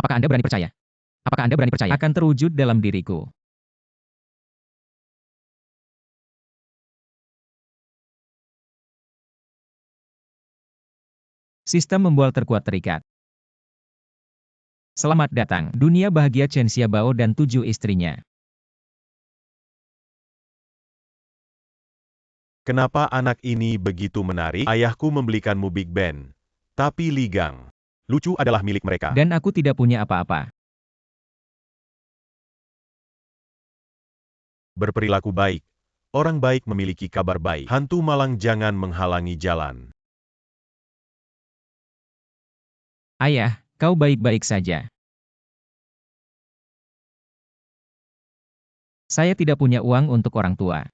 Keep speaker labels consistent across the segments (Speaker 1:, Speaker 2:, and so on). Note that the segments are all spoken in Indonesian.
Speaker 1: Apakah Anda berani percaya? Apakah Anda berani percaya? Akan terwujud dalam diriku. Sistem membual terkuat terikat. Selamat datang, dunia bahagia Chen Xiaobao dan 7 istrinya.
Speaker 2: Kenapa anak ini begitu menarik? Ayahku membelikanmu Big Ben. Tapi Li Gang. Lucu adalah milik mereka.
Speaker 1: Dan aku tidak punya apa-apa.
Speaker 2: Berperilaku baik. Orang baik memiliki kabar baik. Hantu malang jangan menghalangi jalan.
Speaker 1: Ayah, kau baik-baik saja. Saya tidak punya uang untuk orang tua.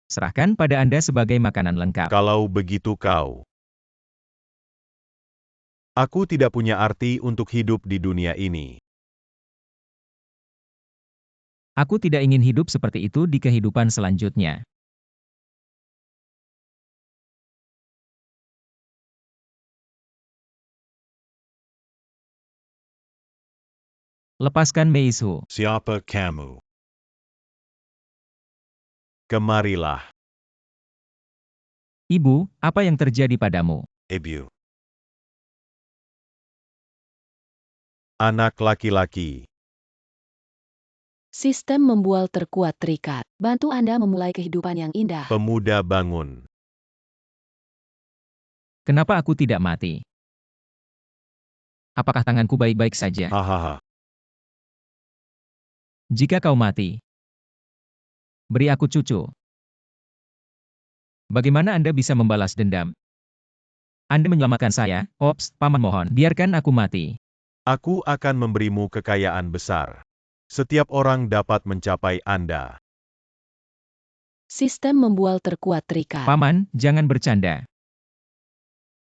Speaker 1: Serahkan pada Anda sebagai makanan lengkap.
Speaker 2: Kalau begitu kau. Aku tidak punya arti untuk hidup di dunia ini.
Speaker 1: Aku tidak ingin hidup seperti itu di kehidupan selanjutnya. Lepaskan Mei Su.
Speaker 2: Siapa kamu? Kemarilah,
Speaker 1: Ibu, apa yang terjadi padamu?
Speaker 2: Ibu. Anak laki-laki.
Speaker 3: Sistem membual terkuat terikat. Bantu Anda memulai kehidupan yang indah.
Speaker 2: Pemuda bangun.
Speaker 1: Kenapa aku tidak mati? Apakah tanganku baik-baik saja?
Speaker 2: Hahaha.
Speaker 1: Jika kau mati, beri aku cucu. Bagaimana Anda bisa membalas dendam? Anda menyelamatkan saya. Ops, paman mohon, biarkan aku mati.
Speaker 2: Aku akan memberimu kekayaan besar. Setiap orang dapat mencapai Anda.
Speaker 3: Sistem membual terkuat terikat.
Speaker 1: Paman, jangan bercanda.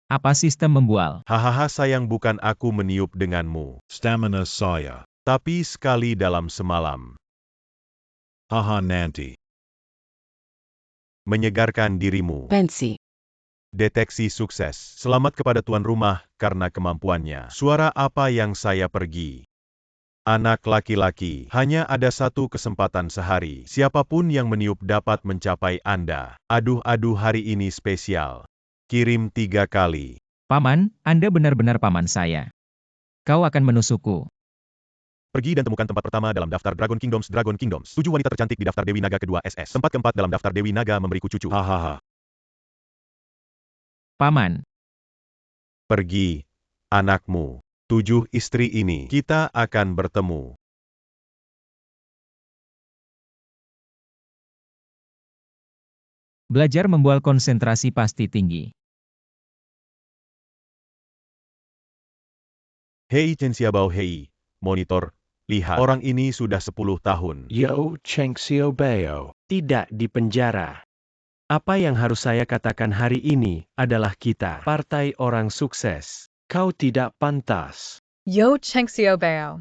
Speaker 1: Apa sistem membual?
Speaker 2: Hahaha sayang bukan aku meniup denganmu. Stamina saya. Tapi sekali dalam semalam. Haha nanti. Menyegarkan dirimu.
Speaker 3: Pensi.
Speaker 2: Deteksi sukses. Selamat kepada tuan rumah karena kemampuannya. Suara apa yang saya pergi? Anak laki-laki, hanya ada satu kesempatan sehari. Siapapun yang meniup dapat mencapai Anda. Aduh hari ini spesial. Kirim 3 kali.
Speaker 1: Paman, Anda benar-benar paman saya. Kau akan menusukku.
Speaker 2: Pergi dan temukan tempat pertama dalam daftar Dragon Kingdoms. 7 wanita tercantik di daftar Dewi Naga kedua SS. Tempat keempat dalam daftar Dewi Naga memberiku cucu. Hahaha.
Speaker 1: Paman,
Speaker 2: Pergi, anakmu. 7 istri ini. Kita akan bertemu.
Speaker 1: belajar membual konsentrasi pasti tinggi.
Speaker 2: Hei Chen Xiaobao hei. Monitor. Lihat. Orang ini sudah 10 tahun.
Speaker 4: Yo Cheng Xiaobao, tidak di penjara. Apa yang harus saya katakan hari ini adalah kita, partai orang sukses. Kau tidak pantas.
Speaker 5: Yo Cheng Xiaobao.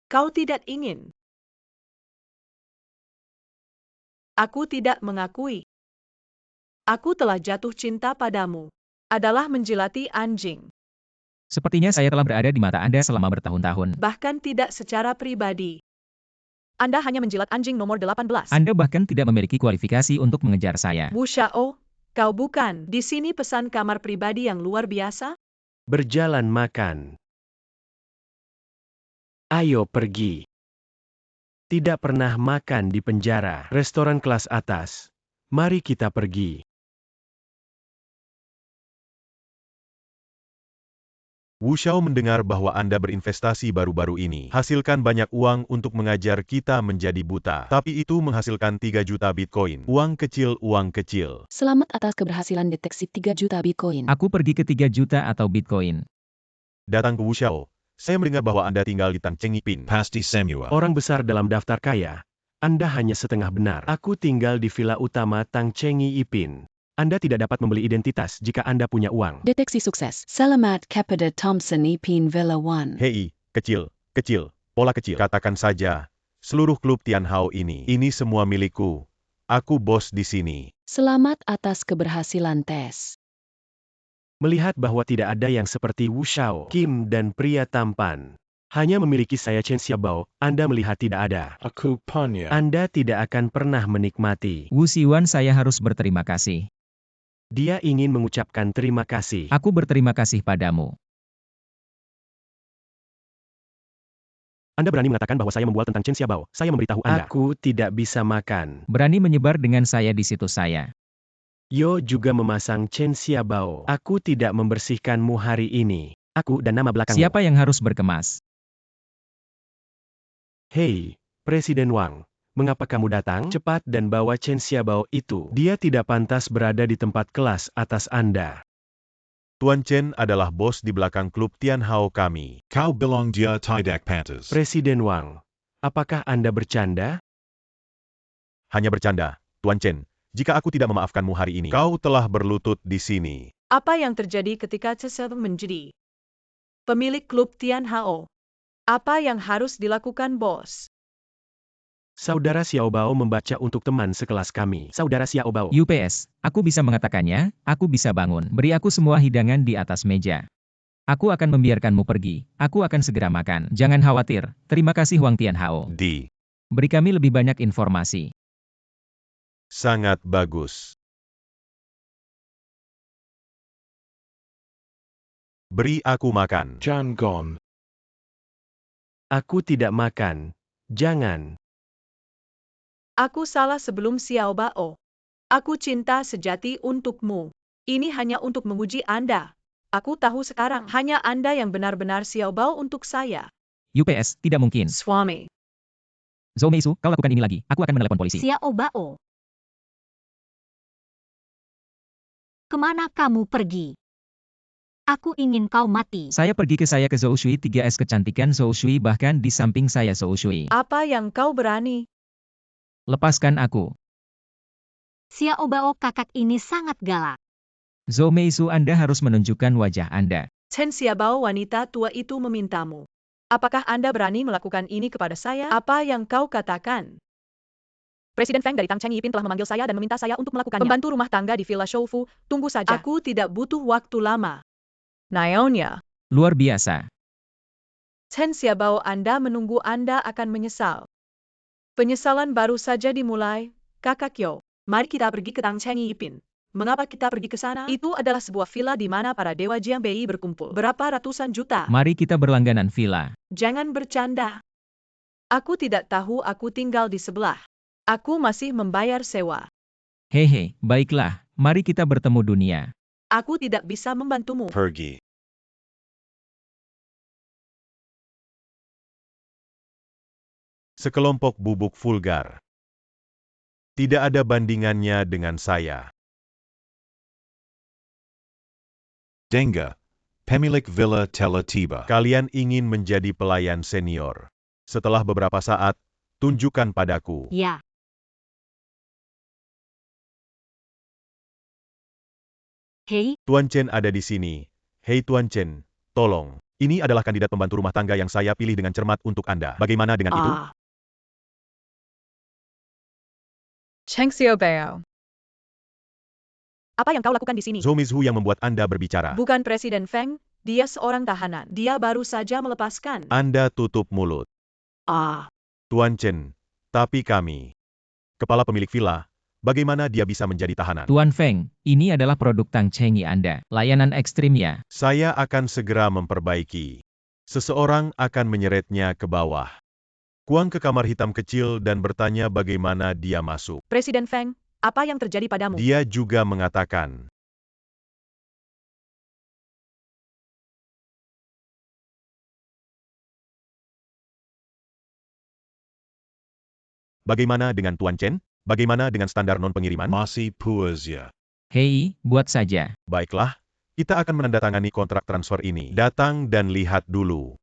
Speaker 6: Kau tidak ingin. Aku tidak mengakui. Aku telah jatuh cinta padamu. Adalah menjilati anjing.
Speaker 1: Sepertinya saya telah berada di mata Anda selama bertahun-tahun.
Speaker 6: Bahkan tidak secara pribadi. Anda hanya menjilat anjing nomor 18.
Speaker 1: Anda bahkan tidak memiliki kualifikasi untuk mengejar saya.
Speaker 6: Wu Xiao, kau bukan. Di sini pesan kamar pribadi yang luar biasa.
Speaker 4: Berjalan makan. Ayo pergi. Tidak pernah makan di penjara. Restoran kelas atas. Mari kita pergi.
Speaker 2: Wu Xiao mendengar bahwa Anda berinvestasi baru-baru ini. Hasilkan banyak uang untuk mengajar kita menjadi buta. Tapi itu menghasilkan 3 juta Bitcoin. Uang kecil.
Speaker 3: Selamat atas keberhasilan deteksi 3 juta Bitcoin.
Speaker 1: Aku pergi ke 3 juta atau Bitcoin.
Speaker 2: Datang ke Wu Xiao. Saya mendengar bahwa Anda tinggal di Tang Cheng Ipin. Pasti Samuel.
Speaker 4: Orang besar dalam daftar kaya. Anda hanya setengah benar. Aku tinggal di villa utama Tang Chengi Ipin. Anda tidak dapat membeli identitas jika Anda punya uang.
Speaker 3: Deteksi sukses. Selamat kepada Thompson Ipin Villa 1.
Speaker 2: Hei, kecil, pola kecil. Katakan saja, seluruh klub Tianhao ini semua milikku. Aku bos di sini.
Speaker 3: Selamat atas keberhasilan tes.
Speaker 4: Melihat bahwa tidak ada yang seperti Wu Xiao, Kim dan pria tampan. Hanya memiliki saya Chen Xiaobao, Anda melihat tidak ada.
Speaker 7: Aku punya.
Speaker 4: Anda tidak akan pernah menikmati.
Speaker 1: Wu Xiwan, saya harus berterima kasih.
Speaker 4: Dia ingin mengucapkan terima kasih.
Speaker 1: Aku berterima kasih padamu.
Speaker 4: Anda berani mengatakan bahwa saya membual tentang Chen Xiaobao. Saya memberitahu Anda. Aku tidak bisa makan.
Speaker 1: Berani menyebar dengan saya di situs saya.
Speaker 4: Yo juga memasang Chen Xiaobao. Aku tidak membersihkanmu hari ini. Aku dan nama belakangmu.
Speaker 1: Siapa yang harus berkemas?
Speaker 4: Hei, Presiden Wang. Mengapa kamu datang cepat dan bawa Chen Xiaobao itu? Dia tidak pantas berada di tempat kelas atas Anda.
Speaker 2: Tuan Chen adalah bos di belakang klub Tianhao kami.
Speaker 7: Kau bilang dia tidak pantas.
Speaker 4: Presiden Wang, apakah Anda bercanda?
Speaker 2: Hanya bercanda, Tuan Chen. Jika aku tidak memaafkanmu hari ini, kau telah berlutut di sini.
Speaker 6: Apa yang terjadi ketika Cecil menjadi pemilik klub Tianhao? Apa yang harus dilakukan bos?
Speaker 4: Saudara Xiaobao membaca untuk teman sekelas kami. Saudara Xiaobao.
Speaker 1: UPS, aku bisa mengatakannya, aku bisa bangun. Beri aku semua hidangan di atas meja. Aku akan membiarkanmu pergi. Aku akan segera makan. Jangan khawatir. Terima kasih Wang Tianhao. Beri kami lebih banyak informasi.
Speaker 2: Sangat bagus. Beri aku makan.
Speaker 7: Jangan.
Speaker 4: Aku tidak makan. Jangan.
Speaker 6: Aku salah sebelum Xiaobao. Aku cinta sejati untukmu. Ini hanya untuk menguji Anda. Aku tahu sekarang hanya Anda yang benar-benar Xiaobao untuk saya.
Speaker 1: UPS, tidak mungkin.
Speaker 6: Suami.
Speaker 1: Zhou Meisu, kau lakukan ini lagi. Aku akan menelepon polisi.
Speaker 3: Xiaobao. Kemana kamu pergi? Aku ingin kau mati.
Speaker 1: Saya pergi ke Zhou Shui 3S kecantikan Zhou Shui, bahkan di samping saya Zhou Shui.
Speaker 6: Apa yang kau berani?
Speaker 1: Lepaskan aku.
Speaker 3: Xiaobao, kakak ini sangat galak.
Speaker 1: Zhou Meisu, Anda harus menunjukkan wajah Anda.
Speaker 6: Chen Xiaobao, wanita tua itu memintamu. Apakah Anda berani melakukan ini kepada saya? Apa yang kau katakan? Presiden Feng dari Tang Cheng Yipin telah memanggil saya dan meminta saya untuk melakukannya. Pembantu rumah tangga di Villa Shoufu, tunggu saja. Aku tidak butuh waktu lama. Nyonya.
Speaker 1: Luar biasa.
Speaker 6: Chen Xiaobao, Anda menunggu, Anda akan menyesal. Penyesalan baru saja dimulai, kakak Yo. Mari kita pergi ke Tang Cheng Yipin. Mengapa kita pergi ke sana? Itu adalah sebuah villa di mana para dewa Jiangbei berkumpul. Berapa ratusan juta.
Speaker 1: Mari kita berlangganan villa.
Speaker 6: Jangan bercanda. Aku tidak tahu, aku tinggal di sebelah. Aku masih membayar sewa.
Speaker 1: Hehe, baiklah. Mari kita bertemu dunia.
Speaker 6: Aku tidak bisa membantumu.
Speaker 2: Pergi. Sekelompok bubuk vulgar. Tidak ada bandingannya dengan saya.
Speaker 7: Denga. Pemilik Villa telah tiba.
Speaker 2: Kalian ingin menjadi pelayan senior. Setelah beberapa saat, tunjukkan padaku.
Speaker 3: Ya. Hei,
Speaker 2: Tuan Chen ada di sini. Hei Tuan Chen, tolong. Ini adalah kandidat pembantu rumah tangga yang saya pilih dengan cermat untuk Anda. Bagaimana dengan itu?
Speaker 5: Cheng Xiaobao.
Speaker 6: Apa yang kau lakukan di sini?
Speaker 2: Zhou Meisu yang membuat Anda berbicara.
Speaker 6: Bukan Presiden Feng, dia seorang tahanan. Dia baru saja melepaskan.
Speaker 2: Anda tutup mulut. Tuan Chen, tapi kami. Kepala pemilik villa, bagaimana dia bisa menjadi tahanan?
Speaker 1: Tuan Feng, ini adalah produk Tang Cheng Yi Anda. Layanan ekstrim ya.
Speaker 2: Saya akan segera memperbaiki. Seseorang akan menyeretnya ke bawah. Kuang ke kamar hitam kecil dan bertanya bagaimana dia masuk.
Speaker 6: Presiden Feng, apa yang terjadi padamu?
Speaker 2: Dia juga mengatakan, bagaimana dengan Tuan Chen? Bagaimana dengan standar non-pengiriman?
Speaker 7: Masih puas ya.
Speaker 1: Hei, buat saja.
Speaker 2: Baiklah, kita akan menandatangani kontrak transfer ini. Datang dan lihat dulu.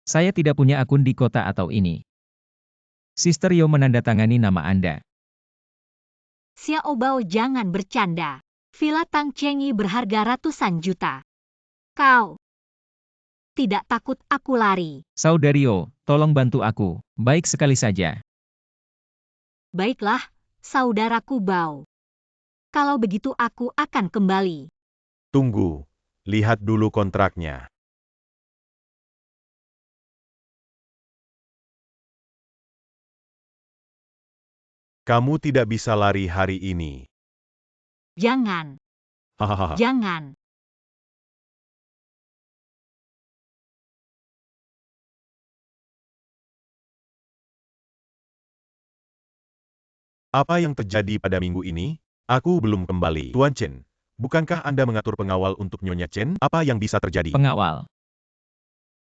Speaker 1: Saya tidak punya akun di kota atau ini. Sister Yo menandatangani nama Anda.
Speaker 3: Xiaobao, jangan bercanda. Villa Tang Cheng Yi berharga ratusan juta. Kau tidak takut aku lari?
Speaker 1: Saudari Yo, tolong bantu aku. Baik sekali saja.
Speaker 3: Baiklah, saudaraku Bao. Kalau begitu aku akan kembali.
Speaker 2: Tunggu, Lihat dulu kontraknya. Kamu tidak bisa lari hari ini.
Speaker 3: Jangan,
Speaker 2: Hahaha.
Speaker 3: jangan.
Speaker 2: Apa yang terjadi pada minggu ini? Aku belum kembali. Tuan Chen, bukankah Anda mengatur pengawal untuk Nyonya Chen? Apa yang bisa terjadi?
Speaker 1: Pengawal.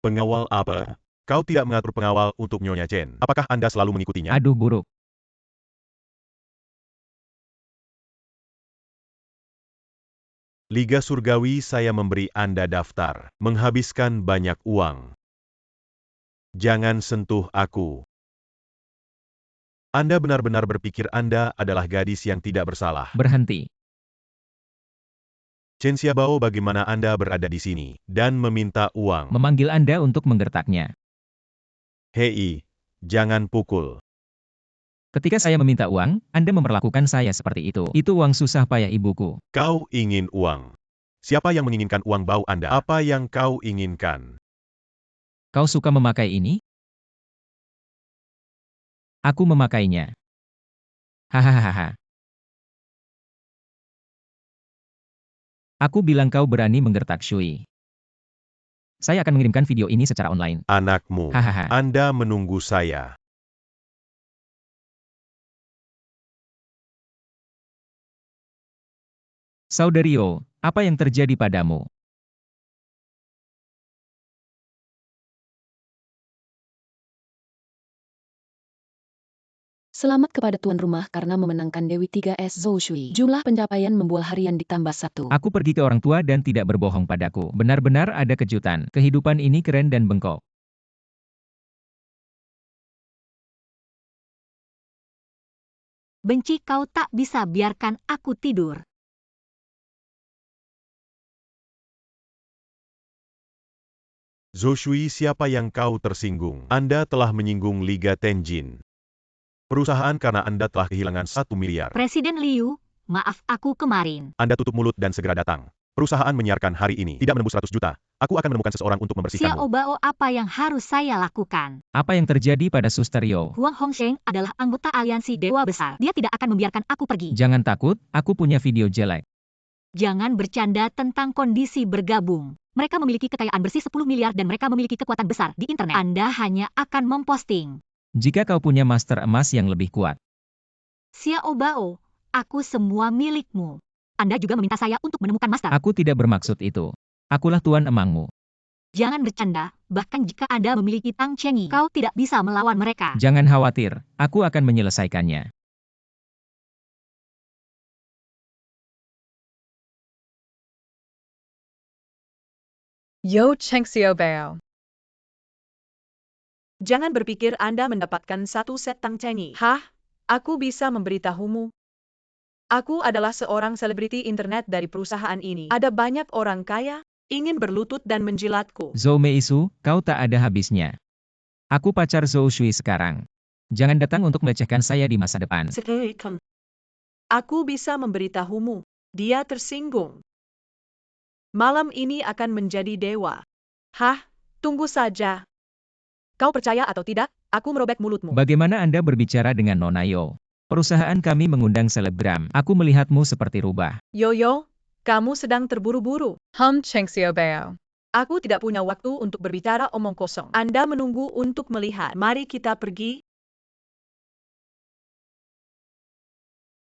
Speaker 2: Pengawal apa? Kau tidak mengatur pengawal untuk Nyonya Chen. Apakah Anda selalu mengikutinya?
Speaker 1: Aduh buruk.
Speaker 2: Liga Surgawi saya memberi Anda daftar. Menghabiskan banyak uang. Jangan sentuh aku. Anda benar-benar berpikir Anda adalah gadis yang tidak bersalah.
Speaker 1: Berhenti.
Speaker 2: Chen Xiaobao, bagaimana Anda berada di sini dan meminta uang?
Speaker 1: Memanggil Anda untuk menggertaknya.
Speaker 2: Hei, jangan pukul.
Speaker 1: Ketika saya meminta uang, Anda memperlakukan saya seperti itu. Itu uang susah payah ibuku.
Speaker 2: Kau ingin uang. Siapa yang menginginkan uang bau Anda? Apa yang kau inginkan?
Speaker 1: Kau suka memakai ini? Aku memakainya. Hahaha. Aku bilang kau berani menggertak Shui. Saya akan mengirimkan video ini secara online.
Speaker 2: Anakmu.
Speaker 1: Hahaha.
Speaker 2: Anda menunggu saya.
Speaker 1: Saudario, apa yang terjadi padamu?
Speaker 8: Selamat kepada tuan rumah karena memenangkan Dewi 3S Zhou Shui. Jumlah pencapaian membual harian ditambah 1.
Speaker 1: Aku pergi ke orang tua dan tidak berbohong padaku. Benar-benar ada kejutan. Kehidupan ini keren dan bengkok.
Speaker 3: Benci kau tak bisa biarkan aku tidur.
Speaker 2: Zhou Shui, siapa yang kau tersinggung? Anda telah menyinggung Liga Tenjin. Perusahaan karena Anda telah kehilangan 1 miliar.
Speaker 3: Presiden Liu, maaf aku kemarin.
Speaker 2: Anda tutup mulut dan segera datang. Perusahaan menyiarkan hari ini tidak menembus 100 juta. Aku akan menemukan seseorang untuk membersihkanmu.
Speaker 3: Xiaobao, apa yang harus saya lakukan?
Speaker 1: Apa yang terjadi pada Suster Rio?
Speaker 3: Huang Hongsheng adalah anggota aliansi Dewa Besar. Dia tidak akan membiarkan aku pergi.
Speaker 1: Jangan takut, aku punya video jelek.
Speaker 3: Jangan bercanda tentang kondisi bergabung. Mereka memiliki kekayaan bersih 10 miliar dan mereka memiliki kekuatan besar di internet. Anda hanya akan memposting.
Speaker 1: Jika kau punya master emas yang lebih kuat.
Speaker 3: Xiaobao, aku semua milikmu. Anda juga meminta saya untuk menemukan master.
Speaker 1: Aku tidak bermaksud itu. Akulah tuan emangmu.
Speaker 3: Jangan bercanda, bahkan jika Anda memiliki Tang Chengi, kau tidak bisa melawan mereka.
Speaker 1: Jangan khawatir, aku akan menyelesaikannya.
Speaker 5: Yo Cheng Xiaobao.
Speaker 6: Jangan berpikir Anda mendapatkan 1 set Tang Chengi. Hah? Aku bisa memberitahumu. Aku adalah seorang selebriti internet dari perusahaan ini. Ada banyak orang kaya, ingin berlutut dan menjilatku.
Speaker 1: Zhou Meisu, kau tak ada habisnya. Aku pacar Zhou Shui sekarang. Jangan datang untuk melecehkan saya di masa depan.
Speaker 6: Aku bisa memberitahumu. Dia tersinggung. Malam ini akan menjadi dewa. Hah? Tunggu saja. Kau percaya atau tidak, aku merobek mulutmu.
Speaker 1: Bagaimana Anda berbicara dengan Nona Yo? Perusahaan kami mengundang selebgram. Aku melihatmu seperti rubah.
Speaker 6: Yoyo, kamu sedang terburu-buru.
Speaker 5: Cheng Xiaobao.
Speaker 6: Aku tidak punya waktu untuk berbicara omong kosong. Anda menunggu untuk melihat. Mari kita pergi.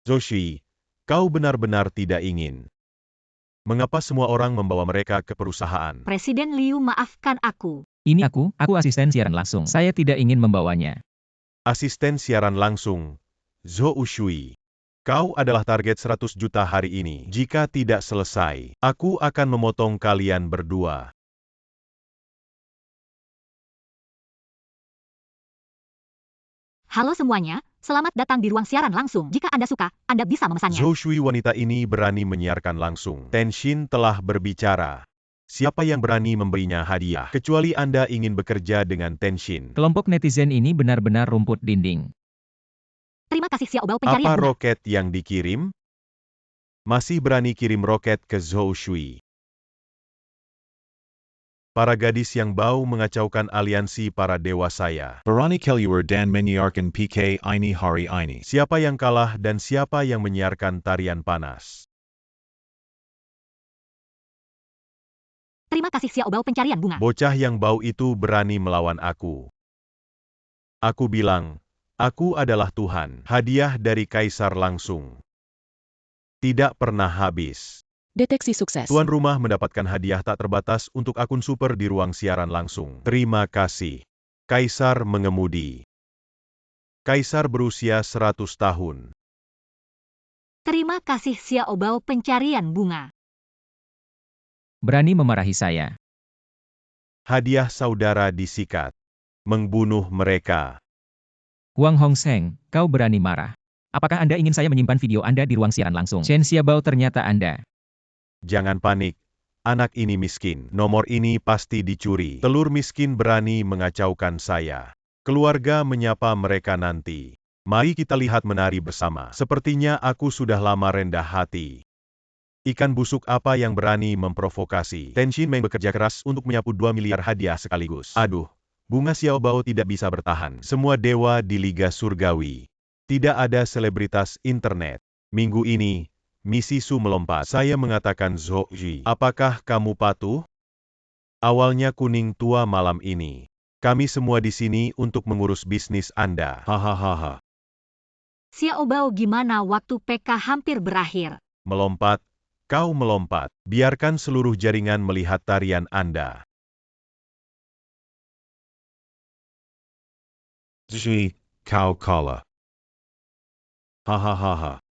Speaker 2: Zhou Shui, kau benar-benar tidak ingin. Mengapa semua orang membawa mereka ke perusahaan?
Speaker 3: Presiden Liu, maafkan aku.
Speaker 1: Ini aku asisten siaran langsung. Saya tidak ingin membawanya.
Speaker 2: Asisten siaran langsung, Zhou Shui. Kau adalah target 100 juta hari ini. Jika tidak selesai, aku akan memotong kalian berdua.
Speaker 3: Halo semuanya, selamat datang di ruang siaran langsung. Jika Anda suka, Anda bisa memesannya.
Speaker 2: Zhou Shui, wanita ini berani menyiarkan langsung. Tenshin telah berbicara. Siapa yang berani memberinya hadiah? Kecuali Anda ingin bekerja dengan Tenshin.
Speaker 1: Kelompok netizen ini benar-benar rumput dinding.
Speaker 3: Terima kasih Xiaobao pencarian
Speaker 2: Apa
Speaker 3: bunga.
Speaker 2: roket yang dikirim? Masih berani kirim roket ke Zhou Shui. para gadis yang bau mengacaukan aliansi para dewa saya.
Speaker 7: Barani Keluar dan menyiarkan PK ini hari ini.
Speaker 2: Siapa yang kalah dan siapa yang menyiarkan tarian panas?
Speaker 3: Terima kasih Xiao Bao pencarian bunga.
Speaker 2: Bocah yang bau itu berani melawan aku. Aku bilang, aku adalah Tuhan, hadiah dari Kaisar langsung. Tidak pernah habis.
Speaker 8: Deteksi sukses.
Speaker 2: Tuan rumah mendapatkan hadiah tak terbatas untuk akun super di ruang siaran langsung. Terima kasih. Kaisar mengemudi. Kaisar berusia 100 tahun.
Speaker 3: Terima kasih Xiao Bao pencarian bunga.
Speaker 1: Berani memarahi saya.
Speaker 2: Hadiah saudara disikat. Membunuh mereka.
Speaker 1: Wang Hongseng, kau berani marah. Apakah Anda ingin saya menyimpan video Anda di ruang siaran langsung? Chen Xiaobao, ternyata Anda.
Speaker 2: Jangan panik. Anak ini miskin. Nomor ini pasti dicuri. Telur miskin berani mengacaukan saya. Keluarga menyapa mereka nanti. Mari kita lihat menari bersama. Sepertinya aku sudah lama rendah hati. Ikan busuk apa yang berani memprovokasi? Ten Xinmeng bekerja keras untuk menyapu 2 miliar hadiah sekaligus. Aduh, bunga Xiaobao tidak bisa bertahan. Semua dewa di Liga Surgawi. Tidak ada selebritas internet. Minggu ini, misi Su melompat. Saya mengatakan Zhou Ji, apakah kamu patuh? Awalnya kuning tua malam ini. Kami semua di sini untuk mengurus bisnis Anda. Hahaha.
Speaker 3: Xiao Bao, gimana waktu PK hampir berakhir?
Speaker 2: Melompat. Kau melompat. Biarkan seluruh jaringan melihat tarian Anda.
Speaker 7: Zhi, kau kalah.
Speaker 2: Hahaha.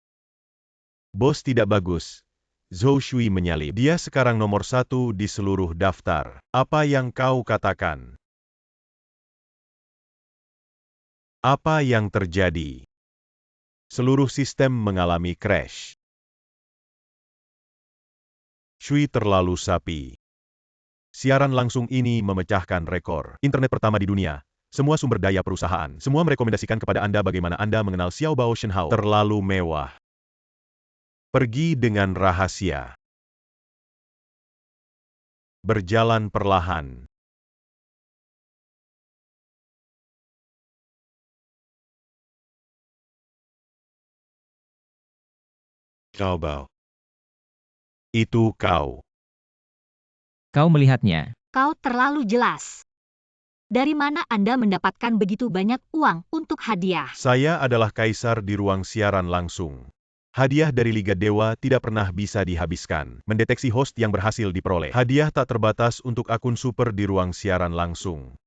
Speaker 2: Bos tidak bagus. Zhou Shui menyalip. Dia sekarang nomor 1 di seluruh daftar. Apa yang kau katakan? Apa yang terjadi? Seluruh sistem mengalami crash. Shui terlalu sapi. Siaran langsung ini memecahkan rekor. Internet pertama di dunia. Semua sumber daya perusahaan. Semua merekomendasikan kepada Anda bagaimana Anda mengenal Xiaobao Shenhao. Terlalu mewah. Pergi dengan rahasia. Berjalan perlahan.
Speaker 7: Xiaobao.
Speaker 2: Itu kau.
Speaker 1: Kau melihatnya.
Speaker 3: Kau terlalu jelas. Dari mana Anda mendapatkan begitu banyak uang untuk hadiah?
Speaker 2: Saya adalah kaisar di ruang siaran langsung. Hadiah dari Liga Dewa tidak pernah bisa dihabiskan. Mendeteksi host yang berhasil diperoleh. Hadiah tak terbatas untuk akun super di ruang siaran langsung.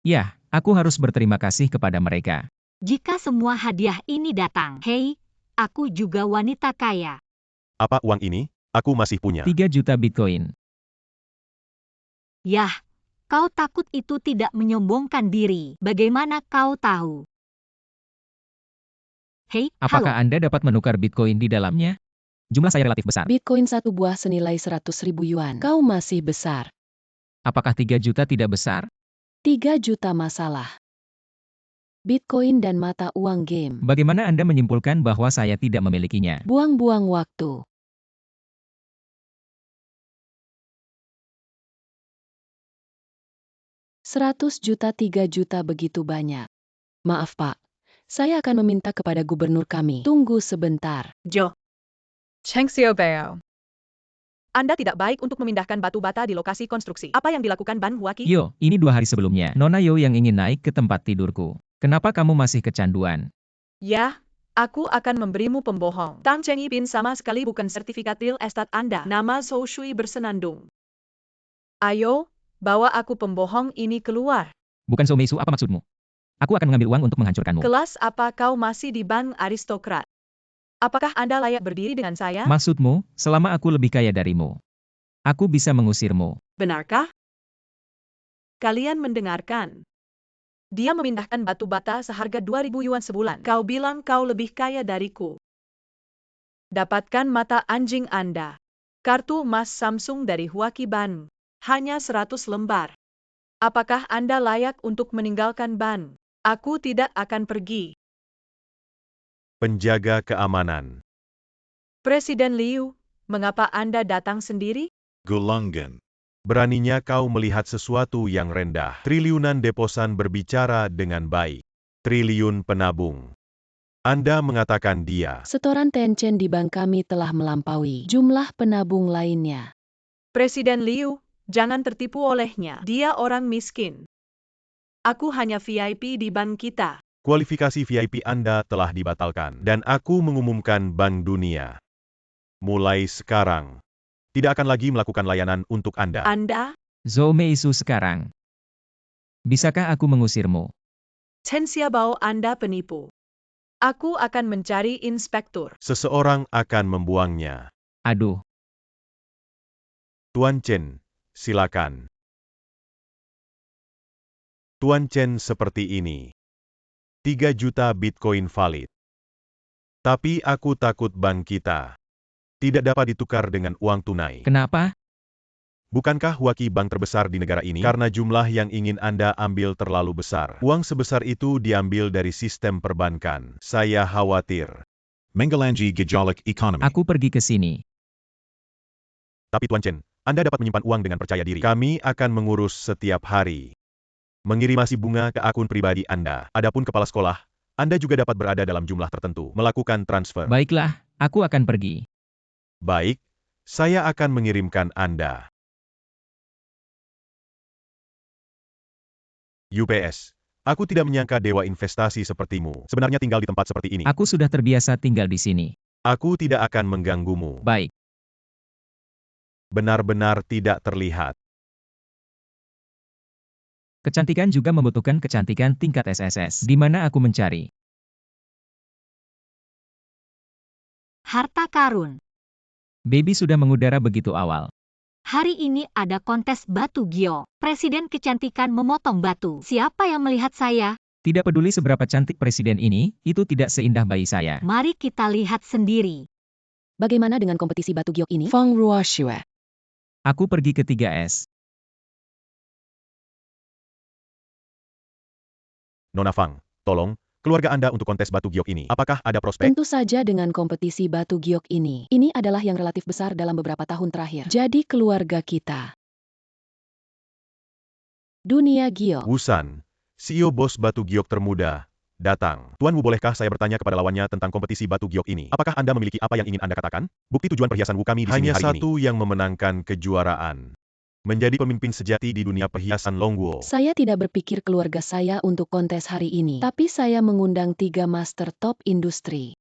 Speaker 1: Ya, aku harus berterima kasih kepada mereka.
Speaker 3: Jika semua hadiah ini datang, hei, aku juga wanita kaya.
Speaker 2: Apa uang ini? Aku masih punya.
Speaker 1: 3 juta Bitcoin.
Speaker 3: Yah, kau takut itu tidak menyombongkan diri. Bagaimana kau tahu? Hei,
Speaker 1: Apakah
Speaker 3: halo.
Speaker 1: Anda dapat menukar Bitcoin di dalamnya? Jumlah saya relatif besar.
Speaker 8: Bitcoin 1 buah senilai 100.000 yuan. Kau masih besar.
Speaker 1: Apakah 3 juta tidak besar?
Speaker 8: 3 juta masalah. Bitcoin dan mata uang game.
Speaker 1: Bagaimana Anda menyimpulkan bahwa saya tidak memilikinya?
Speaker 8: Buang-buang waktu. $100 juta 3 juta begitu banyak. Maaf Pak, saya akan meminta kepada gubernur kami. Tunggu sebentar.
Speaker 6: Jo. Cheng Xiaobao. Anda tidak baik untuk memindahkan batu bata di lokasi konstruksi. Apa yang dilakukan Ban Huaki?
Speaker 1: Yo, ini 2 hari sebelumnya. Nona Yo yang ingin naik ke tempat tidurku. Kenapa kamu masih kecanduan?
Speaker 6: Ya, aku akan memberimu pembohong. Tang Chengipin sama sekali bukan sertifikat real estate Anda. Nama Zhou Shui bersenandung. Ayo, bawa aku pembohong ini keluar.
Speaker 1: Bukan Someisu, apa maksudmu? Aku akan mengambil uang untuk menghancurkanmu.
Speaker 6: Kelas apa kau masih di bank aristokrat? Apakah Anda layak berdiri dengan saya?
Speaker 1: Maksudmu, selama aku lebih kaya darimu, aku bisa mengusirmu.
Speaker 6: Benarkah? Kalian mendengarkan. Dia memindahkan batu bata seharga 2.000 yuan sebulan. Kau bilang kau lebih kaya dariku. Dapatkan mata anjing Anda. Kartu emas Samsung dari Huaki Ban. Hanya 100 lembar. Apakah Anda layak untuk meninggalkan Ban? Aku tidak akan pergi.
Speaker 2: Penjaga keamanan.
Speaker 6: Presiden Liu, mengapa Anda datang sendiri?
Speaker 7: Gulungan.
Speaker 2: Beraninya kau melihat sesuatu yang rendah. Triliunan deposan berbicara dengan baik. Triliun penabung. Anda mengatakan dia.
Speaker 8: Setoran Tencent di bank kami telah melampaui jumlah penabung lainnya.
Speaker 6: Presiden Liu, jangan tertipu olehnya. Dia orang miskin. Aku hanya VIP di bank kita.
Speaker 2: Kualifikasi VIP Anda telah dibatalkan. Dan aku mengumumkan Bank Dunia. Mulai sekarang, tidak akan lagi melakukan layanan untuk Anda.
Speaker 6: Anda,
Speaker 1: Zhou Meisu sekarang. Bisakah aku mengusirmu?
Speaker 6: Chen Xiaobao, Anda penipu. Aku akan mencari inspektur.
Speaker 2: Seseorang akan membuangnya.
Speaker 1: Aduh,
Speaker 2: Tuan Chen, silakan. Tuan Chen seperti ini. 3 juta Bitcoin valid. Tapi aku takut bank kita tidak dapat ditukar dengan uang tunai.
Speaker 1: kenapa?
Speaker 2: Bukankah Huaki bank terbesar di negara ini? Karena jumlah yang ingin Anda ambil terlalu besar. Uang sebesar itu diambil dari sistem perbankan. Saya khawatir.
Speaker 7: Mengalangi gejolak economy.
Speaker 1: Aku pergi ke sini.
Speaker 2: Tapi Tuan Chen, Anda dapat menyimpan uang dengan percaya diri. Kami akan mengurus setiap hari. Mengirimasi bunga ke akun pribadi Anda. Adapun kepala sekolah, Anda juga dapat berada dalam jumlah tertentu. Melakukan transfer.
Speaker 1: Baiklah, aku akan pergi.
Speaker 2: Baik, saya akan mengirimkan Anda. UPS. Aku tidak menyangka dewa investasi sepertimu sebenarnya tinggal di tempat seperti ini.
Speaker 1: Aku sudah terbiasa tinggal di sini.
Speaker 2: Aku tidak akan mengganggumu.
Speaker 1: Baik,
Speaker 2: Benar-benar tidak terlihat.
Speaker 1: kecantikan juga membutuhkan kecantikan tingkat SSS. Di mana aku mencari?
Speaker 3: Harta karun.
Speaker 1: Baby sudah mengudara begitu awal.
Speaker 3: Hari ini ada kontes batu gio. Presiden kecantikan memotong batu. Siapa yang melihat saya?
Speaker 1: Tidak peduli seberapa cantik presiden ini, itu tidak seindah bayi saya.
Speaker 3: Mari kita lihat sendiri.
Speaker 8: Bagaimana dengan kompetisi batu giok ini? Feng Ruoxue.
Speaker 1: Aku pergi ke 3S.
Speaker 2: Nona Fang, tolong, keluarga Anda untuk kontes batu giok ini. Apakah ada prospek?
Speaker 8: Tentu saja dengan kompetisi batu giok ini. Ini adalah yang relatif besar dalam beberapa tahun terakhir. Jadi keluarga kita. Dunia giok.
Speaker 2: Wusan, CEO bos batu giok termuda, datang. Tuan Wu, bolehkah saya bertanya kepada lawannya tentang kompetisi batu giok ini? Apakah Anda memiliki apa yang ingin Anda katakan? Bukti tujuan perhiasan Wu kami di sini hari ini. Hanya satu yang memenangkan kejuaraan. Menjadi pemimpin sejati di dunia perhiasan Longguo.
Speaker 8: Saya tidak berpikir keluarga saya untuk kontes hari ini. Tapi saya mengundang 3 master top industri.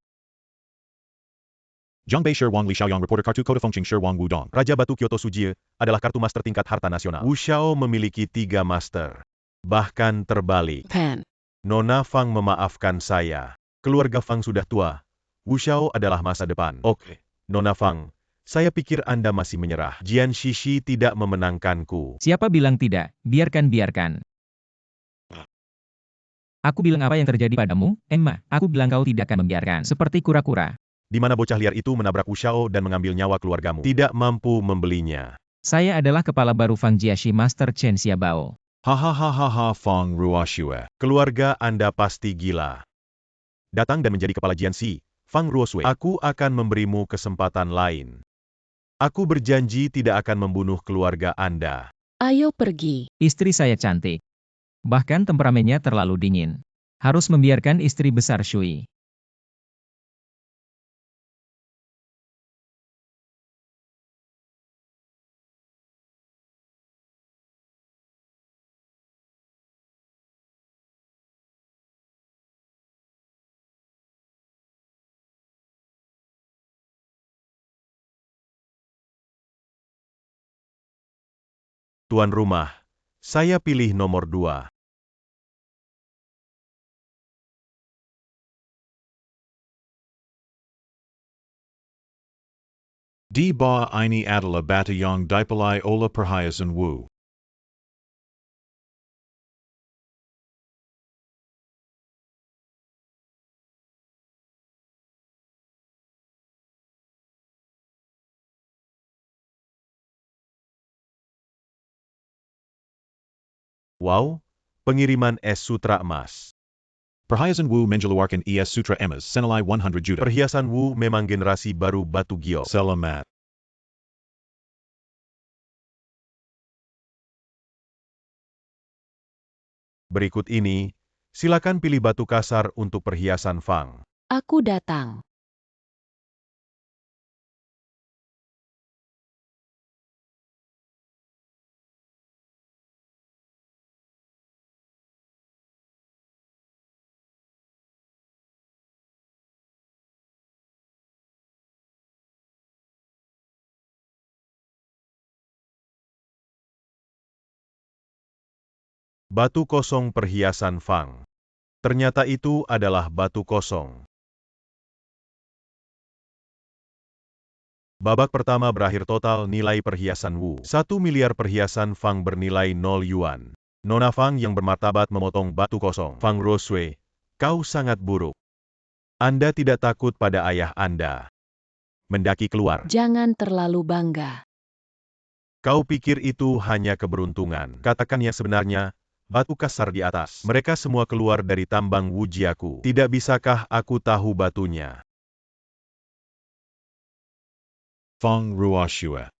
Speaker 7: Zhongbei Shi Wang Li Xiaoyang reporter kartu kode Fengqing Shi Wang Wudong.
Speaker 2: Raja Batu Kyoto Sujie adalah kartu master tingkat harta nasional. Wu Xiao memiliki 3 master. Bahkan terbalik.
Speaker 8: Pen.
Speaker 2: Nona Fang memaafkan saya. Keluarga Fang sudah tua. Wu Xiao adalah masa depan. Oke. Nona Fang, saya pikir Anda masih menyerah. Jian Shishi tidak memenangkanku.
Speaker 1: Siapa bilang tidak? Biarkan. Aku bilang apa yang terjadi padamu, Emma? Aku bilang kau tidak akan membiarkan. Seperti kura-kura.
Speaker 2: Di mana bocah liar itu menabrak Wu Xiao dan mengambil nyawa keluargamu. Tidak mampu membelinya.
Speaker 1: Saya adalah kepala baru Fang Jiaxi Master Chen Xiaobao.
Speaker 7: Hahaha Feng Ruoxue.
Speaker 2: Keluarga Anda pasti gila. Datang dan menjadi kepala Jianxi, Fang Ruosui. Aku akan memberimu kesempatan lain. Aku berjanji tidak akan membunuh keluarga Anda.
Speaker 8: Ayo pergi.
Speaker 1: Istri saya cantik. Bahkan temperamennya terlalu dingin. Harus membiarkan istri besar Shui.
Speaker 2: Tuan rumah, saya pilih nomor 2.
Speaker 7: Di ba ini adalah batayang dipalai ola perhiasan Wu.
Speaker 2: Wow, pengiriman es sutra emas.
Speaker 7: Perhiasan Wu mengeluarkan es sutra emas senilai 100 juta.
Speaker 2: Perhiasan Wu memang generasi baru batu giok.
Speaker 7: Selamat.
Speaker 2: Berikut ini, silakan pilih batu kasar untuk perhiasan Fang.
Speaker 8: Aku datang.
Speaker 2: Batu kosong perhiasan Fang. Ternyata itu adalah batu kosong. Babak pertama berakhir total nilai perhiasan Wu. 1 miliar perhiasan Fang bernilai 0 yuan. Nona Fang yang bermartabat memotong batu kosong. Fang Roswei, kau sangat buruk. Anda tidak takut pada ayah Anda. Mendaki keluar.
Speaker 8: Jangan terlalu bangga.
Speaker 2: Kau pikir itu hanya keberuntungan. Katakan yang sebenarnya, batu kasar di atas. Mereka semua keluar dari tambang Wujiaku. Tidak bisakah aku tahu batunya?
Speaker 7: Feng Ruoshua.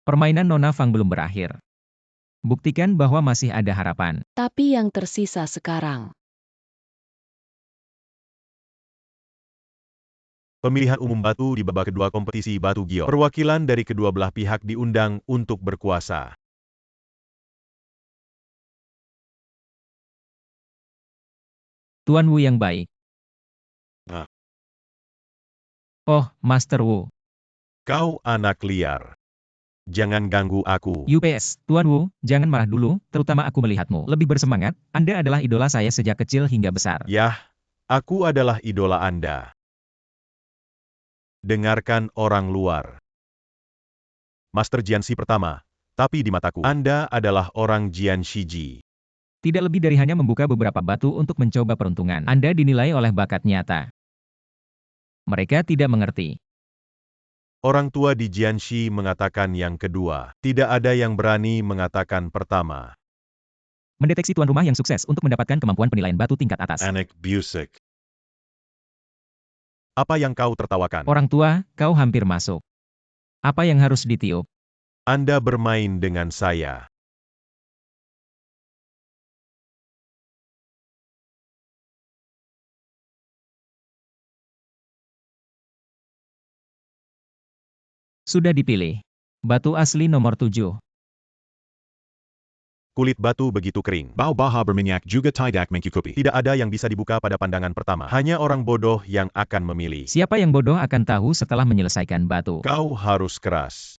Speaker 1: Permainan Nona Fang belum berakhir. Buktikan bahwa masih ada harapan.
Speaker 8: Tapi yang tersisa sekarang.
Speaker 2: Pemilihan umum batu di babak kedua kompetisi batu giok. Perwakilan dari kedua belah pihak diundang untuk berkuasa.
Speaker 1: Tuan Wu yang baik.
Speaker 7: Ah.
Speaker 1: Oh, Master Wu.
Speaker 2: Kau anak liar. Jangan ganggu aku.
Speaker 1: UPS, Tuan Wu, jangan marah dulu, terutama aku melihatmu. Lebih bersemangat, Anda adalah idola saya sejak kecil hingga besar.
Speaker 2: Yah, aku adalah idola Anda. Dengarkan orang luar. Master Jianxi pertama, tapi di mataku, Anda adalah orang Jianxiji.
Speaker 1: Tidak lebih dari hanya membuka beberapa batu untuk mencoba peruntungan. Anda dinilai oleh bakat nyata. Mereka tidak mengerti.
Speaker 2: Orang tua di Jianxi mengatakan yang kedua. Tidak ada yang berani mengatakan pertama.
Speaker 1: Mendeteksi tuan rumah yang sukses untuk mendapatkan kemampuan penilaian batu tingkat atas.
Speaker 7: Anik Busik.
Speaker 2: Apa yang kau tertawakan?
Speaker 1: Orang tua, kau hampir masuk. Apa yang harus ditiup?
Speaker 2: Anda bermain dengan saya.
Speaker 1: Sudah dipilih. Batu asli nomor 7.
Speaker 2: Kulit batu begitu kering.
Speaker 7: Bao Baha berminyak juga tidak mengikuti.
Speaker 2: Tidak ada yang bisa dibuka pada pandangan pertama. Hanya orang bodoh yang akan memilih.
Speaker 1: Siapa yang bodoh akan tahu setelah menyelesaikan batu.
Speaker 2: Kau harus keras.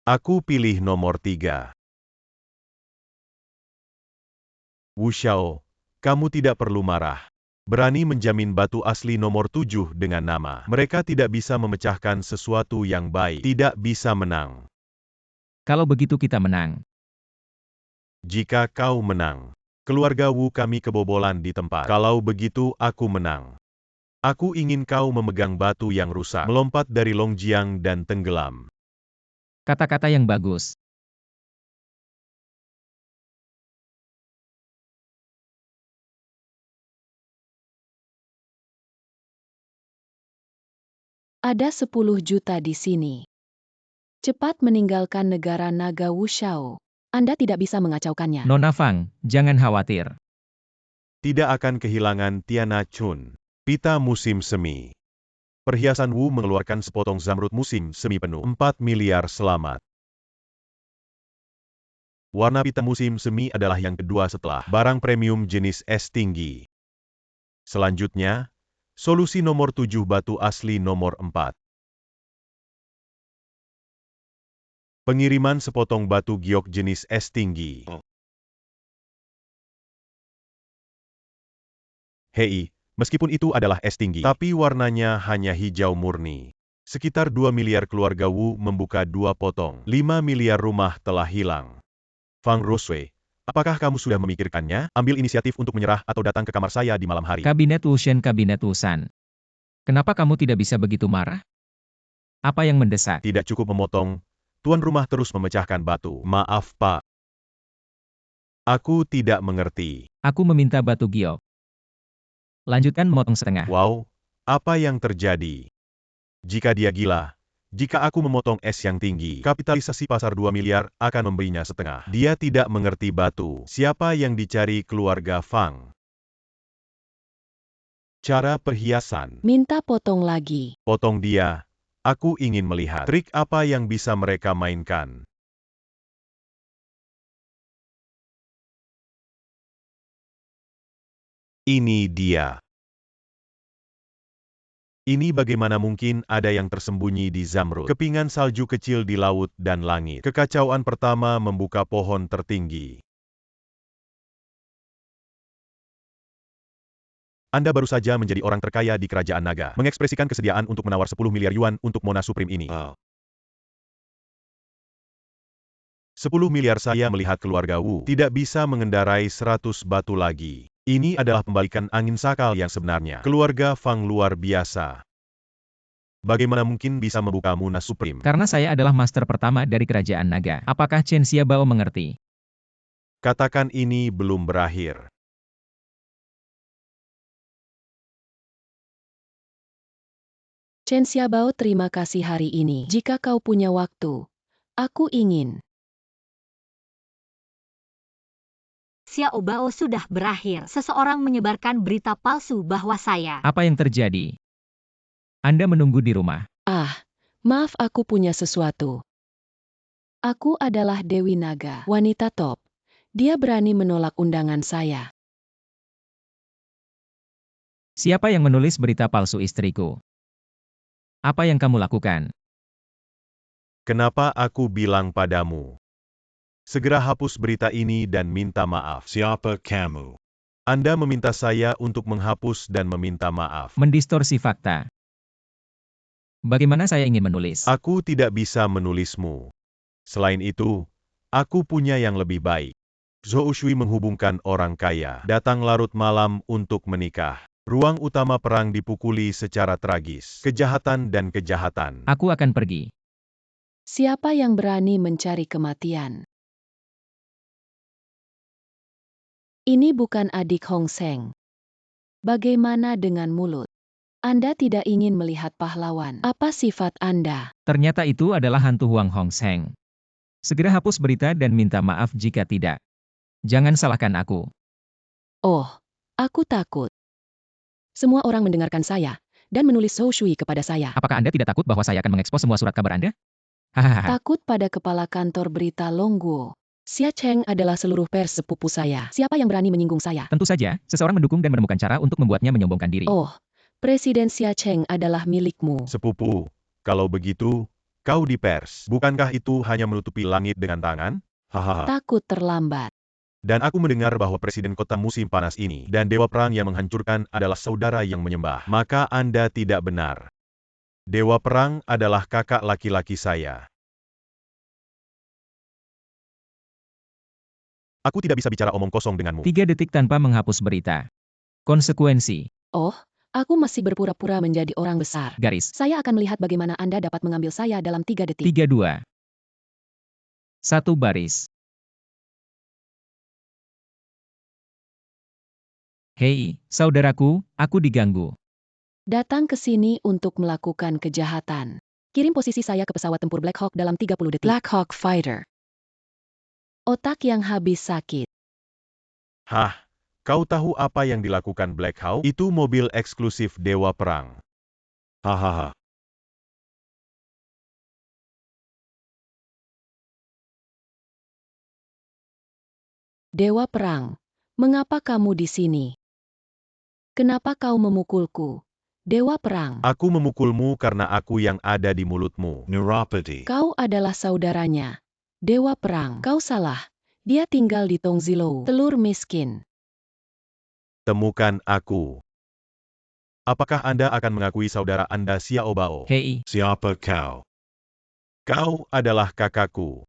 Speaker 2: Aku pilih nomor 3. Wu Xiao, kamu tidak perlu marah. Berani menjamin batu asli nomor 7 dengan nama. Mereka tidak bisa memecahkan sesuatu yang baik. Tidak bisa menang.
Speaker 1: Kalau begitu kita menang.
Speaker 2: Jika kau menang, keluarga Wu kami kebobolan di tempat. Kalau begitu aku menang. Aku ingin kau memegang batu yang rusak, melompat dari Longjiang dan tenggelam.
Speaker 1: Kata-kata yang bagus.
Speaker 8: Ada 10 juta di sini. Cepat meninggalkan negara naga Wushao. Anda tidak bisa mengacaukannya.
Speaker 1: Nona Fang, jangan khawatir.
Speaker 2: Tidak akan kehilangan Tiana Chun. Pita musim semi. Perhiasan Wu mengeluarkan sepotong zamrud musim semi penuh. 4 miliar selamat. Warna pita musim semi adalah yang kedua setelah barang premium jenis es tinggi. Selanjutnya, solusi nomor 7 batu asli nomor 4. Pengiriman sepotong batu giok jenis es tinggi. Hei, meskipun itu adalah es tinggi, tapi warnanya hanya hijau murni. Sekitar 2 miliar keluarga Wu membuka 2 potong. 5 miliar rumah telah hilang. Fang Roswei, apakah kamu sudah memikirkannya? Ambil inisiatif untuk menyerah atau datang ke kamar saya di malam hari.
Speaker 1: Kabinet Wushen, Kabinet Wusan. Kenapa kamu tidak bisa begitu marah? Apa yang mendesak?
Speaker 2: Tidak cukup memotong. Tuan rumah terus memecahkan batu. Maaf, Pak. Aku tidak mengerti.
Speaker 1: Aku meminta batu giok. Lanjutkan memotong setengah.
Speaker 2: Wow, Apa yang terjadi? Jika dia gila, jika aku memotong es yang tinggi, kapitalisasi pasar 2 miliar akan memberinya setengah. Dia tidak mengerti batu. Siapa yang dicari keluarga Fang? Cara perhiasan.
Speaker 8: Minta potong lagi.
Speaker 2: Potong dia. Aku ingin melihat trik apa yang bisa mereka mainkan. Ini dia. Ini bagaimana mungkin ada yang tersembunyi di Zamrud. Kepingan salju kecil di laut dan langit. Kekacauan pertama membuka pohon tertinggi. Anda baru saja menjadi orang terkaya di kerajaan naga. Mengekspresikan kesediaan untuk menawar 10 miliar yuan untuk Mona Supreme ini. 10 miliar saya melihat keluarga Wu tidak bisa mengendarai 100 batu lagi. Ini adalah pembalikan angin sakal yang sebenarnya. Keluarga Fang luar biasa. Bagaimana mungkin bisa membuka Mona Supreme?
Speaker 1: Karena saya adalah master pertama dari kerajaan naga. Apakah Chen Xiaobao mengerti?
Speaker 2: Katakan ini belum berakhir.
Speaker 8: Chen Xiaobao, terima kasih hari ini. Jika kau punya waktu, aku ingin.
Speaker 3: Xiaobao sudah berakhir. Seseorang menyebarkan berita palsu bahwa saya.
Speaker 1: Apa yang terjadi? Anda menunggu di rumah.
Speaker 8: Maaf, aku punya sesuatu. Aku adalah Dewi Naga, wanita top. Dia berani menolak undangan saya.
Speaker 1: Siapa yang menulis berita palsu istriku? Apa yang kamu lakukan?
Speaker 2: Kenapa aku bilang padamu? Segera hapus berita ini dan minta maaf.
Speaker 7: Siapa kamu?
Speaker 2: Anda meminta saya untuk menghapus dan meminta maaf.
Speaker 1: Mendistorsi fakta. Bagaimana saya ingin menulis?
Speaker 2: Aku tidak bisa menulismu. Selain itu, aku punya yang lebih baik. Zhou Shui menghubungkan orang kaya, datang larut malam untuk menikah. Ruang utama perang dipukuli secara tragis. Kejahatan dan kejahatan.
Speaker 1: Aku akan pergi.
Speaker 8: Siapa yang berani mencari kematian? Ini bukan adik Hong Seng. Bagaimana dengan mulut? Anda tidak ingin melihat pahlawan. Apa sifat Anda?
Speaker 1: Ternyata itu adalah hantu Huang Hongseng. Segera hapus berita dan minta maaf jika tidak. Jangan salahkan aku.
Speaker 8: Oh, aku takut. Semua orang mendengarkan saya dan menulis Zhou Shui kepada saya.
Speaker 1: Apakah Anda tidak takut bahwa saya akan mengekspos semua surat kabar Anda? Hahaha.
Speaker 8: Takut pada kepala kantor berita Longguo. Xia Cheng adalah seluruh pers sepupu saya. Siapa yang berani menyinggung saya?
Speaker 1: Tentu saja, seseorang mendukung dan menemukan cara untuk membuatnya menyombongkan diri.
Speaker 8: Oh, Presiden Xia Cheng adalah milikmu.
Speaker 2: Sepupu, kalau begitu, kau di pers. Bukankah itu hanya menutupi langit dengan tangan? Hahaha.
Speaker 8: Takut terlambat.
Speaker 2: Dan aku mendengar bahwa presiden kota musim panas ini dan dewa perang yang menghancurkan adalah saudara yang menyembah. Maka Anda tidak benar. Dewa perang adalah kakak laki-laki saya. Aku tidak bisa bicara omong kosong denganmu.
Speaker 1: 3 detik tanpa menghapus berita. Konsekuensi.
Speaker 8: Oh, aku masih berpura-pura menjadi orang besar.
Speaker 1: Garis.
Speaker 8: Saya akan melihat bagaimana Anda dapat mengambil saya dalam 3 detik.
Speaker 1: 3, 2. 1 baris. Hei, saudaraku, aku diganggu.
Speaker 8: Datang ke sini untuk melakukan kejahatan. Kirim posisi saya ke pesawat tempur Black Hawk dalam 30 detik. Black Hawk Fighter. Otak yang habis sakit.
Speaker 2: Hah? Kau tahu apa yang dilakukan Black Hawk? Itu mobil eksklusif dewa perang. Hahaha.
Speaker 8: Dewa Perang, mengapa kamu di sini? Kenapa kau memukulku? Dewa Perang,
Speaker 2: Aku memukulmu karena aku yang ada di mulutmu.
Speaker 7: Neuropathy.
Speaker 8: kau adalah saudaranya. Dewa Perang, kau salah. Dia tinggal di Tongzilou, telur miskin.
Speaker 2: Temukan aku. Apakah Anda akan mengakui saudara Anda Xiaobao?
Speaker 1: Hei,
Speaker 7: Siapa kau?
Speaker 2: Kau adalah kakakku.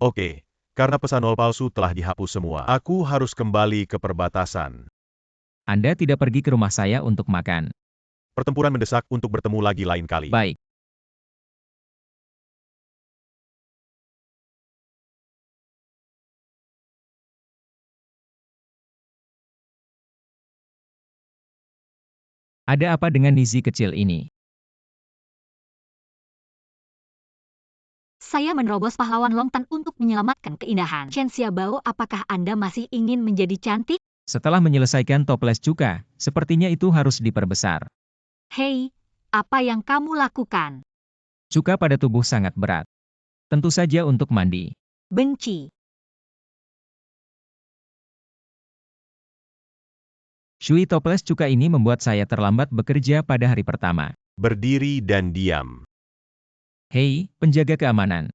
Speaker 2: Oke, karena pesan nol palsu telah dihapus semua, aku harus kembali ke perbatasan.
Speaker 1: Anda tidak pergi ke rumah saya untuk makan.
Speaker 2: Pertempuran mendesak untuk bertemu lagi lain kali.
Speaker 1: Baik. Ada apa dengan Nizi kecil ini?
Speaker 3: Saya menerobos pahlawan Longtan untuk menyelamatkan keindahan. Chen Xiaobao, apakah Anda masih ingin menjadi cantik?
Speaker 1: Setelah menyelesaikan toples cuka, sepertinya itu harus diperbesar.
Speaker 3: Hei, apa yang kamu lakukan?
Speaker 1: Cuka pada tubuh sangat berat. Tentu saja untuk mandi.
Speaker 3: Benci.
Speaker 1: Shui, toples cuka ini membuat saya terlambat bekerja pada hari pertama.
Speaker 2: Berdiri dan diam.
Speaker 1: Hei, penjaga keamanan.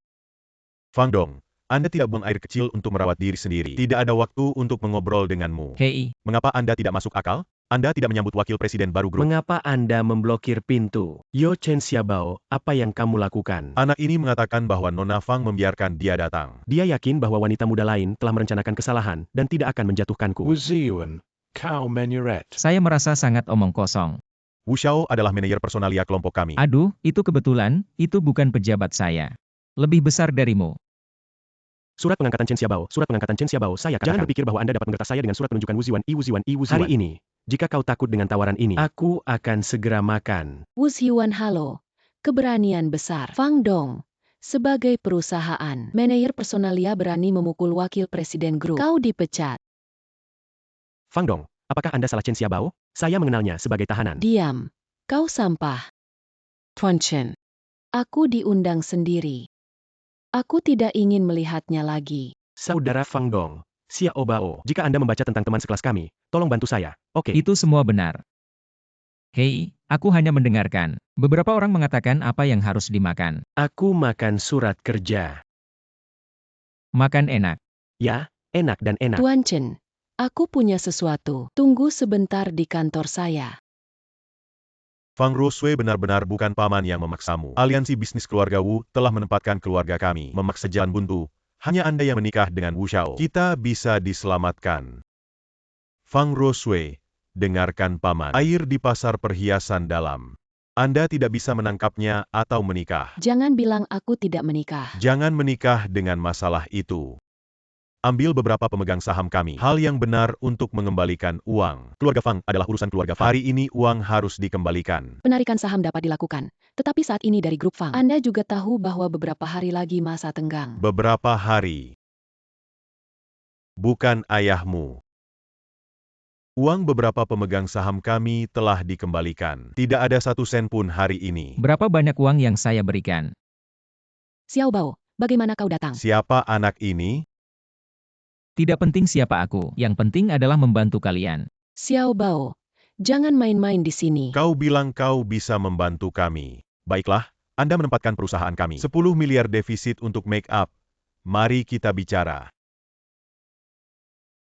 Speaker 2: Fang Dong, Anda tidak buang air kecil untuk merawat diri sendiri. Tidak ada waktu untuk mengobrol denganmu.
Speaker 1: Hei,
Speaker 2: Mengapa Anda tidak masuk akal? Anda tidak menyambut wakil presiden baru grup.
Speaker 4: Mengapa Anda memblokir pintu? Yo Chen Xiaobao, apa yang kamu lakukan?
Speaker 2: Anak ini mengatakan bahwa Nona Fang membiarkan dia datang.
Speaker 4: Dia yakin bahwa wanita muda lain telah merencanakan kesalahan dan tidak akan menjatuhkanku.
Speaker 7: Wuziuan, Kau Menuret.
Speaker 1: saya merasa sangat omong kosong.
Speaker 2: Wu Xiao adalah manajer personalia kelompok kami.
Speaker 1: Aduh, itu kebetulan, itu bukan pejabat saya. Lebih besar darimu.
Speaker 4: Surat pengangkatan Chen Xiaobao, surat pengangkatan Chen Xiaobao, saya katakan. Jangan berpikir bahwa Anda dapat menggertas saya dengan surat penunjukan Wuziwan I Wuziwan I Wuziwan. Hari ini, jika kau takut dengan tawaran ini, aku akan segera makan.
Speaker 8: Wu Xiuan, halo. Keberanian besar. Fang Dong. Sebagai perusahaan, manajer personalia berani memukul wakil presiden grup. Kau dipecat.
Speaker 4: Fang Dong, apakah Anda salah Chen Xiaobao? Saya mengenalnya sebagai tahanan.
Speaker 8: Diam. Kau sampah. Tuan Chen. Aku diundang sendiri. Aku tidak ingin melihatnya lagi.
Speaker 4: Saudara Fang Dong, Xiaobao, jika Anda membaca tentang teman sekelas kami, tolong bantu saya, oke?
Speaker 1: Itu semua benar. Hei, aku hanya mendengarkan. Beberapa orang mengatakan apa yang harus dimakan.
Speaker 4: Aku makan surat kerja.
Speaker 1: Makan enak.
Speaker 4: Ya, enak dan enak.
Speaker 8: Tuan Chen, aku punya sesuatu. Tunggu sebentar di kantor saya.
Speaker 2: Fang Ruosui benar-benar bukan paman yang memaksamu. Aliansi bisnis keluarga Wu telah menempatkan keluarga kami memaksa jalan buntu. Hanya Anda yang menikah dengan Wu Xiao. Kita bisa diselamatkan. Fang Ruosui, dengarkan paman. Air di pasar perhiasan dalam. Anda tidak bisa menangkapnya atau menikah.
Speaker 8: Jangan bilang aku tidak menikah.
Speaker 2: Jangan menikah dengan masalah itu. Ambil beberapa pemegang saham kami. Hal yang benar untuk mengembalikan uang. Keluarga Fang adalah urusan keluarga Fang. Hari ini uang harus dikembalikan.
Speaker 8: Penarikan saham dapat dilakukan. Tetapi saat ini dari grup Fang. Anda juga tahu bahwa beberapa hari lagi masa tenggang.
Speaker 2: Beberapa hari. Bukan ayahmu. Uang beberapa pemegang saham kami telah dikembalikan. Tidak ada 1 sen pun hari ini.
Speaker 1: Berapa banyak uang yang saya berikan?
Speaker 8: Xiaobao, bagaimana kau datang?
Speaker 2: Siapa anak ini?
Speaker 1: Tidak penting siapa aku, yang penting adalah membantu kalian.
Speaker 8: Xiaobao, jangan main-main di sini.
Speaker 2: Kau bilang kau bisa membantu kami. Baiklah, Anda menempatkan perusahaan kami. 10 miliar defisit untuk make up. Mari kita bicara.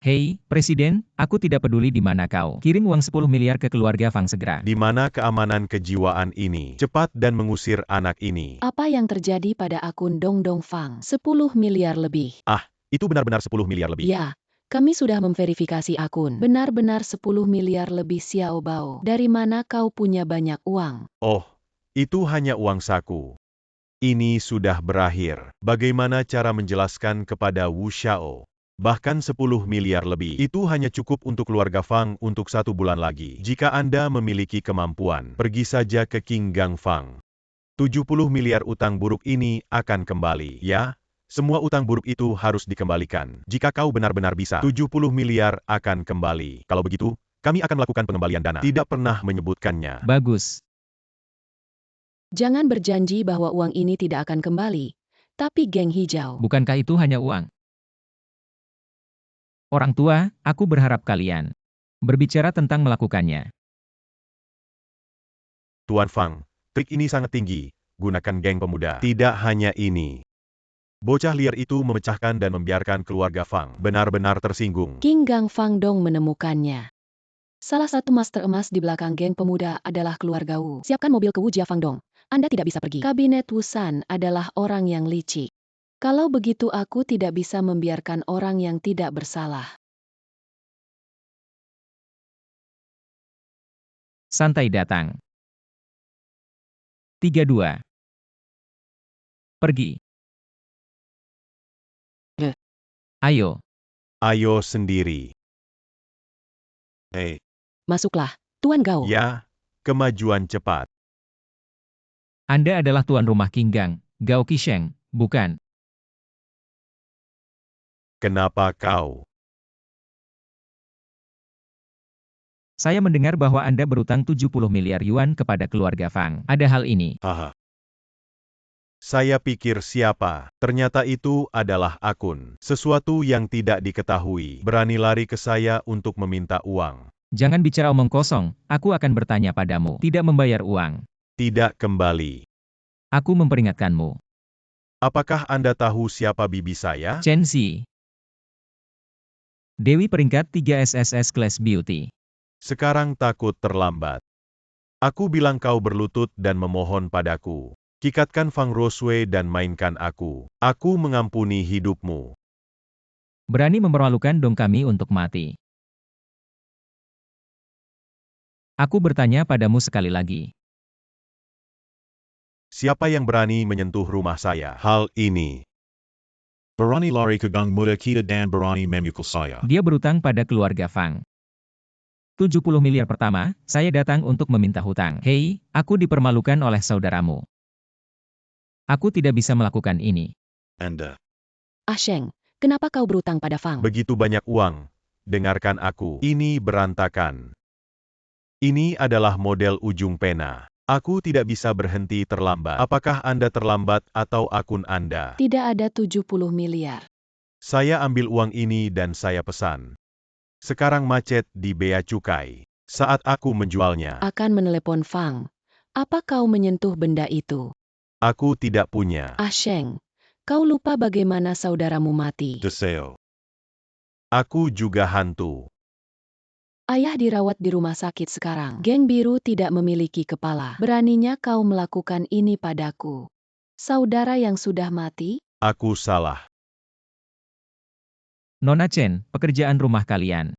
Speaker 1: Hei, Presiden, aku tidak peduli di mana kau. Kirim uang 10 miliar ke keluarga Fang segera.
Speaker 2: Di mana keamanan kejiwaan ini? Cepat dan mengusir anak ini.
Speaker 8: Apa yang terjadi pada akun Dong Dong Fang? 10 miliar lebih.
Speaker 2: Itu benar-benar 10 miliar lebih.
Speaker 8: Ya, kami sudah memverifikasi akun. Benar-benar 10 miliar lebih. Xiaobao. Dari mana kau punya banyak uang?
Speaker 2: Oh, itu hanya uang saku. Ini sudah berakhir. Bagaimana cara menjelaskan kepada Wu Xiao? Bahkan 10 miliar lebih. Itu hanya cukup untuk keluarga Fang untuk 1 bulan lagi. Jika Anda memiliki kemampuan, pergi saja ke King Gang Fang. 70 miliar utang buruk ini akan kembali, ya? Semua utang buruk itu harus dikembalikan. Jika kau benar-benar bisa, 70 miliar akan kembali. Kalau begitu, kami akan melakukan pengembalian dana. Tidak pernah menyebutkannya.
Speaker 1: Bagus.
Speaker 8: Jangan berjanji bahwa uang ini tidak akan kembali. Tapi geng hijau.
Speaker 1: Bukankah itu hanya uang? Orang tua, aku berharap kalian berbicara tentang melakukannya.
Speaker 2: Tuan Fang, trik ini sangat tinggi. Gunakan geng pemuda. Tidak hanya ini. Bocah liar itu memecahkan dan membiarkan keluarga Fang benar-benar tersinggung.
Speaker 8: King Gang Fang Dong menemukannya. Salah satu master emas di belakang geng pemuda adalah keluarga Wu. Siapkan mobil ke Wu Jia Fang Dong. Anda tidak bisa pergi. Kabinet Wusan adalah orang yang licik. Kalau begitu aku tidak bisa membiarkan orang yang tidak bersalah.
Speaker 1: Santai datang. 32. Pergi. Ayo.
Speaker 2: Ayo sendiri. Hei,
Speaker 8: Masuklah, Tuan Gao.
Speaker 2: ya, kemajuan cepat.
Speaker 1: Anda adalah tuan rumah Qinggang, Gao Qisheng, bukan?
Speaker 2: Kenapa kau?
Speaker 1: Saya mendengar bahwa Anda berutang 70 miliar yuan kepada keluarga Fang. Ada hal ini.
Speaker 2: Haha. Saya pikir siapa, ternyata itu adalah akun. Sesuatu yang tidak diketahui, berani lari ke saya untuk meminta uang.
Speaker 1: Jangan bicara omong kosong, aku akan bertanya padamu. Tidak membayar uang.
Speaker 2: Tidak kembali.
Speaker 1: Aku memperingatkanmu.
Speaker 2: Apakah Anda tahu siapa bibi saya?
Speaker 1: Chen Xi. Dewi peringkat 3 SSS Class Beauty.
Speaker 2: Sekarang takut terlambat. Aku bilang kau berlutut dan memohon padaku. Kikatkan Fang Rosway dan mainkan aku. Aku mengampuni hidupmu.
Speaker 1: Berani mempermalukan dong kami untuk mati. Aku bertanya padamu sekali lagi.
Speaker 2: Siapa yang berani menyentuh rumah saya? Hal ini.
Speaker 7: Barani lari kagang muda kita dan barani memukul saya.
Speaker 1: Dia berutang pada keluarga Fang. 70 miliar pertama, saya datang untuk meminta hutang. Hei, aku dipermalukan oleh saudaramu. Aku tidak bisa melakukan ini.
Speaker 2: Anda.
Speaker 8: Ah Sheng, kenapa kau berutang pada Fang?
Speaker 2: Begitu banyak uang. Dengarkan aku. Ini berantakan. Ini adalah model ujung pena. Aku tidak bisa berhenti terlambat. Apakah Anda terlambat atau akun Anda?
Speaker 8: Tidak ada 70 miliar.
Speaker 2: Saya ambil uang ini dan saya pesan. Sekarang macet di bea cukai. Saat aku menjualnya,
Speaker 8: Akan menelepon Fang. Apa kau menyentuh benda itu?
Speaker 2: aku tidak punya.
Speaker 8: Ah Sheng, kau lupa bagaimana saudaramu mati.
Speaker 2: Deseo. Aku juga hantu.
Speaker 8: Ayah dirawat di rumah sakit sekarang. Geng biru tidak memiliki kepala. Beraninya kau melakukan ini padaku. Saudara yang sudah mati?
Speaker 2: Aku salah.
Speaker 1: Nona Chen, pekerjaan rumah kalian.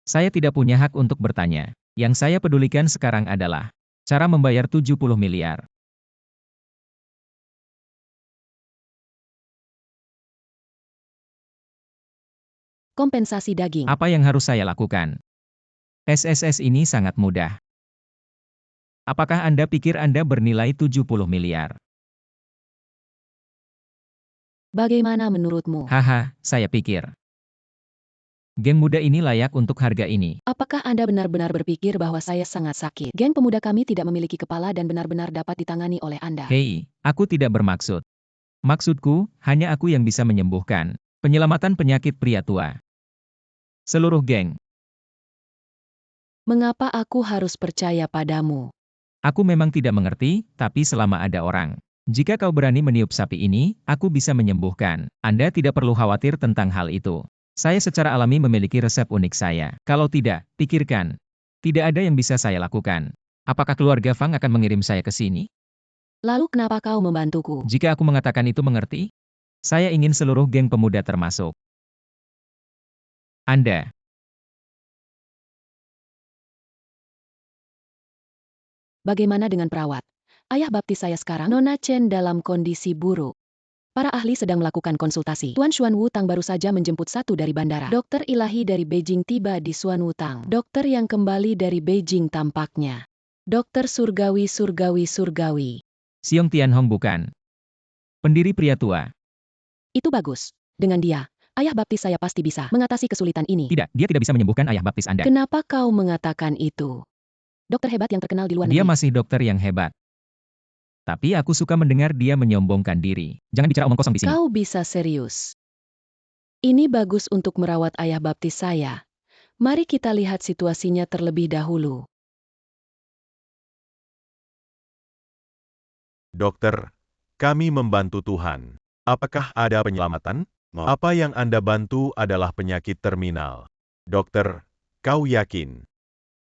Speaker 1: Saya tidak punya hak untuk bertanya. Yang saya pedulikan sekarang adalah cara membayar 70 miliar.
Speaker 8: Kompensasi daging.
Speaker 1: Apa yang harus saya lakukan? SSS ini sangat mudah. Apakah Anda pikir Anda bernilai 70 miliar?
Speaker 8: Bagaimana menurutmu?
Speaker 1: Haha, saya pikir. Geng muda ini layak untuk harga ini.
Speaker 8: Apakah Anda benar-benar berpikir bahwa saya sangat sakit? Geng pemuda kami tidak memiliki kepala dan benar-benar dapat ditangani oleh Anda.
Speaker 1: Hei, aku tidak bermaksud. Maksudku, hanya aku yang bisa menyembuhkan penyelamatan penyakit pria tua. Seluruh geng.
Speaker 8: Mengapa aku harus percaya padamu?
Speaker 1: Aku memang tidak mengerti, tapi selama ada orang. Jika kau berani meniup sapi ini, aku bisa menyembuhkan. Anda tidak perlu khawatir tentang hal itu. Saya secara alami memiliki resep unik saya. Kalau tidak, pikirkan. Tidak ada yang bisa saya lakukan. Apakah keluarga Fang akan mengirim saya ke sini?
Speaker 8: Lalu kenapa kau membantuku?
Speaker 1: Jika aku mengatakan itu mengerti? Saya ingin seluruh geng pemuda termasuk Anda.
Speaker 8: Bagaimana dengan perawat? Ayah baptis saya sekarang, Nona Chen dalam kondisi buruk. Para ahli sedang melakukan konsultasi. Tuan Xuan Wutang baru saja menjemput satu dari bandara. Dokter ilahi dari Beijing tiba di Xuan Wutang. Dokter yang kembali dari Beijing tampaknya. Dokter surgawi.
Speaker 1: Siong Tianhong bukan. Pendiri pria tua.
Speaker 8: Itu bagus. Dengan dia, ayah baptis saya pasti bisa mengatasi kesulitan ini.
Speaker 1: Tidak, dia tidak bisa menyembuhkan ayah baptis Anda.
Speaker 8: Kenapa kau mengatakan itu? Dokter hebat yang terkenal di luar
Speaker 1: Dia
Speaker 8: negeri.
Speaker 1: masih dokter yang hebat. Tapi aku suka mendengar dia menyombongkan diri. Jangan bicara omong kosong di sini.
Speaker 8: Kau bisa serius. Ini bagus untuk merawat ayah baptis saya. Mari kita lihat situasinya terlebih dahulu.
Speaker 2: Dokter, kami membantu Tuhan. Apakah ada penyelamatan? Apa yang Anda bantu adalah penyakit terminal. Dokter, kau yakin?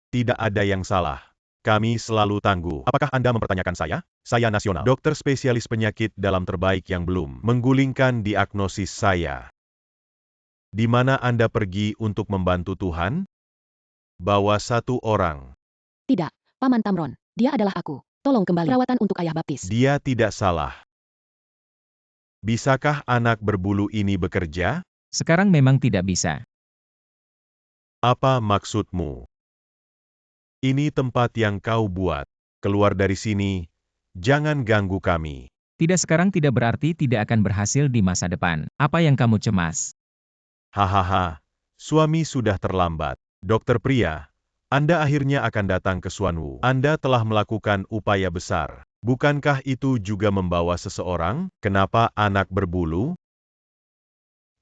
Speaker 2: Tidak ada yang salah. Kami selalu tangguh. Apakah Anda mempertanyakan saya? Saya nasional. Dokter spesialis penyakit dalam terbaik yang belum menggulingkan diagnosis saya. Di mana Anda pergi untuk membantu Tuhan? Bawa satu orang.
Speaker 8: Tidak, Paman Tamron. Dia adalah aku. Tolong kembali. Perawatan untuk ayah baptis.
Speaker 2: Dia tidak salah. Bisakah anak berbulu ini bekerja?
Speaker 1: Sekarang memang tidak bisa.
Speaker 2: Apa maksudmu? Ini tempat yang kau buat. Keluar dari sini, jangan ganggu kami.
Speaker 1: Tidak sekarang tidak berarti tidak akan berhasil di masa depan. Apa yang kamu cemas?
Speaker 2: Hahaha, suami sudah terlambat. Dokter pria, Anda akhirnya akan datang ke Suanwu. Anda telah melakukan upaya besar. Bukankah itu juga membawa seseorang? Kenapa anak berbulu?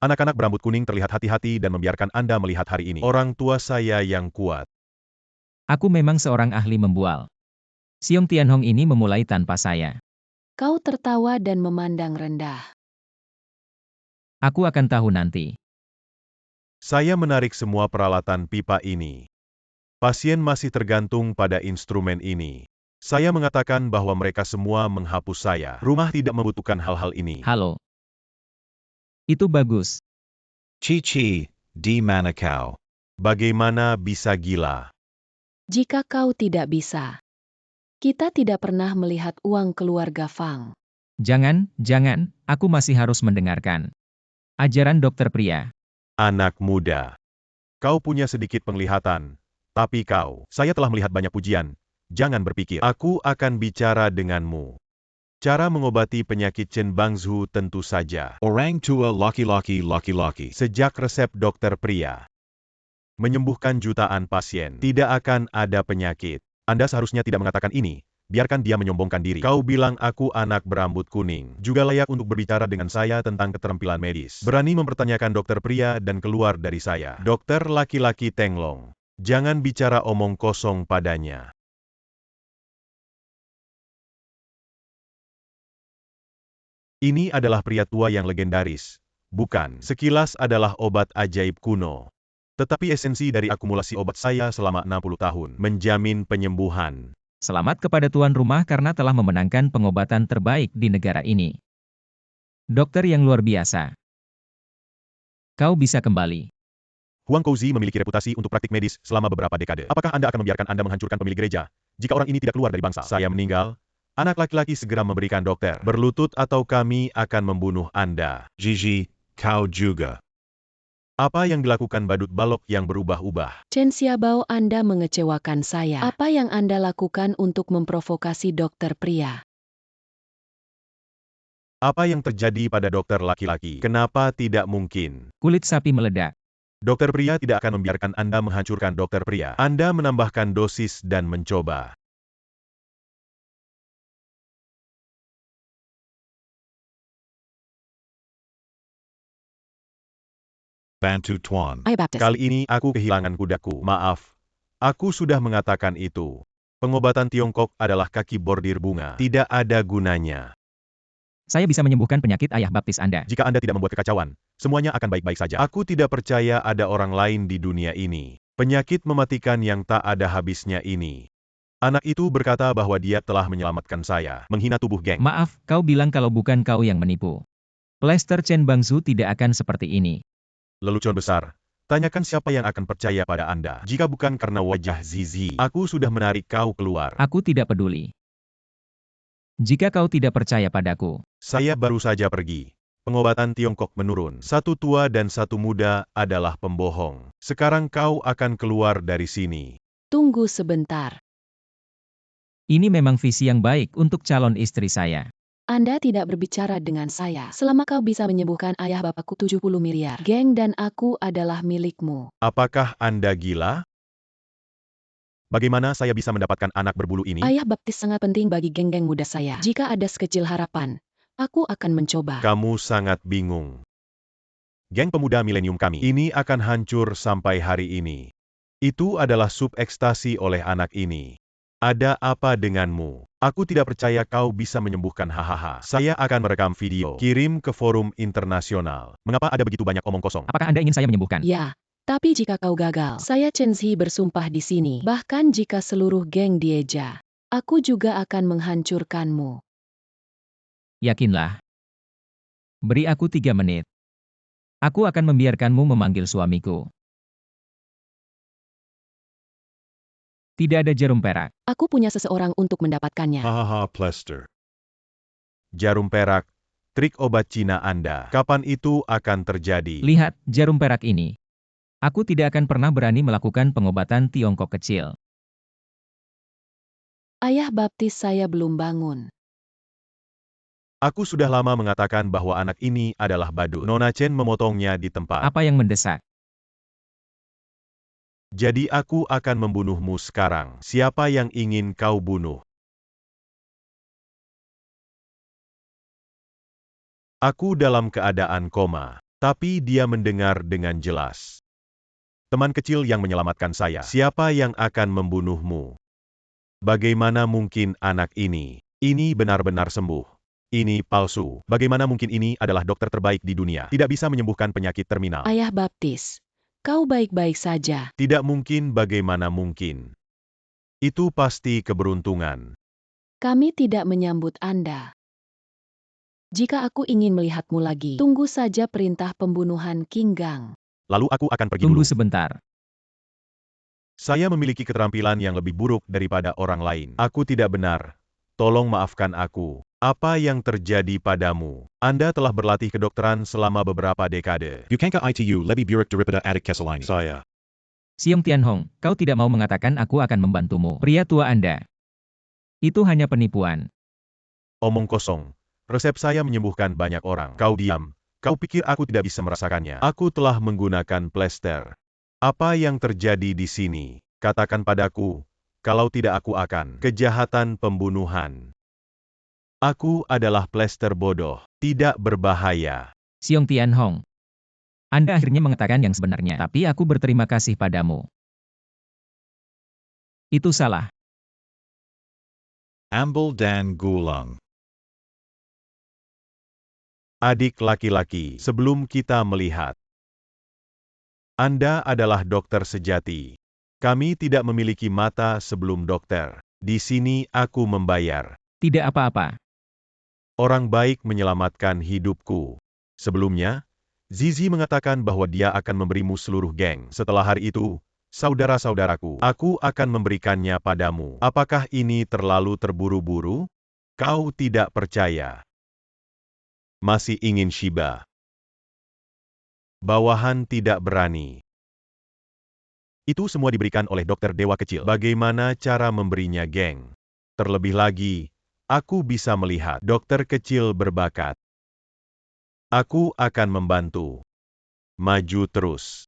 Speaker 2: Anak-anak berambut kuning terlihat hati-hati dan membiarkan Anda melihat hari ini. Orang tua saya yang kuat.
Speaker 1: Aku memang seorang ahli membual. Siong Tianhong ini memulai tanpa saya.
Speaker 8: Kau tertawa dan memandang rendah.
Speaker 1: Aku akan tahu nanti.
Speaker 2: Saya menarik semua peralatan pipa ini. Pasien masih tergantung pada instrumen ini. Saya mengatakan bahwa mereka semua menghapus saya. Rumah tidak membutuhkan hal-hal ini.
Speaker 1: Halo. Itu bagus.
Speaker 7: Chi di Manukau.
Speaker 2: Bagaimana bisa gila?
Speaker 8: Jika kau tidak bisa. Kita tidak pernah melihat uang keluarga Fang.
Speaker 1: Jangan, aku masih harus mendengarkan. Ajaran dokter pria.
Speaker 2: Anak muda. Kau punya sedikit penglihatan. Tapi saya telah melihat banyak pujian. Jangan berpikir, aku akan bicara denganmu. Cara mengobati penyakit Chen Bangzhu tentu saja.
Speaker 7: Orang tua laki-laki.
Speaker 2: Sejak resep dokter pria. Menyembuhkan jutaan pasien. Tidak akan ada penyakit. Anda seharusnya tidak mengatakan ini. Biarkan dia menyombongkan diri. Kau bilang aku anak berambut kuning. Juga layak untuk berbicara dengan saya tentang keterampilan medis. Berani mempertanyakan dokter pria dan keluar dari saya. Dokter laki-laki Tenglong. Jangan bicara omong kosong padanya. Ini adalah pria tua yang legendaris. Bukan, sekilas adalah obat ajaib kuno. Tetapi esensi dari akumulasi obat saya selama 60 tahun menjamin penyembuhan.
Speaker 1: Selamat kepada tuan rumah karena telah memenangkan pengobatan terbaik di negara ini. Dokter yang luar biasa. Kau bisa kembali.
Speaker 2: Huang Kouzi memiliki reputasi untuk praktik medis selama beberapa dekade. Apakah Anda akan membiarkan Anda menghancurkan pemilik gereja? Jika orang ini tidak keluar dari bangsa saya meninggal, anak laki-laki segera memberikan dokter berlutut atau kami akan membunuh Anda.
Speaker 7: Gigi, kau juga.
Speaker 2: Apa yang dilakukan badut balok yang berubah-ubah?
Speaker 8: Chen Xiaobao, Anda mengecewakan saya. Apa yang Anda lakukan untuk memprovokasi dokter pria?
Speaker 2: Apa yang terjadi pada dokter laki-laki? Kenapa tidak mungkin?
Speaker 1: Kulit sapi meledak.
Speaker 2: Dokter pria tidak akan membiarkan Anda menghancurkan dokter pria. Anda menambahkan dosis dan mencoba.
Speaker 7: Bantu Tuan.
Speaker 8: Ayah Baptis.
Speaker 2: Kali ini aku kehilangan kudaku. Maaf. Aku sudah mengatakan itu. Pengobatan Tiongkok adalah kaki bordir bunga. Tidak ada gunanya.
Speaker 1: Saya bisa menyembuhkan penyakit ayah baptis Anda.
Speaker 2: Jika Anda tidak membuat kekacauan, semuanya akan baik-baik saja. Aku tidak percaya ada orang lain di dunia ini. Penyakit mematikan yang tak ada habisnya ini. Anak itu berkata bahwa dia telah menyelamatkan saya. Menghina tubuh geng.
Speaker 1: Maaf, kau bilang kalau bukan kau yang menipu. Lester Chen Bangzhu tidak akan seperti ini.
Speaker 2: Lelucon besar. Tanyakan siapa yang akan percaya pada Anda. Jika bukan karena wajah Zizi, aku sudah menarik kau keluar.
Speaker 1: Aku tidak peduli. Jika kau tidak percaya padaku.
Speaker 2: Saya baru saja pergi. Pengobatan Tiongkok menurun. Satu tua dan satu muda adalah pembohong. Sekarang kau akan keluar dari sini.
Speaker 8: Tunggu sebentar.
Speaker 1: Ini memang visi yang baik untuk calon istri saya.
Speaker 8: Anda tidak berbicara dengan saya. Selama kau bisa menyembuhkan ayah bapakku 70 miliar. Geng dan aku adalah milikmu.
Speaker 2: Apakah Anda gila? Bagaimana saya bisa mendapatkan anak berbulu ini?
Speaker 8: Ayah baptis sangat penting bagi geng-geng muda saya. Jika ada sekecil harapan, aku akan mencoba.
Speaker 2: Kamu sangat bingung. Geng pemuda milenium kami ini akan hancur sampai hari ini. Itu adalah subekstasi oleh anak ini. Ada apa denganmu? Aku tidak percaya kau bisa menyembuhkan hahaha. Saya akan merekam video. Kirim ke forum internasional. Mengapa ada begitu banyak omong kosong?
Speaker 1: Apakah Anda ingin saya menyembuhkan?
Speaker 8: Ya, tapi jika kau gagal, saya Chen Zhi bersumpah di sini. Bahkan jika seluruh geng dieja, aku juga akan menghancurkanmu.
Speaker 1: Yakinlah. Beri aku 3 menit. Aku akan membiarkanmu memanggil suamiku. Tidak ada jarum perak.
Speaker 8: Aku punya seseorang untuk mendapatkannya.
Speaker 7: Hahaha, Plester.
Speaker 2: Jarum perak, trik obat Cina Anda. Kapan itu akan terjadi?
Speaker 1: Lihat, jarum perak ini. Aku tidak akan pernah berani melakukan pengobatan Tiongkok kecil.
Speaker 8: Ayah baptis saya belum bangun.
Speaker 2: Aku sudah lama mengatakan bahwa anak ini adalah badut. Nona Chen memotongnya di tempat.
Speaker 1: Apa yang mendesak?
Speaker 2: Jadi aku akan membunuhmu sekarang. Siapa yang ingin kau bunuh? Aku dalam keadaan koma, tapi dia mendengar dengan jelas. Teman kecil yang menyelamatkan saya. Siapa yang akan membunuhmu? Bagaimana mungkin anak ini? Ini benar-benar sembuh. Ini palsu. Bagaimana mungkin ini adalah dokter terbaik di dunia? Tidak bisa menyembuhkan penyakit terminal.
Speaker 8: Ayah baptis, kau baik-baik saja.
Speaker 2: Tidak mungkin, bagaimana mungkin? Itu pasti keberuntungan.
Speaker 8: Kami tidak menyambut Anda. Jika aku ingin melihatmu lagi, tunggu saja perintah pembunuhan King Gang.
Speaker 2: Lalu aku akan pergi
Speaker 1: Tunggu
Speaker 2: dulu.
Speaker 1: sebentar.
Speaker 2: Saya memiliki keterampilan yang lebih buruk daripada orang lain. Aku tidak benar. Tolong maafkan aku. Apa yang terjadi padamu? Anda telah berlatih kedokteran selama beberapa dekade.
Speaker 7: Bukankah itu lebih buruk daripada adik Keselini? Saya.
Speaker 1: Siong Tianhong, kau tidak mau mengatakan aku akan membantumu. Pria tua Anda. Itu hanya penipuan.
Speaker 2: Omong kosong. Resep saya menyembuhkan banyak orang. Kau diam. Kau pikir aku tidak bisa merasakannya? Aku telah menggunakan plester. Apa yang terjadi di sini? Katakan padaku. Kalau tidak aku akan. Kejahatan pembunuhan. Aku adalah plester bodoh. Tidak berbahaya.
Speaker 1: Siong Tianhong. Anda akhirnya mengatakan yang sebenarnya, tapi aku berterima kasih padamu. Itu salah.
Speaker 7: Ambal dan Gulang.
Speaker 2: Adik laki-laki, sebelum kita melihat. Anda adalah dokter sejati. Kami tidak memiliki mata sebelum dokter. Di sini aku membayar.
Speaker 1: Tidak apa-apa.
Speaker 2: Orang baik menyelamatkan hidupku. Sebelumnya, Zizi mengatakan bahwa dia akan memberimu seluruh geng. Setelah hari itu, saudara-saudaraku, aku akan memberikannya padamu. Apakah ini terlalu terburu-buru? Kau tidak percaya. Masih ingin Shiba. Bawahan tidak berani. Itu semua diberikan oleh dokter dewa kecil. Bagaimana cara memberinya, geng? Terlebih lagi, aku bisa melihat dokter kecil berbakat. Aku akan membantu. Maju terus.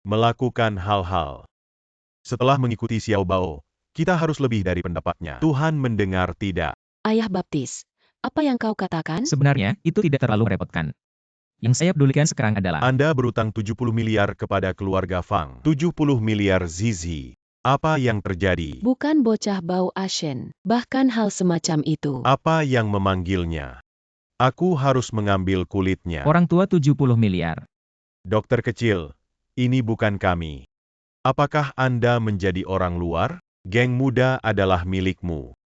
Speaker 2: Melakukan hal-hal. Setelah mengikuti Xiao Bao, kita harus lebih dari pendapatnya. Tuhan mendengar tidak.
Speaker 8: Ayah baptis, apa yang kau katakan?
Speaker 1: Sebenarnya, itu tidak terlalu merepotkan. Yang saya pedulikan sekarang adalah,
Speaker 2: Anda berutang 70 miliar kepada keluarga Fang. 70 miliar Zizi. Apa yang terjadi?
Speaker 8: Bukan bocah bau asen, bahkan hal semacam itu.
Speaker 2: Apa yang memanggilnya? Aku harus mengambil kulitnya.
Speaker 1: orang tua 70 miliar.
Speaker 2: Dokter kecil, ini bukan kami. Apakah Anda menjadi orang luar? Geng muda adalah milikmu.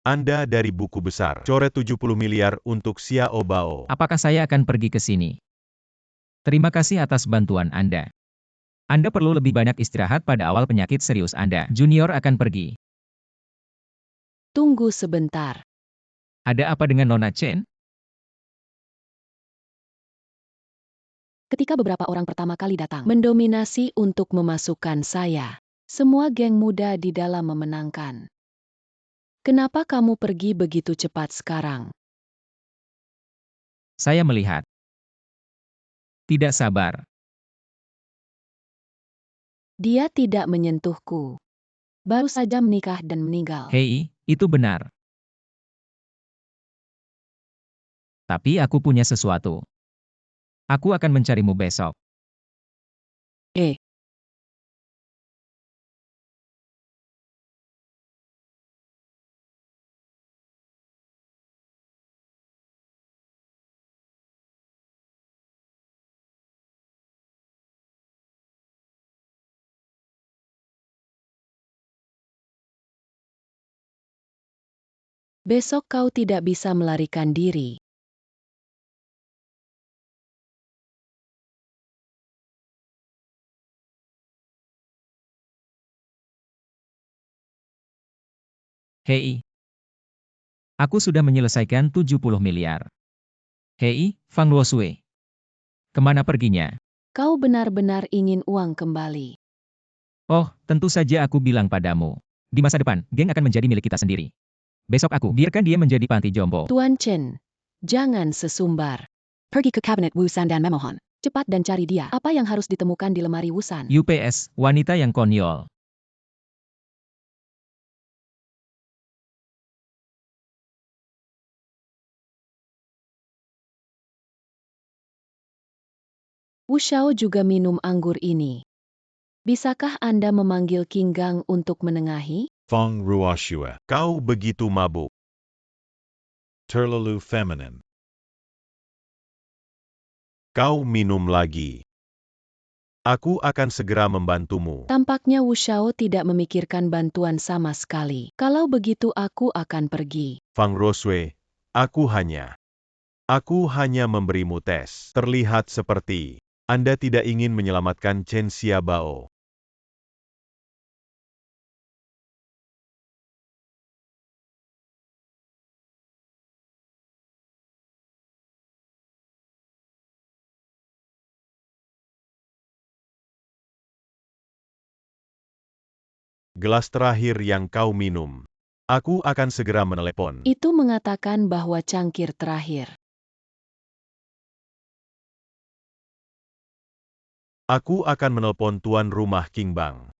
Speaker 2: Anda dari buku besar. Coret 70 miliar untuk Xiao Bao.
Speaker 1: Apakah saya akan pergi ke sini? Terima kasih atas bantuan Anda. Anda perlu lebih banyak istirahat pada awal penyakit serius Anda. Junior akan pergi.
Speaker 8: Tunggu sebentar.
Speaker 1: Ada apa dengan Nona Chen?
Speaker 8: Ketika beberapa orang pertama kali datang, mendominasi untuk memasukkan saya. Semua geng muda di dalam memenangkan. Kenapa kamu pergi begitu cepat sekarang?
Speaker 1: Saya melihat. Tidak sabar.
Speaker 8: Dia tidak menyentuhku. Baru saja menikah dan meninggal.
Speaker 1: Hei, itu benar. Tapi aku punya sesuatu. Aku akan mencarimu besok.
Speaker 8: Besok kau tidak bisa melarikan diri.
Speaker 1: Hei. Aku sudah menyelesaikan 70 miliar. Hei, Fang Luosui. Kemana perginya?
Speaker 8: Kau benar-benar ingin uang kembali.
Speaker 1: Oh, tentu saja aku bilang padamu. Di masa depan, geng akan menjadi milik kita sendiri. Besok aku biarkan dia menjadi panti jompo.
Speaker 8: Tuan Chen, jangan sesumbar. Pergi ke kabinet Wusan dan memohon. Cepat dan cari dia. Apa yang harus ditemukan di lemari Wusan?
Speaker 1: UPS, wanita yang konyol.
Speaker 8: Wu Shao juga minum anggur ini. Bisakah Anda memanggil King Gang untuk menengahi?
Speaker 7: Feng Ruoxue.
Speaker 2: Kau begitu mabuk.
Speaker 7: Terlalu feminine.
Speaker 2: Kau minum lagi. Aku akan segera membantumu.
Speaker 8: Tampaknya Wu Shao tidak memikirkan bantuan sama sekali. Kalau begitu aku akan pergi.
Speaker 2: Feng Ruoxue, aku hanya memberimu tes. Terlihat seperti Anda tidak ingin menyelamatkan Chen Xiaobao. Gelas terakhir yang kau minum. Aku akan segera menelepon.
Speaker 8: Itu mengatakan bahwa cangkir terakhir.
Speaker 2: Aku akan menelpon tuan rumah King Bang.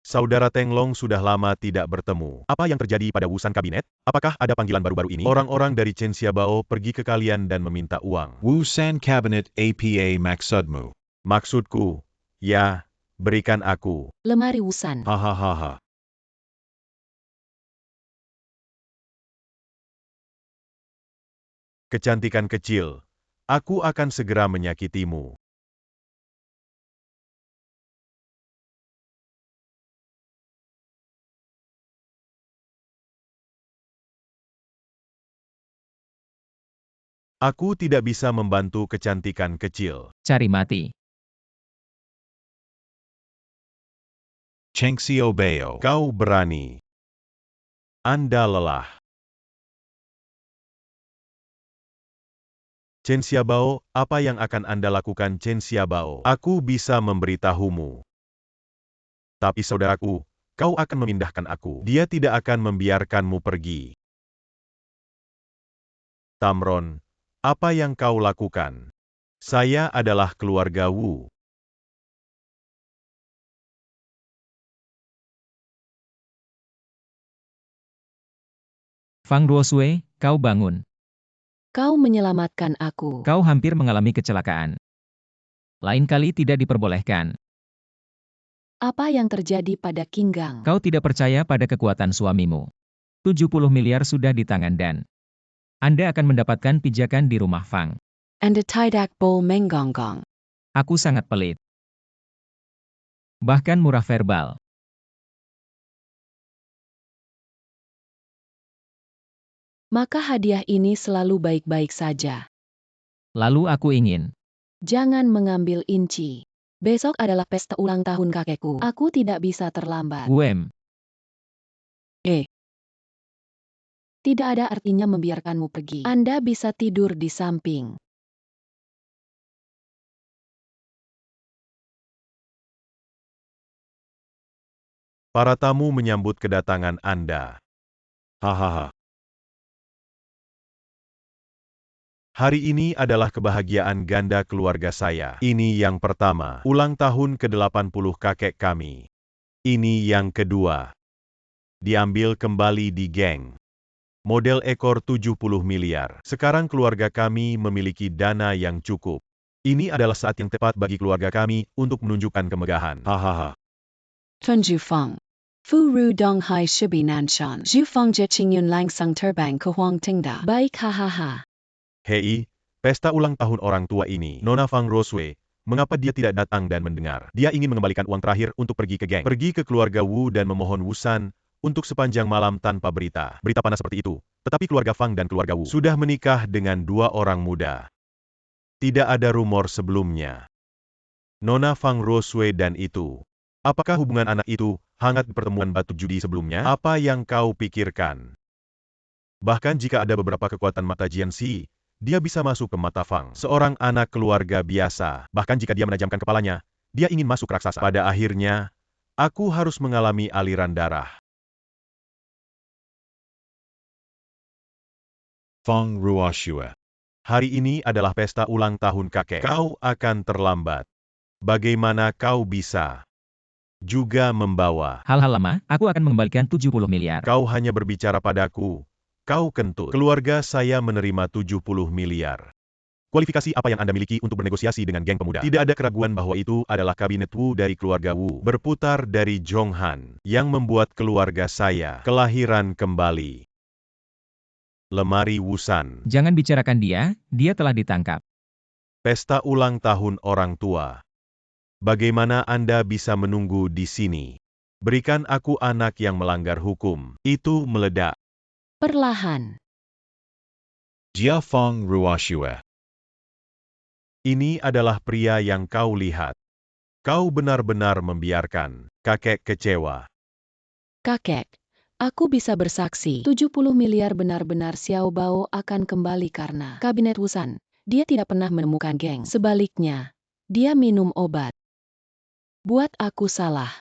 Speaker 2: Saudara Tenglong sudah lama tidak bertemu. Apa yang terjadi pada Wusan Kabinet? Apakah ada panggilan baru-baru ini? Orang-orang dari Chen Xiaobao pergi ke kalian dan meminta uang.
Speaker 7: Wusan Cabinet APA maksudmu.
Speaker 2: Maksudku, ya, berikan aku.
Speaker 8: Lemari Wusan.
Speaker 7: Hahaha.
Speaker 2: Kecantikan kecil, aku akan segera menyakitimu. Aku tidak bisa membantu kecantikan kecil.
Speaker 1: Cari mati.
Speaker 7: Cheng Xiaobao.
Speaker 2: Kau berani. Anda lelah. Chen Xiaobao, apa yang akan Anda lakukan Chen Xiaobao? Aku bisa memberitahumu. Tapi saudaraku, kau akan memindahkan aku. Dia tidak akan membiarkanmu pergi. Tamron, apa yang kau lakukan? Saya adalah keluarga Wu.
Speaker 1: Fang Ruoxue, kau bangun.
Speaker 8: Kau menyelamatkan aku.
Speaker 1: Kau hampir mengalami kecelakaan. Lain kali tidak diperbolehkan.
Speaker 8: Apa yang terjadi pada King Gang?
Speaker 1: Kau tidak percaya pada kekuatan suamimu. 70 miliar sudah di tangan dan Anda akan mendapatkan pijakan di rumah Fang.
Speaker 8: Anda tidak bol menggonggong.
Speaker 1: Aku sangat pelit. Bahkan murah verbal.
Speaker 8: Maka hadiah ini selalu baik-baik saja.
Speaker 1: Lalu aku ingin.
Speaker 8: Jangan mengambil inci. Besok adalah pesta ulang tahun kakekku. Aku tidak bisa terlambat. Tidak ada artinya membiarkanmu pergi. Anda bisa tidur di samping.
Speaker 2: Para tamu menyambut kedatangan Anda.
Speaker 7: Hahaha.
Speaker 2: Hari ini adalah kebahagiaan ganda keluarga saya. Ini yang pertama, ulang tahun ke-80 kakek kami. Ini yang kedua. Diambil kembali di geng. Model ekor 70 miliar. Sekarang keluarga kami memiliki dana yang cukup. Ini adalah saat yang tepat bagi keluarga kami untuk menunjukkan kemegahan.
Speaker 7: Hahaha.
Speaker 8: Tun Jufeng. Fu Ru Dong Hai Shibi Nanshan. Jufeng Je Qingyun Langsung Terbang ke Huang Tingda. Baik hahaha.
Speaker 2: Hei, pesta ulang tahun orang tua ini, Nona Fang Ruoxue, mengapa dia tidak datang dan mendengar? Dia ingin mengembalikan uang terakhir untuk pergi ke geng. Pergi ke keluarga Wu dan memohon Wusan untuk sepanjang malam tanpa berita. Berita panas seperti itu. Tetapi keluarga Fang dan keluarga Wu sudah menikah dengan dua orang muda. Tidak ada rumor sebelumnya. Nona Fang Ruoxue dan itu. Apakah hubungan anak itu hangat di pertemuan batu judi sebelumnya? Apa yang kau pikirkan? Bahkan jika ada beberapa kekuatan mata Jianxi, Dia bisa masuk ke mata Fang, seorang anak keluarga biasa. Bahkan jika dia menajamkan kepalanya, dia ingin masuk raksasa. Pada akhirnya, aku harus mengalami aliran darah.
Speaker 7: Feng Ruoxue.
Speaker 2: Hari ini adalah pesta ulang tahun kakek. Kau akan terlambat. Bagaimana kau bisa juga membawa?
Speaker 1: Hal-hal lama, aku akan mengembalikan 70 miliar.
Speaker 2: Kau hanya berbicara padaku. Kau kentut. Keluarga saya menerima 70 miliar. Kualifikasi apa yang Anda miliki untuk bernegosiasi dengan geng pemuda? Tidak ada keraguan bahwa itu adalah kabinet Wu dari keluarga Wu, berputar dari Zhonghan, yang membuat keluarga saya kelahiran kembali. Lemari Wusan.
Speaker 1: Jangan bicarakan dia telah ditangkap.
Speaker 2: Pesta ulang tahun orang tua. Bagaimana Anda bisa menunggu di sini? Berikan aku anak yang melanggar hukum. Itu meledak.
Speaker 8: Perlahan.
Speaker 7: Jia Feng Ruoxue.
Speaker 2: Ini adalah pria yang kau lihat. Kau benar-benar membiarkan kakek kecewa.
Speaker 8: Kakek, aku bisa bersaksi 70 miliar benar-benar Xiao Bao akan kembali karena kabinet Wusan. Dia tidak pernah menemukan geng. Sebaliknya, dia minum obat. Buat aku salah.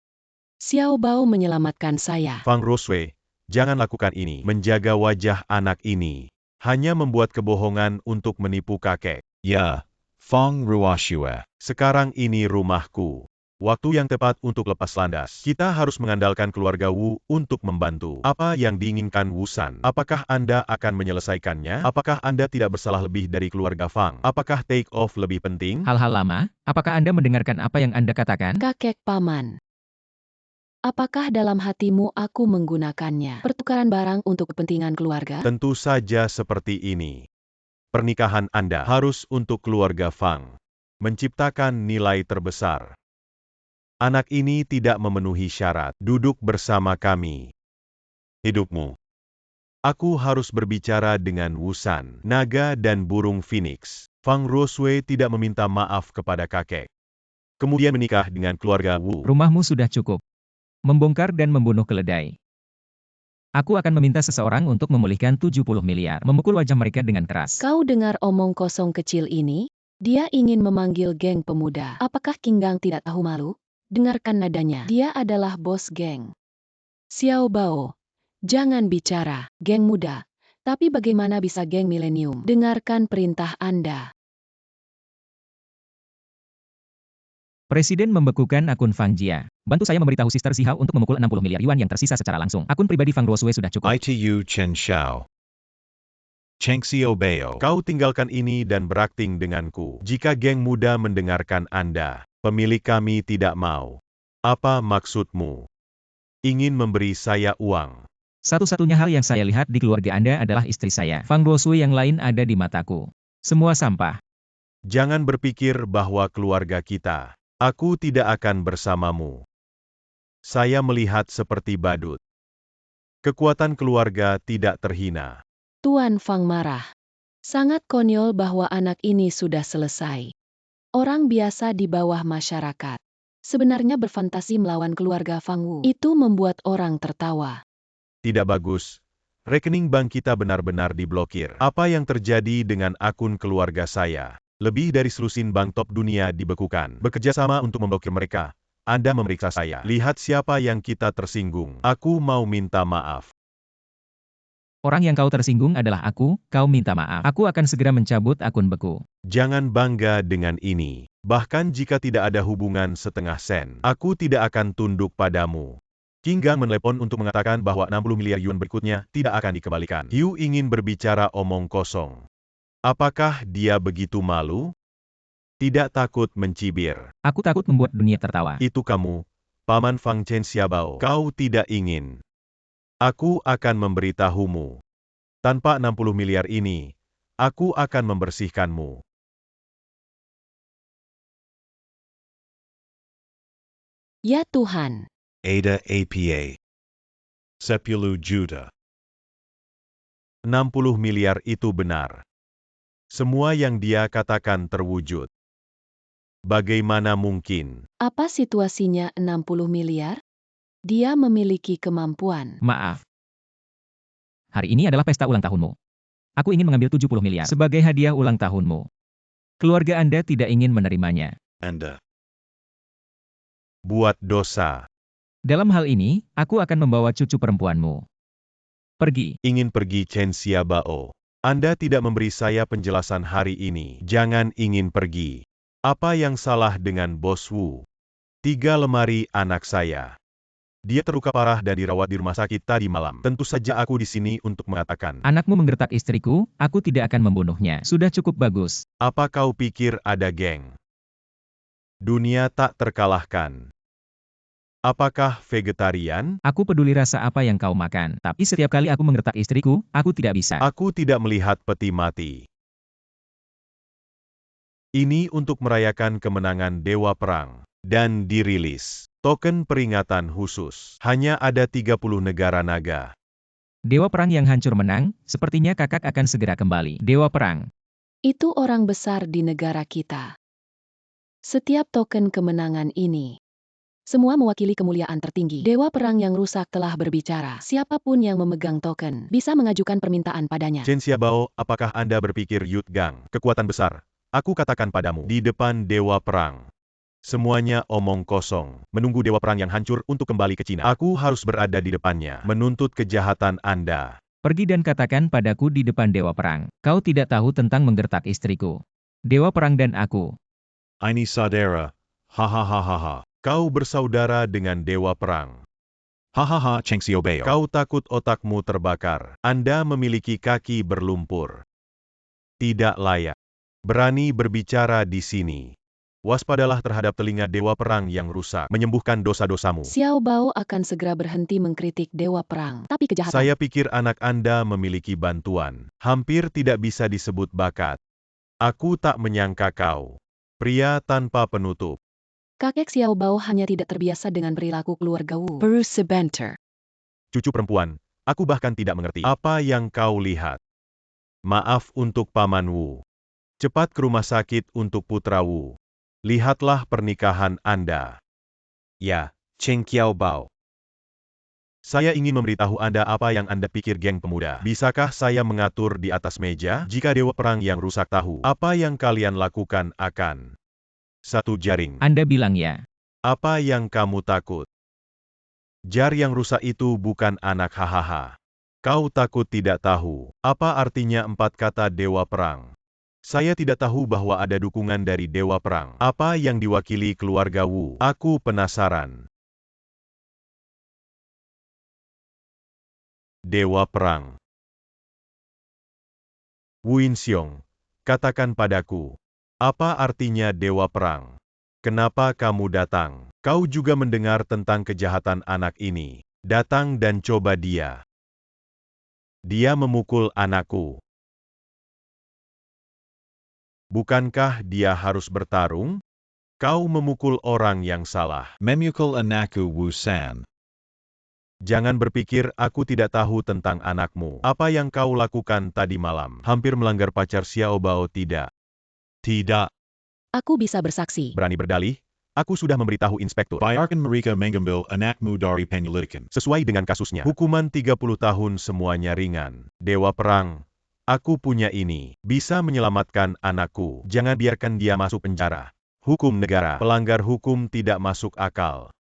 Speaker 8: Xiao Bao menyelamatkan saya.
Speaker 2: Fang Ruoxue, jangan lakukan ini. Menjaga wajah anak ini hanya membuat kebohongan untuk menipu kakek.
Speaker 7: Ya, Feng Ruoxue.
Speaker 2: Sekarang ini rumahku. Waktu yang tepat untuk lepas landas. Kita harus mengandalkan keluarga Wu untuk membantu. Apa yang diinginkan Wusan? Apakah Anda akan menyelesaikannya? Apakah Anda tidak bersalah lebih dari keluarga Fang? Apakah take off lebih penting?
Speaker 1: Hal-hal lama, apakah Anda mendengarkan apa yang Anda katakan?
Speaker 8: Kakek paman. Apakah dalam hatimu aku menggunakannya? Pertukaran barang untuk kepentingan keluarga?
Speaker 2: Tentu saja seperti ini. Pernikahan Anda harus untuk keluarga Fang. Menciptakan nilai terbesar. Anak ini tidak memenuhi syarat. Duduk bersama kami. Hidupmu. Aku harus berbicara dengan Wusan, naga dan burung phoenix. Fang Ruoxue tidak meminta maaf kepada kakek. Kemudian menikah dengan keluarga Wu.
Speaker 1: Rumahmu sudah cukup. Membongkar dan membunuh keledai. Aku akan meminta seseorang untuk memulihkan 70 miliar. Memukul wajah mereka dengan keras.
Speaker 8: Kau dengar omong kosong kecil ini? Dia ingin memanggil geng pemuda. Apakah Kinggang tidak tahu malu? Dengarkan nadanya. Dia adalah bos geng. Xiao Bao. Jangan bicara, geng muda. Tapi bagaimana bisa geng milenium? Dengarkan perintah Anda.
Speaker 1: Presiden membekukan akun Fang Jia. Bantu saya memberitahu Sister Zihao untuk memukul 60 miliar yuan yang tersisa secara langsung. Akun pribadi Fang Ruoxue sudah cukup.
Speaker 7: ITU Chen Xiao. Cheng Xiao Bao.
Speaker 2: Kau tinggalkan ini dan berakting denganku. Jika geng muda mendengarkan Anda, pemilik kami tidak mau. Apa maksudmu? Ingin memberi saya uang.
Speaker 1: Satu-satunya hal yang saya lihat di keluarga Anda adalah istri saya. Fang Ruoxue yang lain ada di mataku. Semua sampah.
Speaker 2: Jangan berpikir bahwa keluarga kita. Aku tidak akan bersamamu. Saya melihat seperti badut. Kekuatan keluarga tidak terhina.
Speaker 8: Tuan Fang marah. Sangat konyol bahwa anak ini sudah selesai. Orang biasa di bawah masyarakat. Sebenarnya berfantasi melawan keluarga Fang Wu. Itu membuat orang tertawa.
Speaker 2: Tidak bagus. Rekening bank kita benar-benar diblokir. Apa yang terjadi dengan akun keluarga saya? Lebih dari selusin bank top dunia dibekukan. Bekerja sama untuk memblokir mereka. Anda memeriksa saya. Lihat siapa yang kita tersinggung. Aku mau minta maaf.
Speaker 1: Orang yang kau tersinggung adalah aku, kau minta maaf. Aku akan segera mencabut akun beku.
Speaker 2: Jangan bangga dengan ini. Bahkan jika tidak ada hubungan setengah sen, aku tidak akan tunduk padamu. Kinggang menelepon untuk mengatakan bahwa 60 miliar yuan berikutnya tidak akan dikembalikan. Yu ingin berbicara omong kosong. Apakah dia begitu malu? Tidak takut mencibir.
Speaker 1: Aku takut membuat dunia tertawa.
Speaker 2: Itu kamu, Paman Fang Chen Xiaobao. Kau tidak ingin. Aku akan memberitahumu. Tanpa 60 miliar ini, aku akan membersihkanmu.
Speaker 8: Ya Tuhan.
Speaker 7: Ada APA. 10 juta.
Speaker 2: 60 miliar itu benar. Semua yang dia katakan terwujud. Bagaimana mungkin?
Speaker 8: Apa situasinya 60 miliar? Dia memiliki kemampuan.
Speaker 1: Maaf. Hari ini adalah pesta ulang tahunmu. Aku ingin mengambil 70 miliar sebagai hadiah ulang tahunmu. Keluarga Anda tidak ingin menerimanya.
Speaker 7: Anda
Speaker 2: buat dosa.
Speaker 1: Dalam hal ini, aku akan membawa cucu perempuanmu. Pergi.
Speaker 2: Ingin pergi Chen Xiaobao. Anda tidak memberi saya penjelasan hari ini. Jangan ingin pergi. Apa yang salah dengan Bos Wu? 3 lemari anak saya. Dia terluka parah dan dirawat di rumah sakit tadi malam. Tentu saja aku di sini untuk mengatakan.
Speaker 1: Anakmu menggertak istriku, aku tidak akan membunuhnya. Sudah cukup bagus.
Speaker 2: Apa kau pikir ada geng? Dunia tak terkalahkan. Apakah vegetarian?
Speaker 1: Aku peduli rasa apa yang kau makan. Tapi setiap kali aku menggertak istriku, aku tidak bisa.
Speaker 2: Aku tidak melihat peti mati. Ini untuk merayakan kemenangan Dewa Perang. Dan dirilis. Token peringatan khusus. Hanya ada 30 negara naga.
Speaker 1: Dewa Perang yang hancur menang, sepertinya kakak akan segera kembali. Dewa Perang.
Speaker 8: Itu orang besar di negara kita. Setiap token kemenangan ini, semua mewakili kemuliaan tertinggi. Dewa Perang yang rusak telah berbicara. Siapapun yang memegang token, bisa mengajukan permintaan padanya.
Speaker 2: Chen Xiaobao, apakah Anda berpikir Yut Gang, kekuatan besar? Aku katakan padamu, di depan Dewa Perang. Semuanya omong kosong, menunggu Dewa Perang yang hancur untuk kembali ke Cina. Aku harus berada di depannya, menuntut kejahatan Anda.
Speaker 1: Pergi dan katakan padaku di depan Dewa Perang. Kau tidak tahu tentang menggertak istriku. Dewa Perang dan aku.
Speaker 7: Ini saudara. Hahaha.
Speaker 2: Kau bersaudara dengan Dewa Perang.
Speaker 7: Hahaha Cheng Xiaobao.
Speaker 2: Kau takut otakmu terbakar. Anda memiliki kaki berlumpur. Tidak layak. Berani berbicara di sini. Waspadalah terhadap telinga Dewa Perang yang rusak, menyembuhkan dosa-dosamu.
Speaker 8: Xiao Bao akan segera berhenti mengkritik Dewa Perang. Tapi kejahatan.
Speaker 2: Saya pikir anak Anda memiliki bantuan. Hampir tidak bisa disebut bakat. Aku tak menyangka kau. Pria tanpa penutup.
Speaker 8: Kakek Xiao Bao hanya tidak terbiasa dengan perilaku keluarga Wu. Bruce sebentar.
Speaker 2: Cucu perempuan, aku bahkan tidak mengerti apa yang kau lihat. Maaf untuk Paman Wu. Cepat ke rumah sakit untuk putra Wu. Lihatlah pernikahan Anda. Ya, Cheng Xiaobao. Saya ingin memberitahu Anda apa yang Anda pikir geng pemuda. Bisakah saya mengatur di atas meja? Jika Dewa Perang yang rusak tahu, apa yang kalian lakukan akan satu jaring.
Speaker 1: Anda bilang ya.
Speaker 2: Apa yang kamu takut? Jar yang rusak itu bukan anak hahaha. Kau takut tidak tahu, apa artinya 4 kata Dewa Perang? Saya tidak tahu bahwa ada dukungan dari Dewa Perang. Apa yang diwakili keluarga Wu? Aku penasaran. Dewa Perang. Wu Inxiong, katakan padaku, apa artinya Dewa Perang? Kenapa kamu datang? Kau juga mendengar tentang kejahatan anak ini. Datang dan coba dia. Dia memukul anakku. Bukankah dia harus bertarung? Kau memukul orang yang salah.
Speaker 7: Memukul anakku Wu-san.
Speaker 2: Jangan berpikir aku tidak tahu tentang anakmu. Apa yang kau lakukan tadi malam? Hampir melanggar pacar Xiao Bao tidak? Tidak.
Speaker 8: Aku bisa bersaksi.
Speaker 2: Berani berdalih? Aku sudah memberitahu inspektur.
Speaker 7: Biarkan mereka mengambil anakmu dari penyelidikan.
Speaker 2: Sesuai dengan kasusnya. Hukuman 30 tahun semuanya ringan. Dewa Perang. Aku punya ini. Bisa menyelamatkan anakku. Jangan biarkan dia masuk penjara. Hukum negara. Pelanggar hukum tidak masuk akal.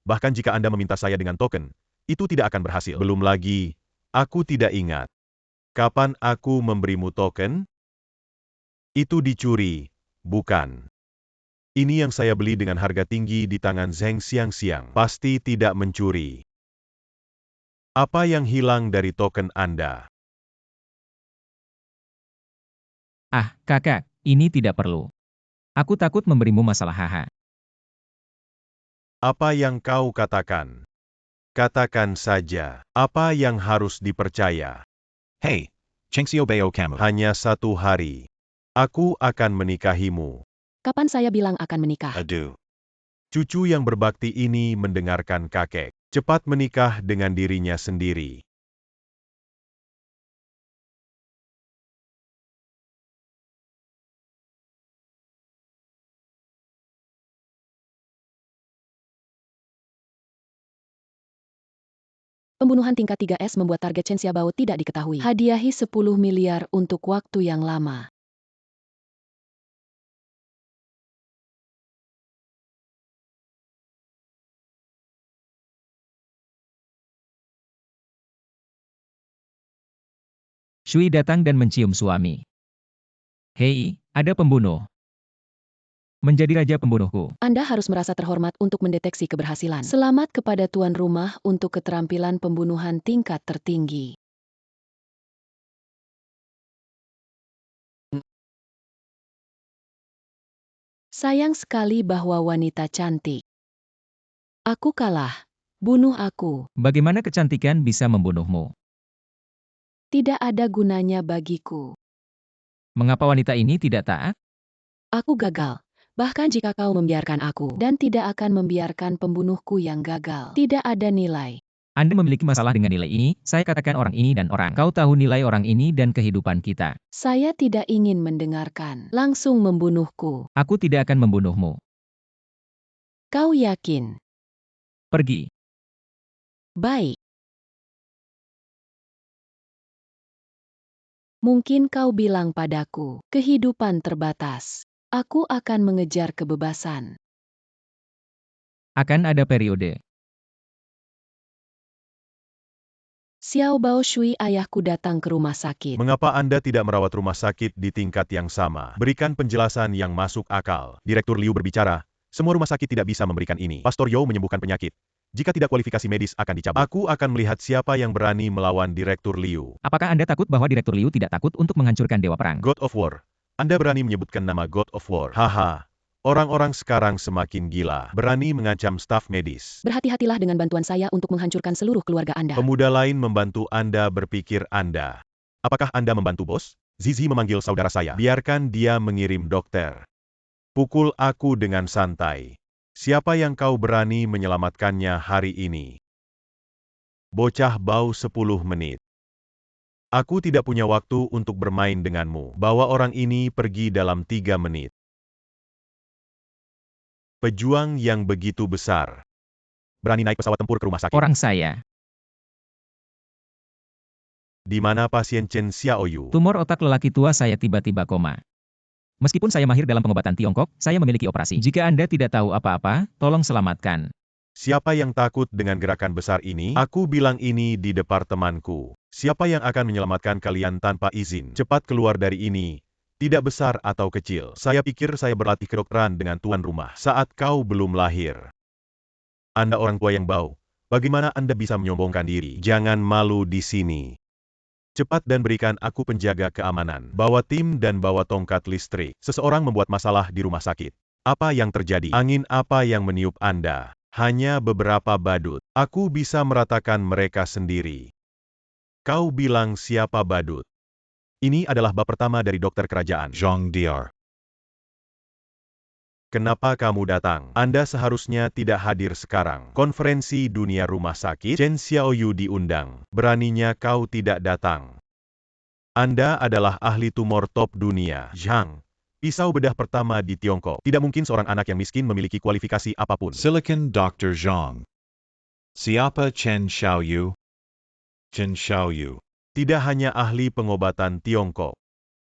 Speaker 2: Bahkan jika Anda meminta saya dengan token, itu tidak akan berhasil. Belum lagi, aku tidak ingat. Kapan aku memberimu token? Itu dicuri, bukan? Ini yang saya beli dengan harga tinggi di tangan Zheng Xiangxiang. Pasti tidak mencuri. Apa yang hilang dari token Anda?
Speaker 1: Ah, kakak, ini tidak perlu. Aku takut memberimu masalah haha.
Speaker 2: Apa yang kau katakan? Katakan saja, apa yang harus dipercaya?
Speaker 7: Hey, Cheng Xiaobao kamu.
Speaker 2: Hanya 1 hari. Aku akan menikahimu.
Speaker 8: Kapan saya bilang akan menikah?
Speaker 7: Aduh.
Speaker 2: Cucu yang berbakti ini mendengarkan kakek. Cepat menikah dengan dirinya sendiri.
Speaker 8: Pembunuhan tingkat 3S membuat target Chen Xiaobao tidak diketahui. Hadiahi 10 miliar untuk waktu yang lama.
Speaker 1: Shui datang dan mencium suami. Hei, ada pembunuh. Menjadi raja pembunuhku.
Speaker 8: Anda harus merasa terhormat untuk mendeteksi keberhasilan. Selamat kepada tuan rumah untuk keterampilan pembunuhan tingkat tertinggi. Sayang sekali bahwa wanita cantik. Aku kalah. Bunuh aku.
Speaker 1: Bagaimana kecantikan bisa membunuhmu?
Speaker 8: Tidak ada gunanya bagiku.
Speaker 1: Mengapa wanita ini tidak taat?
Speaker 8: Aku gagal. Bahkan jika kau membiarkan aku, dan tidak akan membiarkan pembunuhku yang gagal. Tidak ada nilai.
Speaker 1: Anda memiliki masalah dengan nilai ini, saya katakan orang ini dan orang. Kau tahu nilai orang ini dan kehidupan kita.
Speaker 8: Saya tidak ingin mendengarkan. Langsung membunuhku.
Speaker 1: Aku tidak akan membunuhmu.
Speaker 8: Kau yakin?
Speaker 1: Pergi.
Speaker 8: Baik. Mungkin kau bilang padaku, kehidupan terbatas. Aku akan mengejar kebebasan.
Speaker 1: Akan ada periode.
Speaker 8: Xiaobao Shui, ayahku datang ke rumah sakit.
Speaker 2: Mengapa Anda tidak merawat rumah sakit di tingkat yang sama? Berikan penjelasan yang masuk akal. Direktur Liu berbicara, semua rumah sakit tidak bisa memberikan ini. Pastor Yao menyembuhkan penyakit. Jika tidak kualifikasi medis akan dicabut. Aku akan melihat siapa yang berani melawan Direktur Liu.
Speaker 1: Apakah Anda takut bahwa Direktur Liu tidak takut untuk menghancurkan Dewa Perang?
Speaker 2: God of War. Anda berani menyebutkan nama God of War. Haha. Orang-orang sekarang semakin gila. Berani mengancam staf medis.
Speaker 8: Berhati-hatilah dengan bantuan saya untuk menghancurkan seluruh keluarga Anda.
Speaker 2: Pemuda lain membantu Anda berpikir Anda. Apakah Anda membantu bos? Zizi memanggil saudara saya. Biarkan dia mengirim dokter. Pukul aku dengan santai. Siapa yang kau berani menyelamatkannya hari ini? Bocah bau 10 menit. Aku tidak punya waktu untuk bermain denganmu. Bawa orang ini pergi dalam 3 menit. Pejuang yang begitu besar. Berani naik pesawat tempur ke rumah sakit.
Speaker 1: Orang saya.
Speaker 2: Di mana pasien Chen Xiaoyu?
Speaker 1: Tumor otak lelaki tua saya tiba-tiba koma. Meskipun saya mahir dalam pengobatan Tiongkok, saya memiliki operasi. Jika Anda tidak tahu apa-apa, tolong selamatkan.
Speaker 2: Siapa yang takut dengan gerakan besar ini? Aku bilang ini di departemenku. Siapa yang akan menyelamatkan kalian tanpa izin? Cepat keluar dari ini. Tidak besar atau kecil. Saya pikir saya berlatih kedokteran dengan tuan rumah saat kau belum lahir. Anda orang tua yang bau. Bagaimana Anda bisa menyombongkan diri? Jangan malu di sini. Cepat dan berikan aku penjaga keamanan. Bawa tim dan bawa tongkat listrik. Seseorang membuat masalah di rumah sakit. Apa yang terjadi? Angin apa yang meniup Anda? Hanya beberapa badut. Aku bisa meratakan mereka sendiri. Kau bilang siapa badut? Ini adalah bab pertama dari dokter kerajaan.
Speaker 7: Zhang Diar.
Speaker 2: Kenapa kamu datang? Anda seharusnya tidak hadir sekarang. Konferensi dunia rumah sakit, Chen Xiaoyu diundang. Beraninya kau tidak datang. Anda adalah ahli tumor top dunia. Zhang, pisau bedah pertama di Tiongkok. Tidak mungkin seorang anak yang miskin memiliki kualifikasi apapun.
Speaker 7: Silicon Dr. Zhang. Siapa Chen Xiaoyu? Chen Xiaoyu.
Speaker 2: Tidak hanya ahli pengobatan Tiongkok.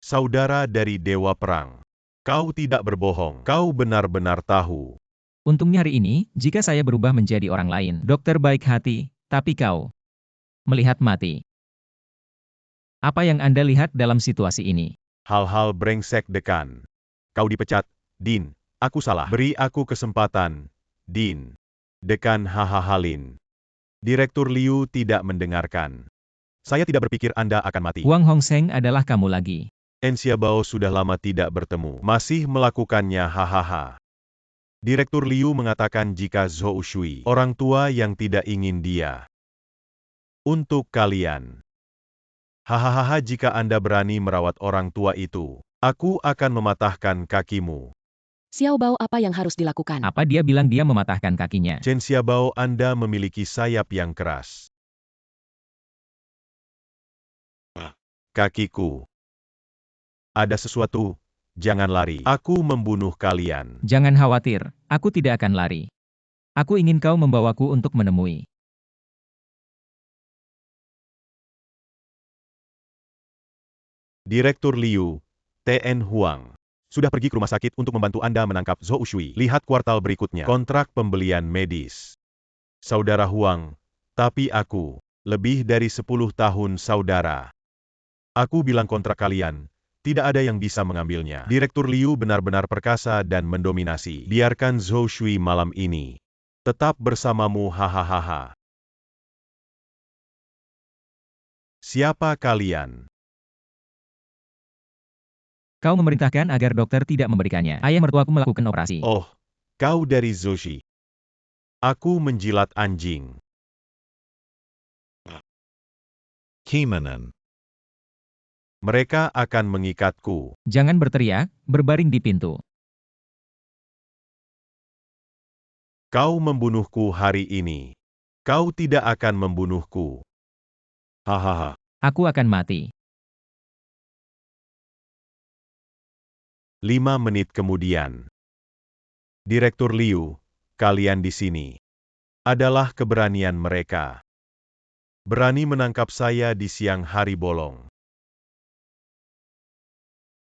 Speaker 2: Saudara dari Dewa Perang. Kau tidak berbohong. Kau benar-benar tahu.
Speaker 1: Untungnya hari ini, jika saya berubah menjadi orang lain, dokter baik hati, tapi kau melihat mati. Apa yang Anda lihat dalam situasi ini?
Speaker 2: Hal-hal brengsek dekan. Kau dipecat, Din. Aku salah. Beri aku kesempatan, Din. Dekan hahahalin. Direktur Liu tidak mendengarkan. Saya tidak berpikir Anda akan mati.
Speaker 1: Wang Hongseng adalah kamu lagi.
Speaker 2: Xiaobao sudah lama tidak bertemu. Masih melakukannya hahaha. Direktur Liu mengatakan jika Zhou Shui, orang tua yang tidak ingin dia. Untuk kalian. Hahaha, jika Anda berani merawat orang tua itu, aku akan mematahkan kakimu.
Speaker 8: Xiaobao, apa yang harus dilakukan?
Speaker 1: Apa dia bilang dia mematahkan kakinya?
Speaker 2: Chen Xiaobao, Anda memiliki sayap yang keras. Kakiku. Ada sesuatu, jangan lari. Aku membunuh kalian.
Speaker 1: Jangan khawatir, aku tidak akan lari. Aku ingin kau membawaku untuk menemui
Speaker 2: Direktur Liu, T.N. Huang, sudah pergi ke rumah sakit untuk membantu Anda menangkap Zhou Shui. Lihat kuartal berikutnya. Kontrak pembelian medis. Saudara Huang, tapi aku, lebih dari 10 tahun saudara. Aku bilang kontrak kalian, tidak ada yang bisa mengambilnya. Direktur Liu benar-benar perkasa dan mendominasi. Biarkan Zhou Shui malam ini. Tetap bersamamu hahaha. Siapa kalian?
Speaker 1: Kau memerintahkan agar dokter tidak memberikannya. Ayah mertuaku melakukan operasi.
Speaker 2: Oh, kau dari Zhou Shui. Aku menjilat anjing.
Speaker 7: Kimanan.
Speaker 2: Mereka akan mengikatku.
Speaker 1: Jangan berteriak, berbaring di pintu.
Speaker 2: Kau membunuhku hari ini. Kau tidak akan membunuhku. Hahaha.
Speaker 1: Aku akan mati.
Speaker 2: 5 menit kemudian. Direktur Liu, kalian di sini. Adalah keberanian mereka. Berani menangkap saya di siang hari bolong.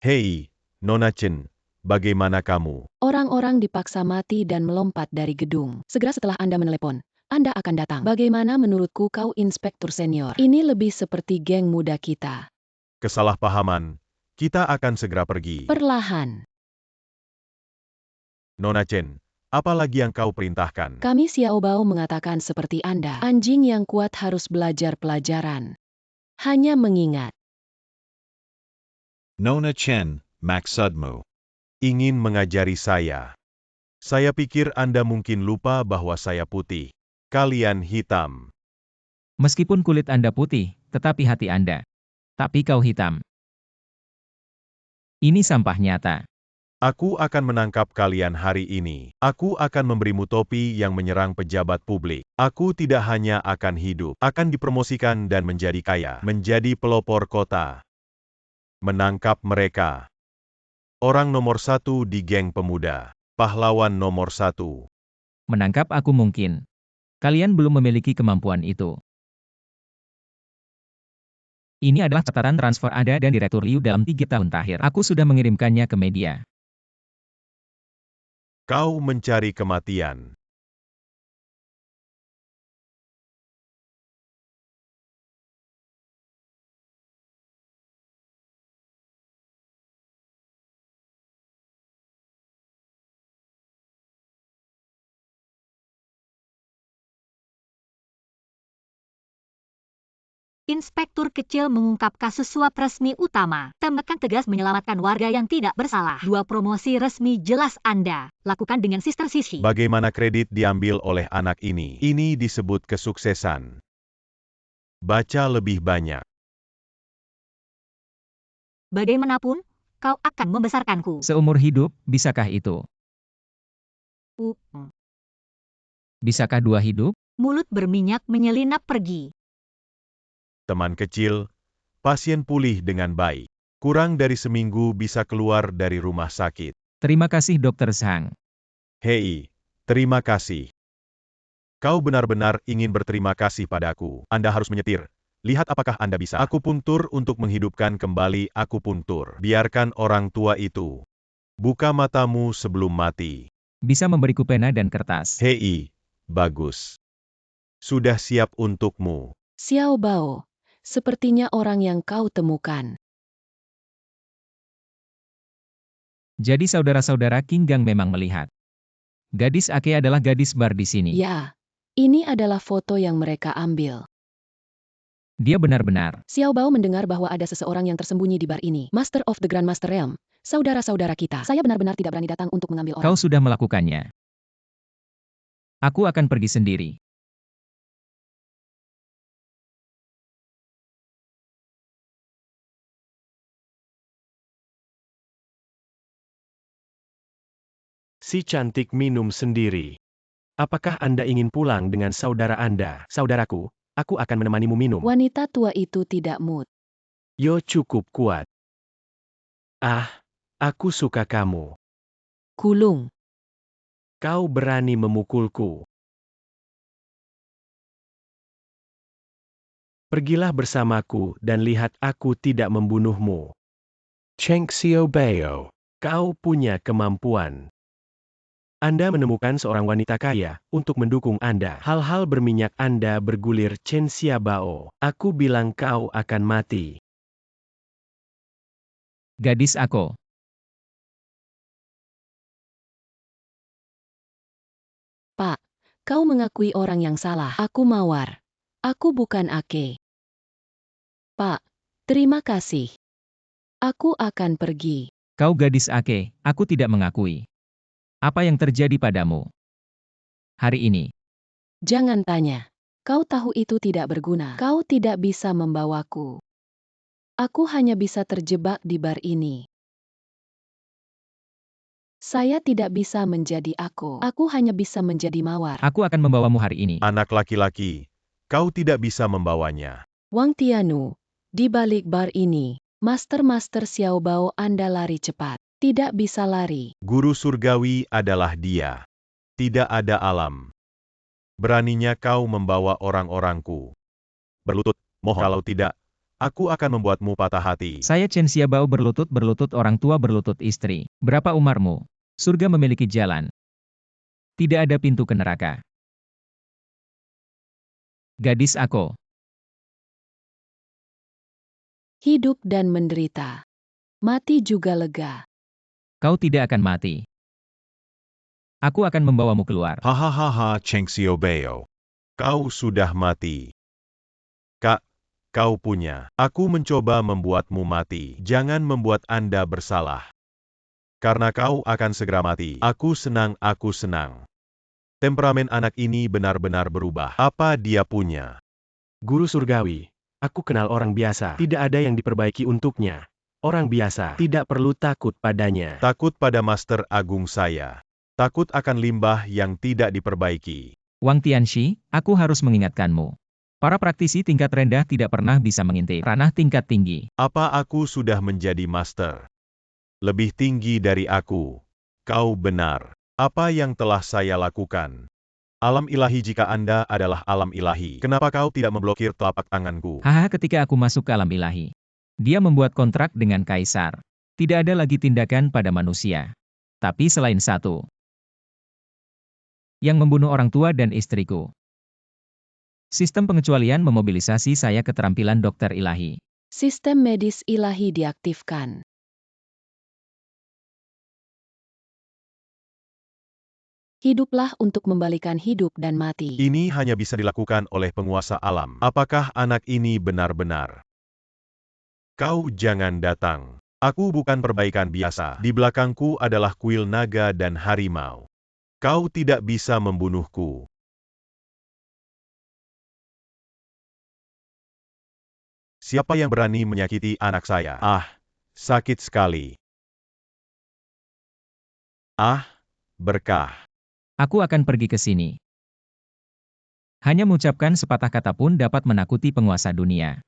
Speaker 2: Hei, Nona Chen, bagaimana kamu?
Speaker 8: Orang-orang dipaksa mati dan melompat dari gedung. Segera setelah Anda menelepon, Anda akan datang. Bagaimana menurutku kau inspektur senior? Ini lebih seperti geng muda kita.
Speaker 2: Kesalahpahaman, kita akan segera pergi.
Speaker 8: Perlahan.
Speaker 2: Nona Chen, apa lagi yang kau perintahkan?
Speaker 8: Kami Xiao Bao mengatakan seperti Anda. Anjing yang kuat harus belajar pelajaran. Hanya mengingat.
Speaker 7: Nona Chen, maksudmu.
Speaker 2: Ingin mengajari saya. Saya pikir Anda mungkin lupa bahwa saya putih. Kalian hitam.
Speaker 1: Meskipun kulit Anda putih, tetapi hati Anda. Tapi kau hitam. Ini sampah nyata.
Speaker 2: Aku akan menangkap kalian hari ini. Aku akan memberimu topi yang menyerang pejabat publik. Aku tidak hanya akan hidup, akan dipromosikan dan menjadi kaya, menjadi pelopor kota. Menangkap mereka. Orang nomor 1 di geng pemuda. Pahlawan nomor 1.
Speaker 1: Menangkap aku mungkin. Kalian belum memiliki kemampuan itu. Ini adalah catatan transfer Anda dan Direktur Liu dalam 3 tahun terakhir. Aku sudah mengirimkannya ke media.
Speaker 2: Kau mencari kematian.
Speaker 3: Inspektur kecil mengungkap kasus suap resmi utama. Tembakan tegas menyelamatkan warga yang tidak bersalah. 2 promosi resmi jelas Anda lakukan dengan Sister Sisi.
Speaker 2: Bagaimana kredit diambil oleh anak ini? Ini disebut kesuksesan. Baca lebih banyak.
Speaker 3: Bagaimanapun, kau akan membesarkanku.
Speaker 1: Seumur hidup, bisakah itu? Bisakah 2 hidup?
Speaker 3: Mulut berminyak menyelinap pergi.
Speaker 2: Teman kecil, pasien pulih dengan baik. Kurang dari seminggu bisa keluar dari rumah sakit.
Speaker 1: Terima kasih Dr. Zhang.
Speaker 2: Hei, terima kasih. Kau benar-benar ingin berterima kasih padaku. Anda harus menyetir. Lihat apakah Anda bisa. Akupunktur untuk menghidupkan kembali akupunktur. Biarkan orang tua itu. Buka matamu sebelum mati.
Speaker 1: Bisa memberiku pena dan kertas.
Speaker 2: Hei, bagus. Sudah siap untukmu.
Speaker 8: Xiao Bao. Sepertinya orang yang kau temukan.
Speaker 1: Jadi saudara-saudara King Gang memang melihat. Gadis Ake adalah gadis bar di sini.
Speaker 8: Ya, ini adalah foto yang mereka ambil.
Speaker 1: Dia benar-benar.
Speaker 8: Xiao Bao mendengar bahwa ada seseorang yang tersembunyi di bar ini. Master of the Grandmaster Realm. Saudara-saudara kita. Saya benar-benar tidak berani datang untuk mengambil orang.
Speaker 1: Kau sudah melakukannya. Aku akan pergi sendiri.
Speaker 4: Si cantik minum sendiri. Apakah Anda ingin pulang dengan saudara Anda? Saudaraku, aku akan menemanimu minum.
Speaker 8: Wanita tua itu tidak mood.
Speaker 4: Yo cukup kuat. Ah, aku suka kamu.
Speaker 8: Kulung.
Speaker 4: Kau berani memukulku. Pergilah bersamaku dan lihat aku tidak membunuhmu. Cheng Xiaobao, kau punya kemampuan. Anda menemukan seorang wanita kaya untuk mendukung Anda. Hal-hal berminyak Anda bergulir Chen Xiaobao. Aku bilang kau akan mati.
Speaker 1: Gadis aku.
Speaker 8: Pak, kau mengakui orang yang salah. Aku Mawar. Aku bukan Ake. Pak, terima kasih. Aku akan pergi.
Speaker 1: Kau gadis Ake, aku tidak mengakui. Apa yang terjadi padamu hari ini?
Speaker 8: Jangan tanya. Kau tahu itu tidak berguna. Kau tidak bisa membawaku. Aku hanya bisa terjebak di bar ini. Saya tidak bisa menjadi aku. Aku hanya bisa menjadi Mawar.
Speaker 1: Aku akan membawamu hari ini.
Speaker 2: Anak laki-laki, kau tidak bisa membawanya.
Speaker 8: Wang Tianu, di balik bar ini, Master Xiaobao Anda lari cepat. Tidak bisa lari.
Speaker 2: Guru surgawi adalah dia. Tidak ada alam. Beraninya kau membawa orang-orangku. Berlutut, mohon. Kalau tidak, aku akan membuatmu patah hati.
Speaker 1: Saya Chen Xiaobao berlutut orang tua berlutut istri. Berapa umarmu? Surga memiliki jalan. Tidak ada pintu ke neraka. Gadis aku.
Speaker 8: Hidup dan menderita. Mati juga lega.
Speaker 1: Kau tidak akan mati. Aku akan membawamu keluar.
Speaker 7: Hahaha Cheng Xiaobao.
Speaker 2: Kau sudah mati. Kak, kau punya. Aku mencoba membuatmu mati. Jangan membuat Anda bersalah. Karena kau akan segera mati. Aku senang. Temperamen anak ini benar-benar berubah. Apa dia punya?
Speaker 4: Guru surgawi, aku kenal orang biasa. Tidak ada yang diperbaiki untuknya. Orang biasa tidak perlu takut padanya.
Speaker 2: Takut pada Master Agung saya. Takut akan limbah yang tidak diperbaiki.
Speaker 1: Wang Tianxi, aku harus mengingatkanmu. Para praktisi tingkat rendah tidak pernah bisa mengintip ranah tingkat tinggi.
Speaker 2: Apa aku sudah menjadi master? Lebih tinggi dari aku. Kau benar. Apa yang telah saya lakukan? Alam ilahi jika Anda adalah alam ilahi. Kenapa kau tidak memblokir telapak tanganku?
Speaker 1: Hahaha ketika aku masuk ke alam ilahi. Dia membuat kontrak dengan kaisar. Tidak ada lagi tindakan pada manusia. Tapi selain satu. Yang membunuh orang tua dan istriku. Sistem pengecualian memobilisasi saya keterampilan dokter ilahi.
Speaker 8: Sistem medis ilahi diaktifkan. Hiduplah untuk membalikan hidup dan mati.
Speaker 2: Ini hanya bisa dilakukan oleh penguasa alam. Apakah anak ini benar-benar? Kau jangan datang. Aku bukan perbaikan biasa. Di belakangku adalah kuil naga dan harimau. Kau tidak bisa membunuhku. Siapa yang berani menyakiti anak saya? Ah, sakit sekali. Ah, berkah.
Speaker 1: Aku akan pergi ke sini. Hanya mengucapkan sepatah kata pun dapat menakuti penguasa dunia.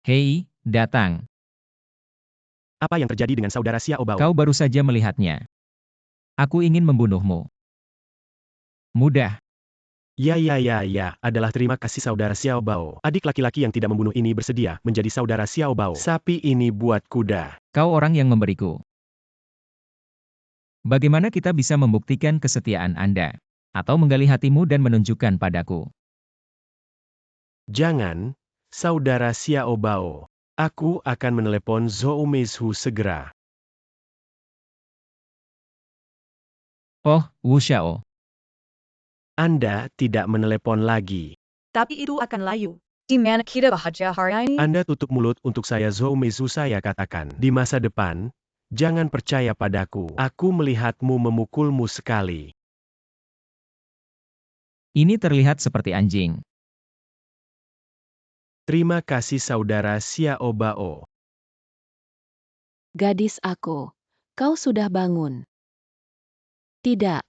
Speaker 1: Hei, datang.
Speaker 4: Apa yang terjadi dengan saudara Xiaobao?
Speaker 1: Kau baru saja melihatnya. Aku ingin membunuhmu. Mudah.
Speaker 4: Ya, adalah terima kasih saudara Xiaobao. Adik laki-laki yang tidak membunuh ini bersedia menjadi saudara Xiaobao. Sapi ini buat kuda.
Speaker 1: Kau orang yang memberiku. Bagaimana kita bisa membuktikan kesetiaan Anda? Atau menggali hatimu dan menunjukkan padaku?
Speaker 4: Jangan, saudara Xiaobao. Aku akan menelepon Zhou Meizhu segera.
Speaker 1: Oh, Wu Xiao.
Speaker 4: Anda tidak menelepon lagi.
Speaker 6: Tapi itu akan layu.
Speaker 5: Di mana kita bahagia hari ini?
Speaker 4: Anda tutup mulut untuk saya Zhou Meizhu saya katakan. Di masa depan, jangan percaya padaku. Aku melihatmu memukulmu sekali.
Speaker 1: Ini terlihat seperti anjing.
Speaker 4: Terima kasih saudara Xiaobao.
Speaker 8: Gadis aku, kau sudah bangun. Tidak,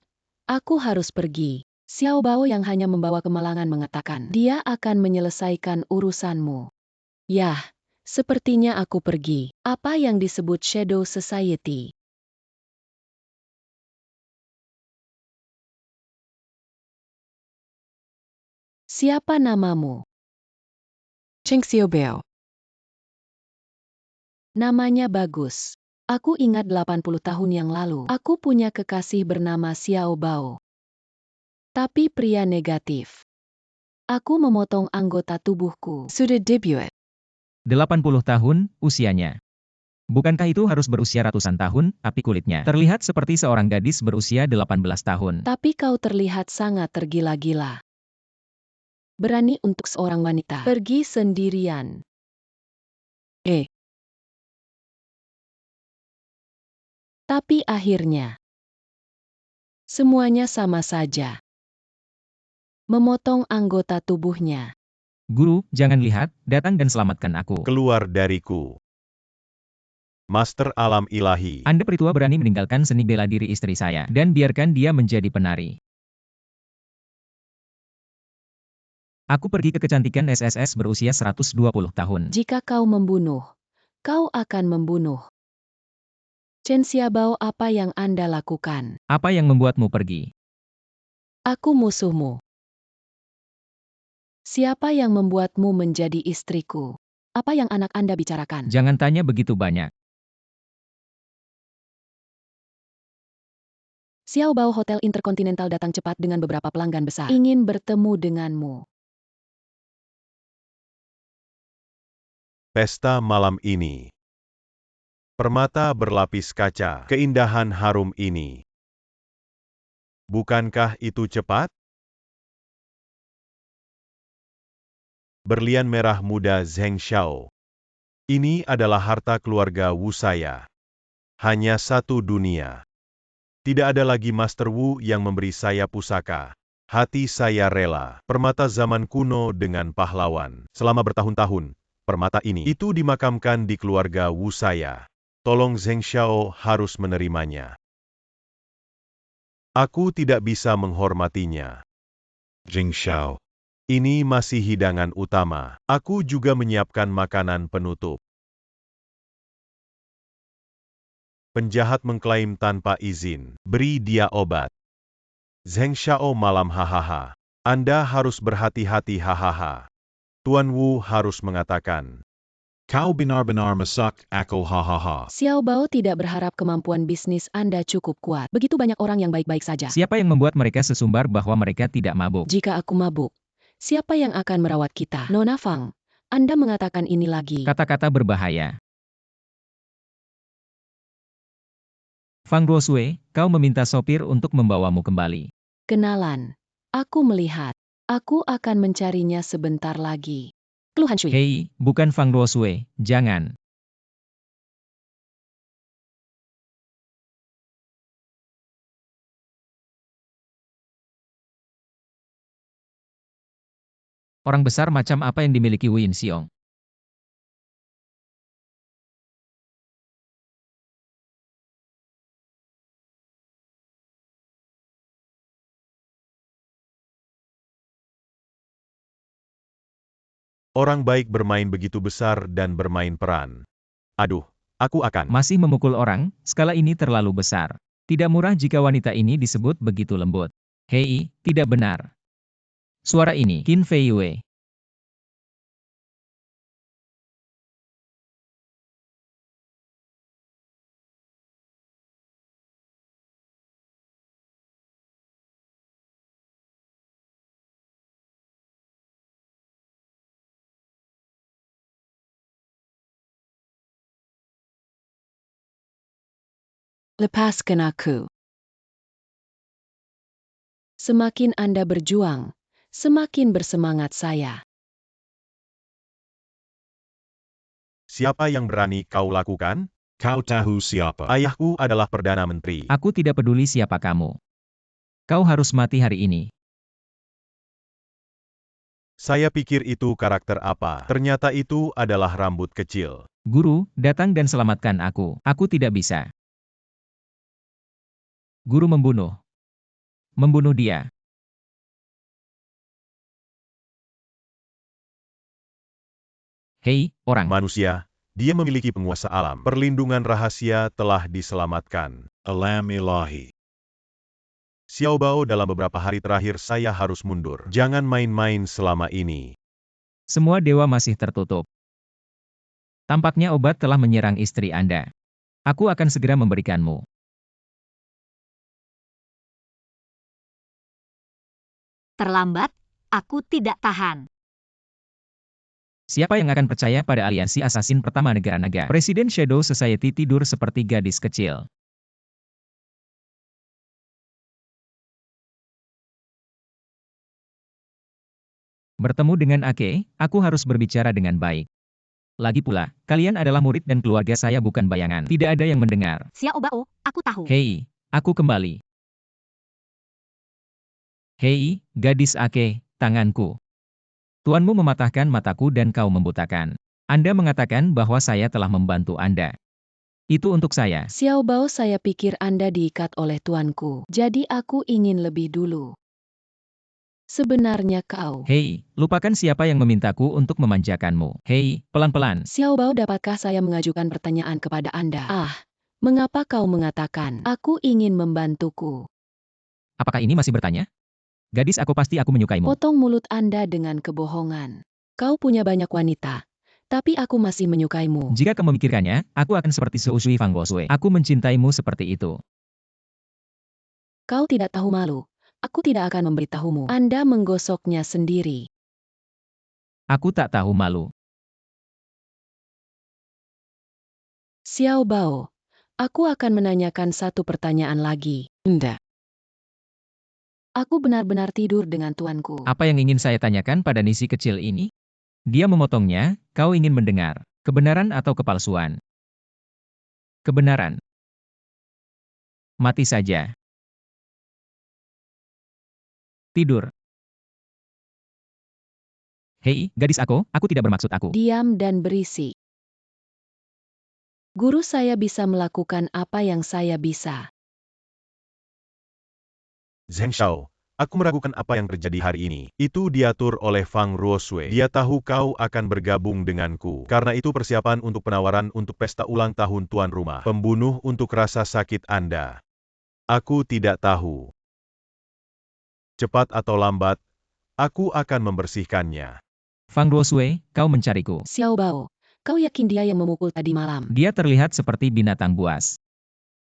Speaker 8: aku harus pergi. Xiaobao yang hanya membawa kemalangan mengatakan, dia akan menyelesaikan urusanmu. Yah, sepertinya aku pergi. Apa yang disebut Shadow Society? Siapa namamu?
Speaker 9: Cheng Xiaobao.
Speaker 8: Namanya bagus. Aku ingat 80 tahun yang lalu. Aku punya kekasih bernama Xiao Bao. Tapi pria negatif. Aku memotong anggota tubuhku. Sudah debut.
Speaker 1: 80 tahun, usianya. Bukankah itu harus berusia ratusan tahun, tapi kulitnya terlihat seperti seorang gadis berusia 18 tahun.
Speaker 8: Tapi kau terlihat sangat tergila-gila. Berani untuk seorang wanita pergi sendirian. Tapi akhirnya, semuanya sama saja. Memotong anggota tubuhnya.
Speaker 1: Guru, jangan lihat, datang dan selamatkan aku.
Speaker 2: Keluar dariku. Master alam ilahi.
Speaker 1: Anda peritua berani meninggalkan seni bela diri istri saya, dan biarkan dia menjadi penari. Aku pergi ke kecantikan SSS berusia 120 tahun.
Speaker 8: Jika kau membunuh, kau akan membunuh. Chen Xiaobao, apa yang Anda lakukan?
Speaker 1: Apa yang membuatmu pergi?
Speaker 8: Aku musuhmu. Siapa yang membuatmu menjadi istriku? Apa yang anak Anda bicarakan?
Speaker 1: Jangan tanya begitu banyak.
Speaker 8: Xiaobao Hotel Intercontinental datang cepat dengan beberapa pelanggan besar. Ingin bertemu denganmu.
Speaker 2: Pesta malam ini. Permata berlapis kaca, keindahan harum ini. Bukankah itu cepat? Berlian merah muda Zheng Xiao. Ini adalah harta keluarga Wu saya. Hanya satu dunia. Tidak ada lagi Master Wu yang memberi saya pusaka. Hati saya rela. Permata zaman kuno dengan pahlawan. Selama bertahun-tahun, permata ini itu dimakamkan di keluarga Wu saya. Tolong Zheng Xiao harus menerimanya. Aku tidak bisa menghormatinya.
Speaker 7: Jing Xiao.
Speaker 2: Ini masih hidangan utama. Aku juga menyiapkan makanan penutup. Penjahat mengklaim tanpa izin. Beri dia obat. Zheng Xiao malam hahaha. Anda harus berhati-hati hahaha. Tuan Wu harus mengatakan.
Speaker 7: Kau benar-benar masak akal hahaha.
Speaker 8: Xiaobao tidak berharap kemampuan bisnis Anda cukup kuat. Begitu banyak orang yang baik-baik saja.
Speaker 1: Siapa yang membuat mereka sesumbar bahwa mereka tidak mabuk?
Speaker 8: Jika aku mabuk, siapa yang akan merawat kita? Nona Fang, Anda mengatakan ini lagi.
Speaker 1: Kata-kata berbahaya. Fang Ruosui, kau meminta sopir untuk membawamu kembali.
Speaker 8: Kenalan. Aku melihat. Aku akan mencarinya sebentar lagi. Keluhan Shui.
Speaker 1: Hei, bukan Fang Ruosui, jangan. Orang besar macam apa yang dimiliki Wu Yinxiong?
Speaker 2: Orang baik bermain begitu besar dan bermain peran. Aduh, aku akan.
Speaker 1: Masih memukul orang, skala ini terlalu besar. Tidak murah jika wanita ini disebut begitu lembut. Hei, tidak benar. Suara ini, Qin Fei Yue.
Speaker 8: Lepaskan aku. Semakin Anda berjuang, semakin bersemangat saya.
Speaker 2: Siapa yang berani kau lakukan?
Speaker 7: Kau tahu siapa?
Speaker 2: Ayahku adalah Perdana Menteri.
Speaker 1: Aku tidak peduli siapa kamu. Kau harus mati hari ini.
Speaker 2: Saya pikir itu karakter apa? Ternyata itu adalah rambut kecil.
Speaker 1: Guru, datang dan selamatkan aku. Aku tidak bisa. Guru membunuh. Membunuh dia. Hei, orang.
Speaker 2: Manusia, dia memiliki penguasa alam. Perlindungan rahasia telah diselamatkan.
Speaker 7: Alam ilahi.
Speaker 2: Xiaobao, dalam beberapa hari terakhir saya harus mundur. Jangan main-main selama ini.
Speaker 1: Semua dewa masih tertutup. Tampaknya obat telah menyerang istri Anda. Aku akan segera memberikanmu.
Speaker 3: Terlambat, aku tidak tahan.
Speaker 1: Siapa yang akan percaya pada aliansi asasin pertama negara naga? Presiden Shadow Society tidur seperti gadis kecil. Bertemu dengan Ake, aku harus berbicara dengan baik. Lagi pula, kalian adalah murid dan keluarga saya bukan bayangan. Tidak ada yang mendengar.
Speaker 3: Xiao Bao, aku tahu.
Speaker 1: Hei, aku kembali. Hei, gadis Ake, tanganku. Tuanmu mematahkan mataku dan kau membutakan. Anda mengatakan bahwa saya telah membantu Anda. Itu untuk saya.
Speaker 8: Xiao Bao, saya pikir Anda diikat oleh tuanku. Jadi aku ingin lebih dulu. Sebenarnya kau.
Speaker 1: Hei, lupakan siapa yang memintaku untuk memanjakanmu. Hei, pelan-pelan.
Speaker 8: Xiao Bao, dapatkah saya mengajukan pertanyaan kepada Anda? Mengapa kau mengatakan, aku ingin membantuku?
Speaker 1: Apakah ini masih bertanya? Gadis aku pasti aku menyukaimu.
Speaker 8: Potong mulut Anda dengan kebohongan. Kau punya banyak wanita, tapi aku masih menyukaimu.
Speaker 1: Jika kamu memikirkannya, aku akan seperti Sui Fang Gosue. Aku mencintaimu seperti itu.
Speaker 8: Kau tidak tahu malu. Aku tidak akan memberitahumu. Anda menggosoknya sendiri.
Speaker 1: Aku tak tahu malu.
Speaker 8: Xiao Bao, aku akan menanyakan satu pertanyaan lagi. Anda. Aku benar-benar tidur dengan tuanku.
Speaker 1: Apa yang ingin saya tanyakan pada Nisi kecil ini? Dia memotongnya, kau ingin mendengar. Kebenaran atau kepalsuan? Kebenaran. Mati saja. Tidur. Hei, gadis aku tidak bermaksud aku.
Speaker 8: Diam dan berisi. Guru saya bisa melakukan apa yang saya bisa.
Speaker 2: Zheng Xiao, aku meragukan apa yang terjadi hari ini. Itu diatur oleh Fang Ruosui. Dia tahu kau akan bergabung denganku. Karena itu persiapan untuk penawaran untuk pesta ulang tahun tuan rumah. Pembunuh untuk rasa sakit Anda. Aku tidak tahu. Cepat atau lambat, aku akan membersihkannya.
Speaker 1: Fang Ruosui, kau mencariku.
Speaker 8: Xiao Bao, kau yakin dia yang memukul tadi malam?
Speaker 1: Dia terlihat seperti binatang buas.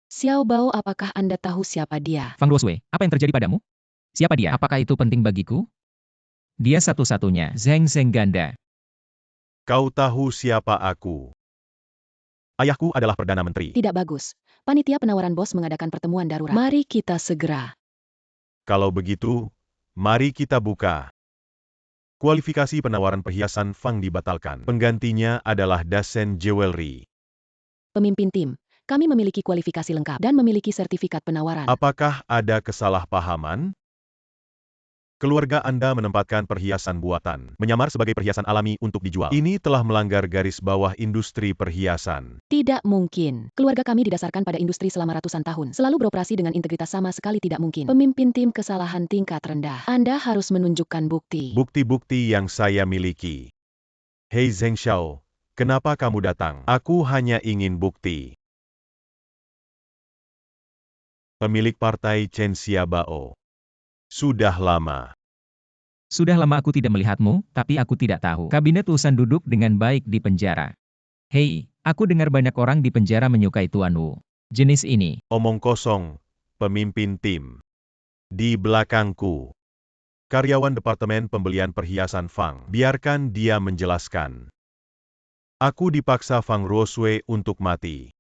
Speaker 8: Xiao Bao, apakah Anda tahu siapa dia?
Speaker 1: Fang Ruosui, apa yang terjadi padamu? Siapa dia? Apakah itu penting bagiku? Dia satu-satunya. Zheng ganda.
Speaker 2: Kau tahu siapa aku? Ayahku adalah Perdana Menteri.
Speaker 8: Tidak bagus. Panitia penawaran bos mengadakan pertemuan darurat. Mari kita segera.
Speaker 2: Kalau begitu, mari kita buka. Kualifikasi penawaran perhiasan Fang dibatalkan. Penggantinya adalah Dasen Jewelry.
Speaker 8: Pemimpin tim, kami memiliki kualifikasi lengkap dan memiliki sertifikat penawaran.
Speaker 2: Apakah ada kesalahpahaman? Keluarga Anda menempatkan perhiasan buatan, menyamar sebagai perhiasan alami untuk dijual. Ini telah melanggar garis bawah industri perhiasan.
Speaker 8: Tidak mungkin. Keluarga kami didasarkan pada industri selama ratusan tahun. Selalu beroperasi dengan integritas, sama sekali tidak mungkin. Pemimpin tim, kesalahan tingkat rendah. Anda harus menunjukkan bukti.
Speaker 2: Bukti-bukti yang saya miliki. Hei Zheng Xiao, kenapa kamu datang? Aku hanya ingin bukti. Pemilik partai Chen Xiaobao. Sudah lama.
Speaker 1: Sudah lama aku tidak melihatmu, tapi aku tidak tahu. Kabinet Usan duduk dengan baik di penjara. Hei, aku dengar banyak orang di penjara menyukai Tuan Wu. Jenis ini.
Speaker 2: Omong kosong, pemimpin tim. Di belakangku. Karyawan Departemen Pembelian Perhiasan Fang. Biarkan dia menjelaskan. Aku dipaksa Fang Ruosui untuk mati.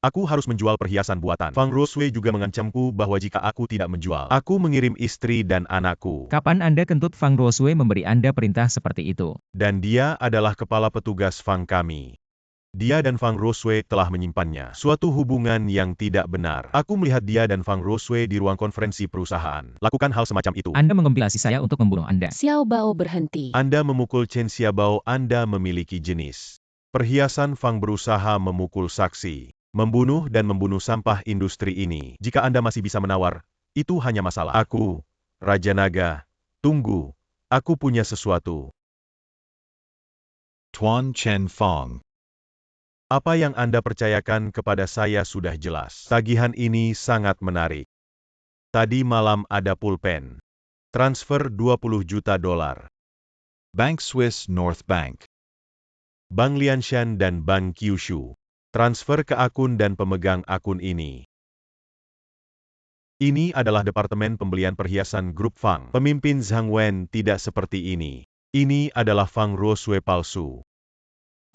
Speaker 2: Aku harus menjual perhiasan buatan. Fang Ruosui juga mengancamku bahwa jika aku tidak menjual, aku mengirim istri dan anakku.
Speaker 1: Kapan Anda kentut Fang Ruosui memberi Anda perintah seperti itu?
Speaker 2: Dan dia adalah kepala petugas Fang kami. Dia dan Fang Ruosui telah menyimpannya. Suatu hubungan yang tidak benar. Aku melihat dia dan Fang Ruosui di ruang konferensi perusahaan. Lakukan hal semacam itu.
Speaker 1: Anda mengompilasi saya untuk membunuh Anda.
Speaker 8: Xiao Bao, berhenti.
Speaker 2: Anda memukul Chen Xiaobao, Anda memiliki jenis. Perhiasan Fang berusaha memukul saksi. Membunuh dan membunuh sampah industri ini. Jika Anda masih bisa menawar, itu hanya masalah. Aku, Raja Naga, tunggu. Aku punya sesuatu.
Speaker 7: Tuan Chen Fong.
Speaker 2: Apa yang Anda percayakan kepada saya sudah jelas. Tagihan ini sangat menarik. Tadi malam ada pulpen. Transfer $20 juta.
Speaker 7: Bank Swiss North Bank.
Speaker 2: Bank Lianshan dan Bank Kyushu. Transfer ke akun dan pemegang akun ini. Ini adalah Departemen Pembelian Perhiasan Grup Fang. Pemimpin Zhang Wen tidak seperti ini. Ini adalah Fang Ruosui palsu.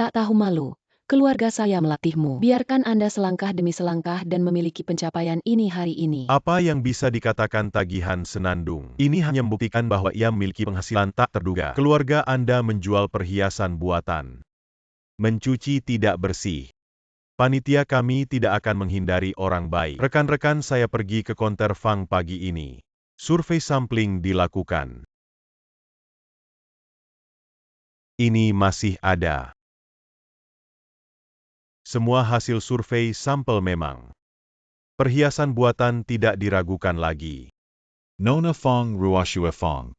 Speaker 8: Tak tahu malu. Keluarga saya melatihmu. Biarkan Anda selangkah demi selangkah dan memiliki pencapaian ini hari ini.
Speaker 2: Apa yang bisa dikatakan tagihan senandung? Ini hanya membuktikan bahwa ia memiliki penghasilan tak terduga. Keluarga Anda menjual perhiasan buatan. Mencuci tidak bersih. Panitia kami tidak akan menghindari orang baik. Rekan-rekan saya pergi ke konter Fang pagi ini. Survei sampling dilakukan. Ini masih ada. Semua hasil survei sampel memang. Perhiasan buatan tidak diragukan lagi.
Speaker 7: Nona Fong Ruoshue Fong.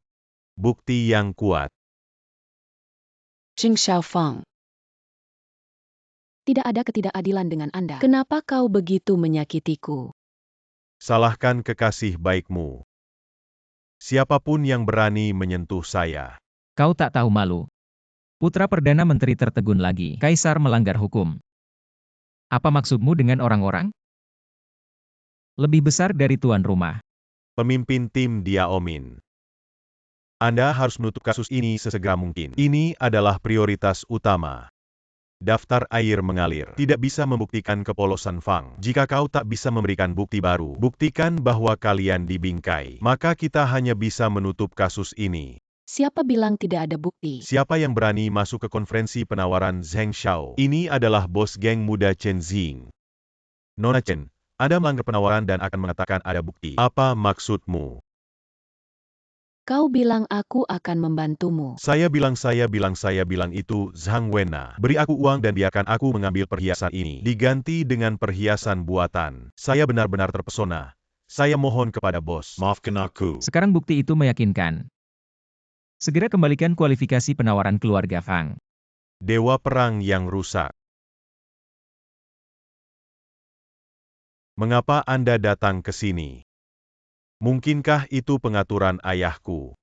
Speaker 2: Bukti yang kuat.
Speaker 8: Jing Xiaofang. Tidak ada ketidakadilan dengan Anda. Kenapa kau begitu menyakitiku?
Speaker 2: Salahkan kekasih baikmu. Siapapun yang berani menyentuh saya.
Speaker 1: Kau tak tahu malu. Putra Perdana Menteri tertegun lagi. Kaisar melanggar hukum. Apa maksudmu dengan orang-orang? Lebih besar dari tuan rumah.
Speaker 2: Pemimpin tim Diaomin. Anda harus menutup kasus ini sesegera mungkin. Ini adalah prioritas utama. Daftar air mengalir. Tidak bisa membuktikan kepolosan Fang. Jika kau tak bisa memberikan bukti baru, buktikan bahwa kalian dibingkai. Maka kita hanya bisa menutup kasus ini.
Speaker 8: Siapa bilang tidak ada bukti?
Speaker 2: Siapa yang berani masuk ke konferensi penawaran Zheng Xiao? Ini adalah bos geng muda Chen Xing. Nona Chen, Anda melanggar penawaran dan akan mengatakan ada bukti. Apa maksudmu?
Speaker 8: Kau bilang aku akan membantumu.
Speaker 2: Saya bilang itu Zhang Wenna. Beri aku uang dan biarkan aku mengambil perhiasan ini. Diganti dengan perhiasan buatan. Saya benar-benar terpesona. Saya mohon kepada bos.
Speaker 7: Maafkan aku.
Speaker 1: Sekarang bukti itu meyakinkan. Segera kembalikan kualifikasi penawaran keluarga Fang.
Speaker 2: Dewa Perang yang rusak. Mengapa Anda datang ke sini? Mungkinkah itu pengaturan ayahku?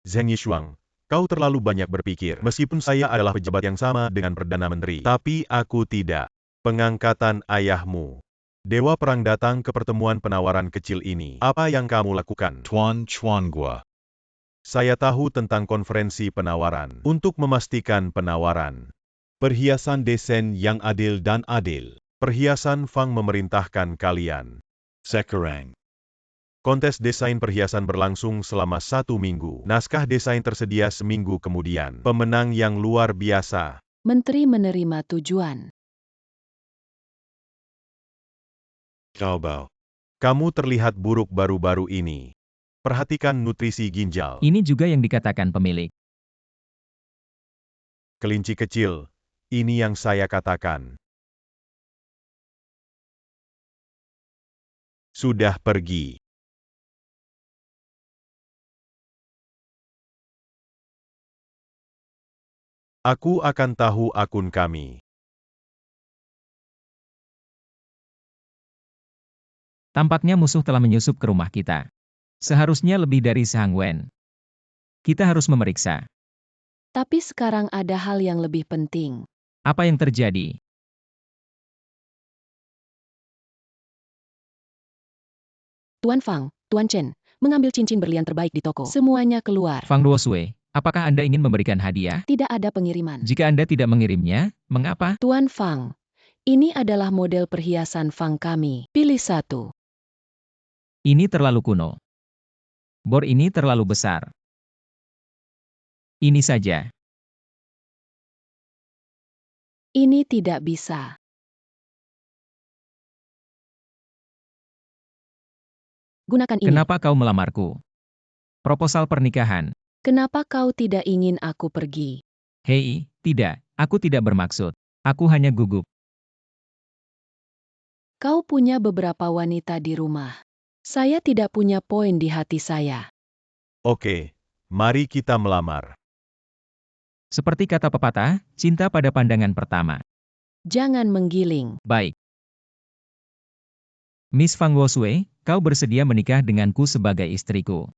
Speaker 2: Zheng Yishuang, kau terlalu banyak berpikir. Meskipun saya adalah pejabat yang sama dengan Perdana Menteri, tapi aku tidak. Pengangkatan ayahmu. Dewa Perang datang ke pertemuan penawaran kecil ini. Apa yang kamu lakukan?
Speaker 7: Tuan Chuangua.
Speaker 2: Saya tahu tentang konferensi penawaran. Untuk memastikan penawaran. Perhiasan desain yang adil dan adil. Perhiasan Fang memerintahkan kalian.
Speaker 7: Sekarang.
Speaker 2: Kontes desain perhiasan berlangsung selama 1 minggu. Naskah desain tersedia seminggu kemudian. Pemenang yang luar biasa.
Speaker 8: Menteri menerima tujuan.
Speaker 7: Gaobao.
Speaker 2: Kamu terlihat buruk baru-baru ini. Perhatikan nutrisi ginjal.
Speaker 1: Ini juga yang dikatakan pemilik.
Speaker 2: Kelinci kecil, ini yang saya katakan. Sudah pergi. Aku akan tahu akun kami.
Speaker 1: Tampaknya musuh telah menyusup ke rumah kita. Seharusnya lebih dari Zhang Wen. Kita harus memeriksa.
Speaker 8: Tapi sekarang ada hal yang lebih penting.
Speaker 1: Apa yang terjadi?
Speaker 8: Tuan Fang, Tuan Chen, mengambil cincin berlian terbaik di toko. Semuanya keluar.
Speaker 1: Fang Ruosui, apakah Anda ingin memberikan hadiah?
Speaker 8: Tidak ada pengiriman.
Speaker 1: Jika Anda tidak mengirimnya, mengapa?
Speaker 8: Tuan Fang, ini adalah model perhiasan Fang kami. Pilih satu.
Speaker 1: Ini terlalu kuno. Bor ini terlalu besar. Ini saja.
Speaker 8: Ini tidak bisa. Gunakan ini.
Speaker 1: Kenapa kau melamarku? Proposal pernikahan.
Speaker 8: Kenapa kau tidak ingin aku pergi?
Speaker 1: Hei, tidak. Aku tidak bermaksud. Aku hanya gugup.
Speaker 8: Kau punya beberapa wanita di rumah. Saya tidak punya poin di hati saya.
Speaker 2: Oke, mari kita melamar.
Speaker 1: Seperti kata pepatah, cinta pada pandangan pertama.
Speaker 8: Jangan menggiling.
Speaker 1: Baik. Miss Fang Ruosui, kau bersedia menikah denganku sebagai istriku.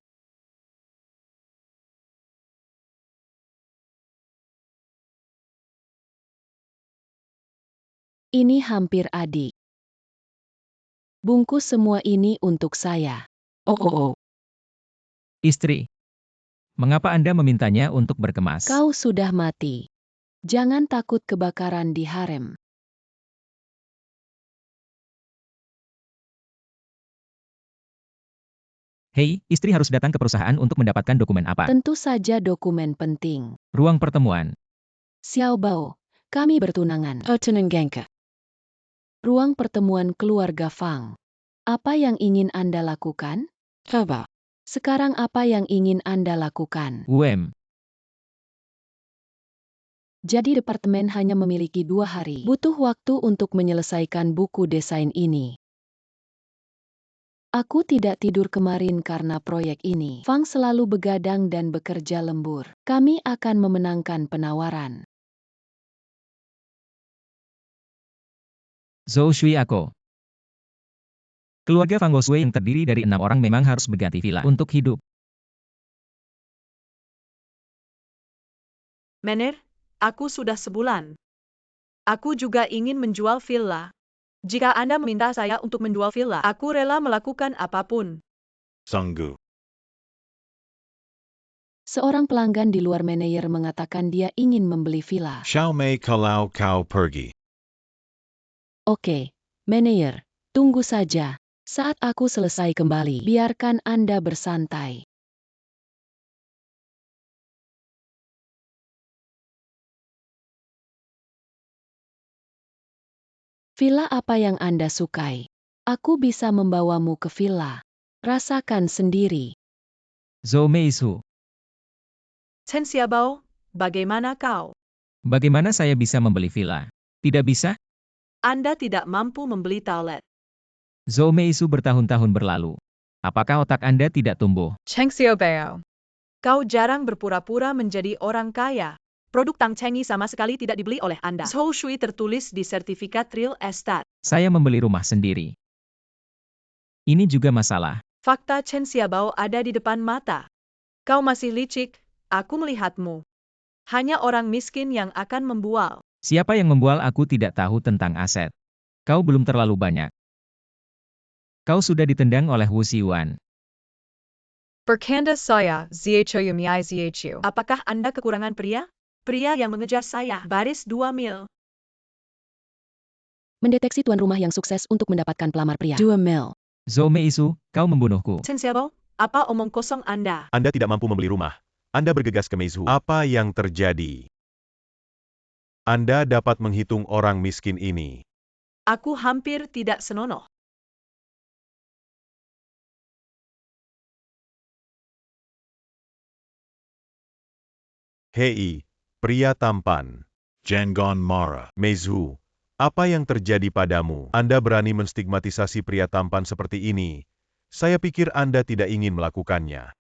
Speaker 8: Ini hampir adik. Bungkus semua ini untuk saya. Oh.
Speaker 1: Istri. Mengapa Anda memintanya untuk berkemas?
Speaker 8: Kau sudah mati. Jangan takut kebakaran di harem.
Speaker 1: Hei, istri harus datang ke perusahaan untuk mendapatkan dokumen apa?
Speaker 8: Tentu saja dokumen penting.
Speaker 1: Ruang pertemuan.
Speaker 8: Xiao Bao, kami bertunangan. Tunanganka. Ruang pertemuan keluarga Fang. Apa yang ingin Anda lakukan? Coba. Sekarang apa yang ingin Anda lakukan? Jadi departemen hanya memiliki 2 hari. Butuh waktu untuk menyelesaikan buku desain ini. Aku tidak tidur kemarin karena proyek ini. Fang selalu begadang dan bekerja lembur. Kami akan memenangkan penawaran.
Speaker 1: Zhou Shui aku. Keluarga Fang Goswei yang terdiri dari 6 orang memang harus berganti villa untuk hidup.
Speaker 6: Mener, aku sudah sebulan. Aku juga ingin menjual villa. Jika Anda meminta saya untuk menjual villa, aku rela melakukan apapun.
Speaker 7: Sungguh.
Speaker 8: Seorang pelanggan di luar manajer mengatakan dia ingin membeli villa.
Speaker 7: Xiao Mei kalau kau pergi.
Speaker 8: Oke, manajer, tunggu saja. Saat aku selesai kembali, biarkan Anda bersantai. Villa apa yang Anda sukai? Aku bisa membawamu ke villa. Rasakan sendiri.
Speaker 1: Zhou Meisu.
Speaker 6: Chen Xiaobao, bagaimana kau?
Speaker 1: Bagaimana saya bisa membeli villa? Tidak bisa?
Speaker 6: Anda tidak mampu membeli toilet.
Speaker 1: Zhou Meisu bertahun-tahun berlalu. Apakah otak Anda tidak tumbuh?
Speaker 5: Cheng Xiaobao.
Speaker 6: Kau jarang berpura-pura menjadi orang kaya. Produk Tang Chengi sama sekali tidak dibeli oleh Anda. Zhou Shui tertulis di sertifikat real estate.
Speaker 1: Saya membeli rumah sendiri. Ini juga masalah.
Speaker 6: Fakta Chen Xiaobao ada di depan mata. Kau masih licik, aku melihatmu. Hanya orang miskin yang akan membual.
Speaker 1: Siapa yang membual aku tidak tahu tentang aset. Kau belum terlalu banyak. Kau sudah ditendang oleh Wu Xiwan.
Speaker 5: Berkanda saya, zhu miai zhu.
Speaker 6: Apakah Anda kekurangan pria? Pria yang mengejar saya, baris 2 mil.
Speaker 8: Mendeteksi tuan rumah yang sukses untuk mendapatkan pelamar pria. 2 mil.
Speaker 1: Zhou Meisu, kau membunuhku.
Speaker 6: Chen Xiaobao, apa omong kosong Anda?
Speaker 2: Anda tidak mampu membeli rumah. Anda bergegas ke Meizu. Apa yang terjadi? Anda dapat menghitung orang miskin ini.
Speaker 6: Aku hampir tidak senonoh.
Speaker 2: Hei, pria tampan.
Speaker 7: Jangon Mara.
Speaker 2: Meizu, apa yang terjadi padamu? Anda berani menstigmatisasi pria tampan seperti ini. Saya pikir Anda tidak ingin melakukannya.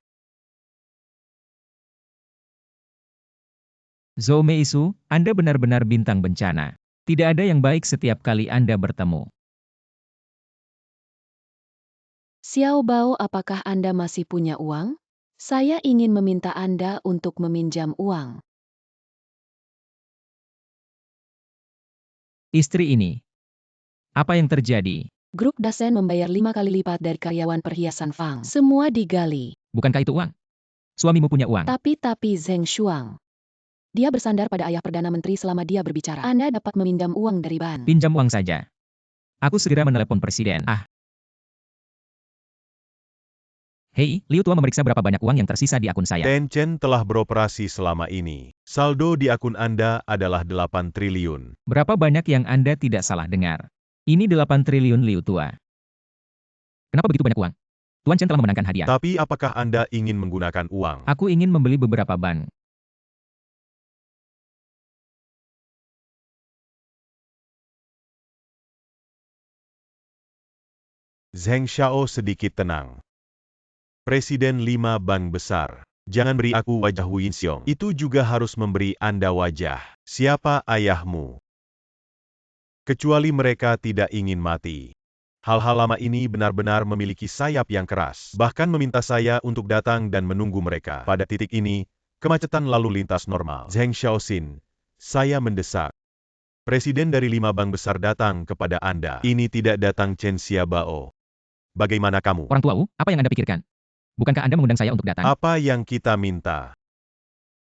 Speaker 1: Zhou Meisu, Anda benar-benar bintang bencana. Tidak ada yang baik setiap kali Anda bertemu.
Speaker 8: Xiao Bao, apakah Anda masih punya uang? Saya ingin meminta Anda untuk meminjam uang.
Speaker 1: Istri ini. Apa yang terjadi?
Speaker 8: Grup Dasen membayar 5 kali lipat dari karyawan perhiasan Fang. Semua digali.
Speaker 1: Bukankah itu uang? Suamimu punya uang.
Speaker 8: Tapi Zheng Shuang. Dia bersandar pada ayah Perdana Menteri selama dia berbicara. Anda dapat meminjam uang dari ban.
Speaker 1: Pinjam uang saja. Aku segera menelepon presiden. Hei, Liu Tua memeriksa berapa banyak uang yang tersisa di akun saya.
Speaker 2: Tencent telah beroperasi selama ini. Saldo di akun Anda adalah 8 triliun.
Speaker 1: Berapa banyak yang Anda tidak salah dengar? Ini 8 triliun Liu Tua. Kenapa begitu banyak uang? Tuan Chen telah memenangkan hadiah.
Speaker 2: Tapi apakah Anda ingin menggunakan uang?
Speaker 1: Aku ingin membeli beberapa ban.
Speaker 2: Zheng Xiao sedikit tenang. Presiden 5 bank besar. Jangan beri aku wajah Win Xiong. Itu juga harus memberi Anda wajah. Siapa ayahmu? Kecuali mereka tidak ingin mati. Hal-hal lama ini benar-benar memiliki sayap yang keras. Bahkan meminta saya untuk datang dan menunggu mereka. Pada titik ini, kemacetan lalu lintas normal. Zheng Xiaoxin, saya mendesak. Presiden dari 5 bank besar datang kepada Anda. Ini tidak datang Chen Xiaobao. Bagaimana kamu?
Speaker 1: Orang tua Wu, apa yang Anda pikirkan? Bukankah Anda mengundang saya untuk datang?
Speaker 2: Apa yang kita minta?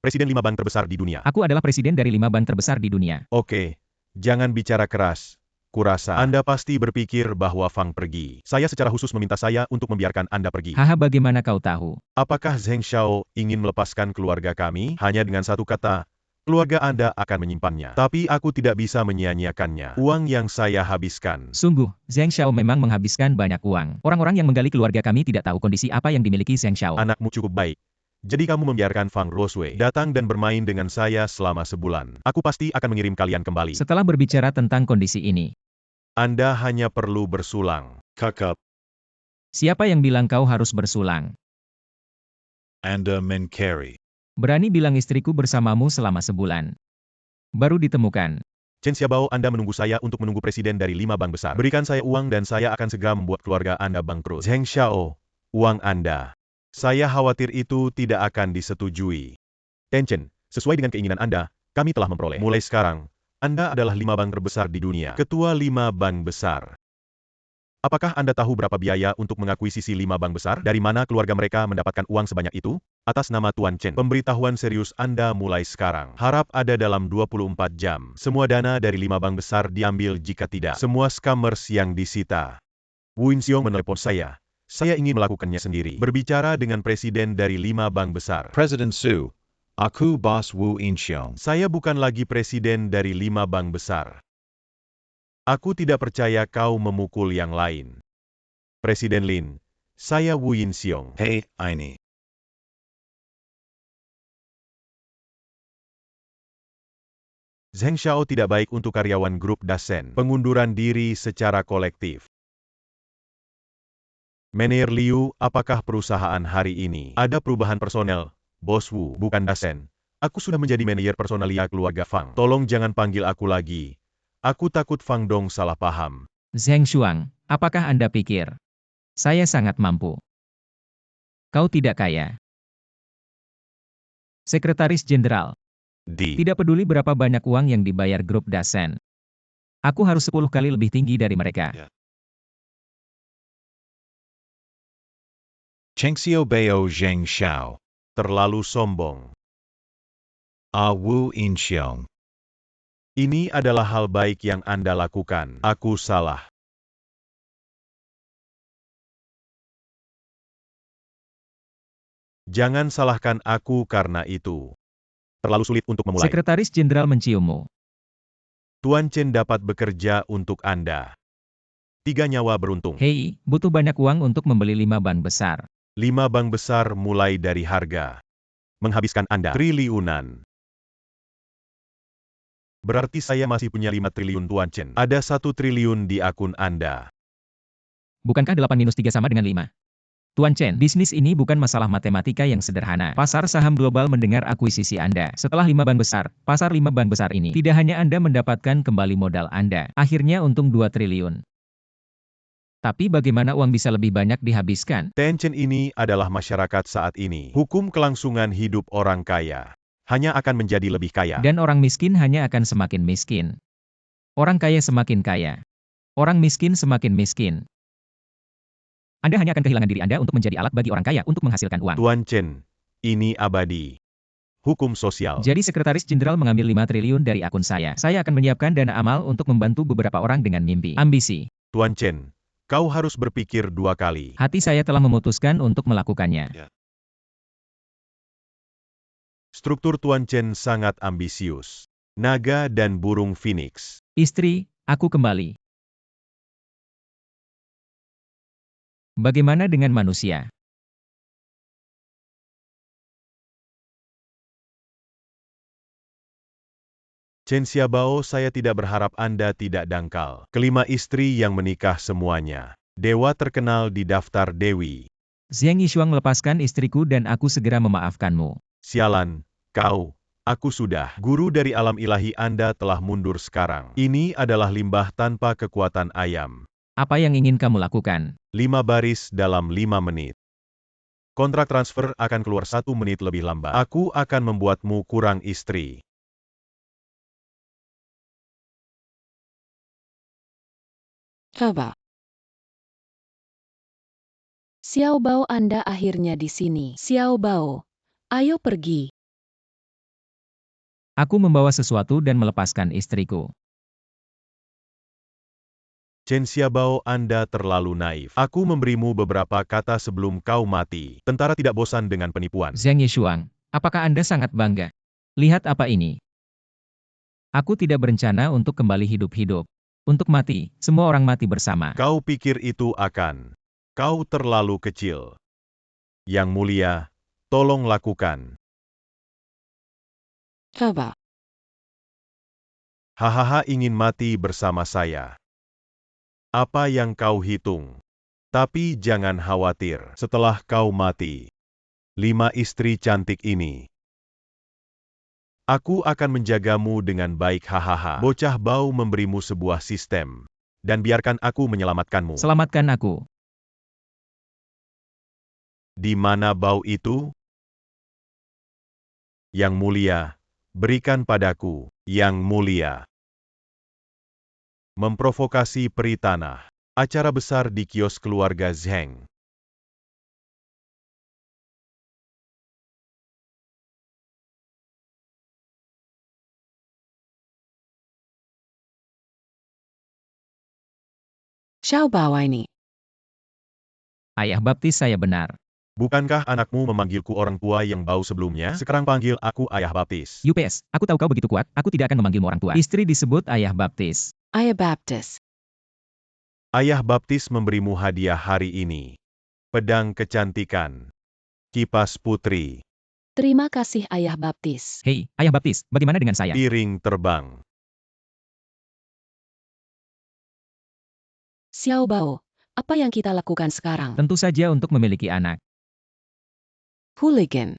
Speaker 2: Presiden 5 bank terbesar di dunia.
Speaker 1: Aku adalah presiden dari 5 bank terbesar di dunia.
Speaker 2: Oke, jangan bicara keras. Kurasa Anda pasti berpikir bahwa Fang pergi. Saya secara khusus meminta saya untuk membiarkan Anda pergi.
Speaker 1: Haha, bagaimana kau tahu?
Speaker 2: Apakah Zheng Xiao ingin melepaskan keluarga kami? Hanya dengan satu kata, keluarga Anda akan menyimpannya. Tapi aku tidak bisa menyia-nyiakannya. Uang yang saya habiskan.
Speaker 1: Sungguh, Zheng Xiao memang menghabiskan banyak uang. Orang-orang yang menggali keluarga kami tidak tahu kondisi apa yang dimiliki Zheng Xiao.
Speaker 2: Anakmu cukup baik. Jadi kamu membiarkan Fang Roswei datang dan bermain dengan saya selama sebulan. Aku pasti akan mengirim kalian kembali.
Speaker 1: Setelah berbicara tentang kondisi ini,
Speaker 2: Anda hanya perlu bersulang.
Speaker 7: Kakap,
Speaker 1: siapa yang bilang kau harus bersulang?
Speaker 7: Anda mencari.
Speaker 1: Berani bilang istriku bersamamu selama sebulan. Baru ditemukan.
Speaker 2: Chen Xiaobao, Anda menunggu saya untuk menunggu presiden dari 5 bank besar. Berikan saya uang dan saya akan segera membuat keluarga Anda bangkrut. Zheng Xiao, uang Anda. Saya khawatir itu tidak akan disetujui. Tencent, sesuai dengan keinginan Anda, kami telah memperoleh. Mulai sekarang, Anda adalah 5 bank terbesar di dunia. Ketua 5 bank besar. Apakah Anda tahu berapa biaya untuk mengakuisisi 5 bank besar? Dari mana keluarga mereka mendapatkan uang sebanyak itu? Atas nama Tuan Chen. Pemberitahuan serius Anda mulai sekarang. Harap ada dalam 24 jam. Semua dana dari 5 bank besar diambil, jika tidak, semua scammers yang disita. Wu Inxiong menelepon saya. Saya ingin melakukannya sendiri. Berbicara dengan presiden dari 5 bank besar.
Speaker 7: President Su, aku Boss Wu Inxiong.
Speaker 2: Saya bukan lagi presiden dari 5 bank besar. Aku tidak percaya kau memukul yang lain. Presiden Lin, saya Wu Inxiong.
Speaker 7: Hey, ini.
Speaker 2: Zheng Xiao tidak baik untuk karyawan grup Dasen. Pengunduran diri secara kolektif. Manajer Liu, apakah perusahaan hari ini ada perubahan personel? Bos Wu, bukan Dasen. Aku sudah menjadi manajer personalia keluarga Fang. Tolong jangan panggil aku lagi. Aku takut Fang Dong salah paham.
Speaker 1: Zheng Shuang, apakah Anda pikir saya sangat mampu? Kau tidak kaya. Sekretaris Jenderal, tidak peduli berapa banyak uang yang dibayar grup Dasen. Aku harus 10 kali lebih tinggi dari mereka.
Speaker 7: Cheng Xiaobao Zheng Xiao.
Speaker 2: Terlalu sombong.
Speaker 7: Wu Inxiong.
Speaker 2: Ini adalah hal baik yang Anda lakukan. Aku salah. Jangan salahkan aku karena itu. Terlalu sulit untuk memulai.
Speaker 1: Sekretaris Jenderal menciummu.
Speaker 2: Tuan Chen dapat bekerja untuk Anda. 3 nyawa beruntung.
Speaker 1: Hei, butuh banyak uang untuk membeli 5 ban besar.
Speaker 2: 5 bank besar mulai dari harga. Menghabiskan Anda triliunan. Berarti saya masih punya 5 triliun Tuan Chen. Ada 1 triliun di akun Anda.
Speaker 1: Bukankah 8 minus 3 sama dengan 5? Tuan Chen, bisnis ini bukan masalah matematika yang sederhana. Pasar saham global mendengar akuisisi Anda. Setelah 5 bank besar, pasar 5 bank besar ini, tidak hanya Anda mendapatkan kembali modal Anda, akhirnya untung 2 triliun. Tapi bagaimana uang bisa lebih banyak dihabiskan?
Speaker 2: Tencent ini adalah masyarakat saat ini. Hukum kelangsungan hidup orang kaya hanya akan menjadi lebih kaya.
Speaker 1: Dan orang miskin hanya akan semakin miskin. Orang kaya semakin kaya. Orang miskin semakin miskin. Anda hanya akan kehilangan diri Anda untuk menjadi alat bagi orang kaya untuk menghasilkan uang.
Speaker 2: Tuan Chen, ini abadi. Hukum sosial.
Speaker 1: Jadi Sekretaris Jenderal mengambil 5 triliun dari akun saya. Saya akan menyiapkan dana amal untuk membantu beberapa orang dengan mimpi, ambisi.
Speaker 2: Tuan Chen, kau harus berpikir 2 kali.
Speaker 1: Hati saya telah memutuskan untuk melakukannya.
Speaker 2: Struktur Tuan Chen sangat ambisius. Naga dan burung phoenix.
Speaker 1: Istri, aku kembali. Bagaimana dengan manusia?
Speaker 2: Chen Xiaobao, saya tidak berharap Anda tidak dangkal. Kelima istri yang menikah semuanya. Dewa terkenal di daftar dewi.
Speaker 1: Zheng Yishuang, lepaskan istriku dan aku segera memaafkanmu.
Speaker 2: Sialan, kau. Aku sudah. Guru dari alam ilahi Anda telah mundur sekarang. Ini adalah limbah tanpa kekuatan ayam.
Speaker 1: Apa yang ingin kamu lakukan?
Speaker 2: 5 baris dalam 5 menit. Kontrak transfer akan keluar 1 menit lebih lambat. Aku akan membuatmu kurang istri.
Speaker 8: Coba. Xiao Bao, Anda akhirnya di sini. Xiao Bao, ayo pergi.
Speaker 1: Aku membawa sesuatu dan melepaskan istriku.
Speaker 2: Chen Xiaobao, Anda terlalu naif. Aku memberimu beberapa kata sebelum kau mati. Tentara tidak bosan dengan penipuan.
Speaker 1: Zhang Yishuang, apakah Anda sangat bangga? Lihat apa ini. Aku tidak berencana untuk kembali hidup-hidup. Untuk mati, semua orang mati bersama.
Speaker 2: Kau pikir itu akan? Kau terlalu kecil. Yang mulia, tolong lakukan.
Speaker 8: Coba.
Speaker 2: Hahaha, ingin mati bersama saya. Apa yang kau hitung? Tapi jangan khawatir, setelah kau mati. 5 istri cantik ini. Aku akan menjagamu dengan baik, hahaha. Bocah Bau memberimu sebuah sistem. Dan biarkan aku menyelamatkanmu.
Speaker 1: Selamatkan aku.
Speaker 2: Di mana Bau itu? Yang mulia, berikan padaku, Yang mulia. Memprovokasi peri tanah. Acara besar di kios keluarga Zheng.
Speaker 8: Xiao Bao ini.
Speaker 1: Ayah baptis saya benar.
Speaker 2: Bukankah anakmu memanggilku orang tua yang bau sebelumnya? Sekarang panggil aku ayah baptis.
Speaker 1: UPS, aku tahu kau begitu kuat, aku tidak akan memanggilmu orang tua. Istri disebut ayah baptis.
Speaker 8: Ayah Baptis.
Speaker 2: Ayah baptis memberimu hadiah hari ini. Pedang kecantikan. Kipas putri.
Speaker 8: Terima kasih Ayah Baptis.
Speaker 1: Hei, ayah baptis, bagaimana dengan saya?
Speaker 2: Piring terbang.
Speaker 8: Xiao Bao, apa yang kita lakukan sekarang?
Speaker 1: Tentu saja untuk memiliki anak.
Speaker 8: Hooligan.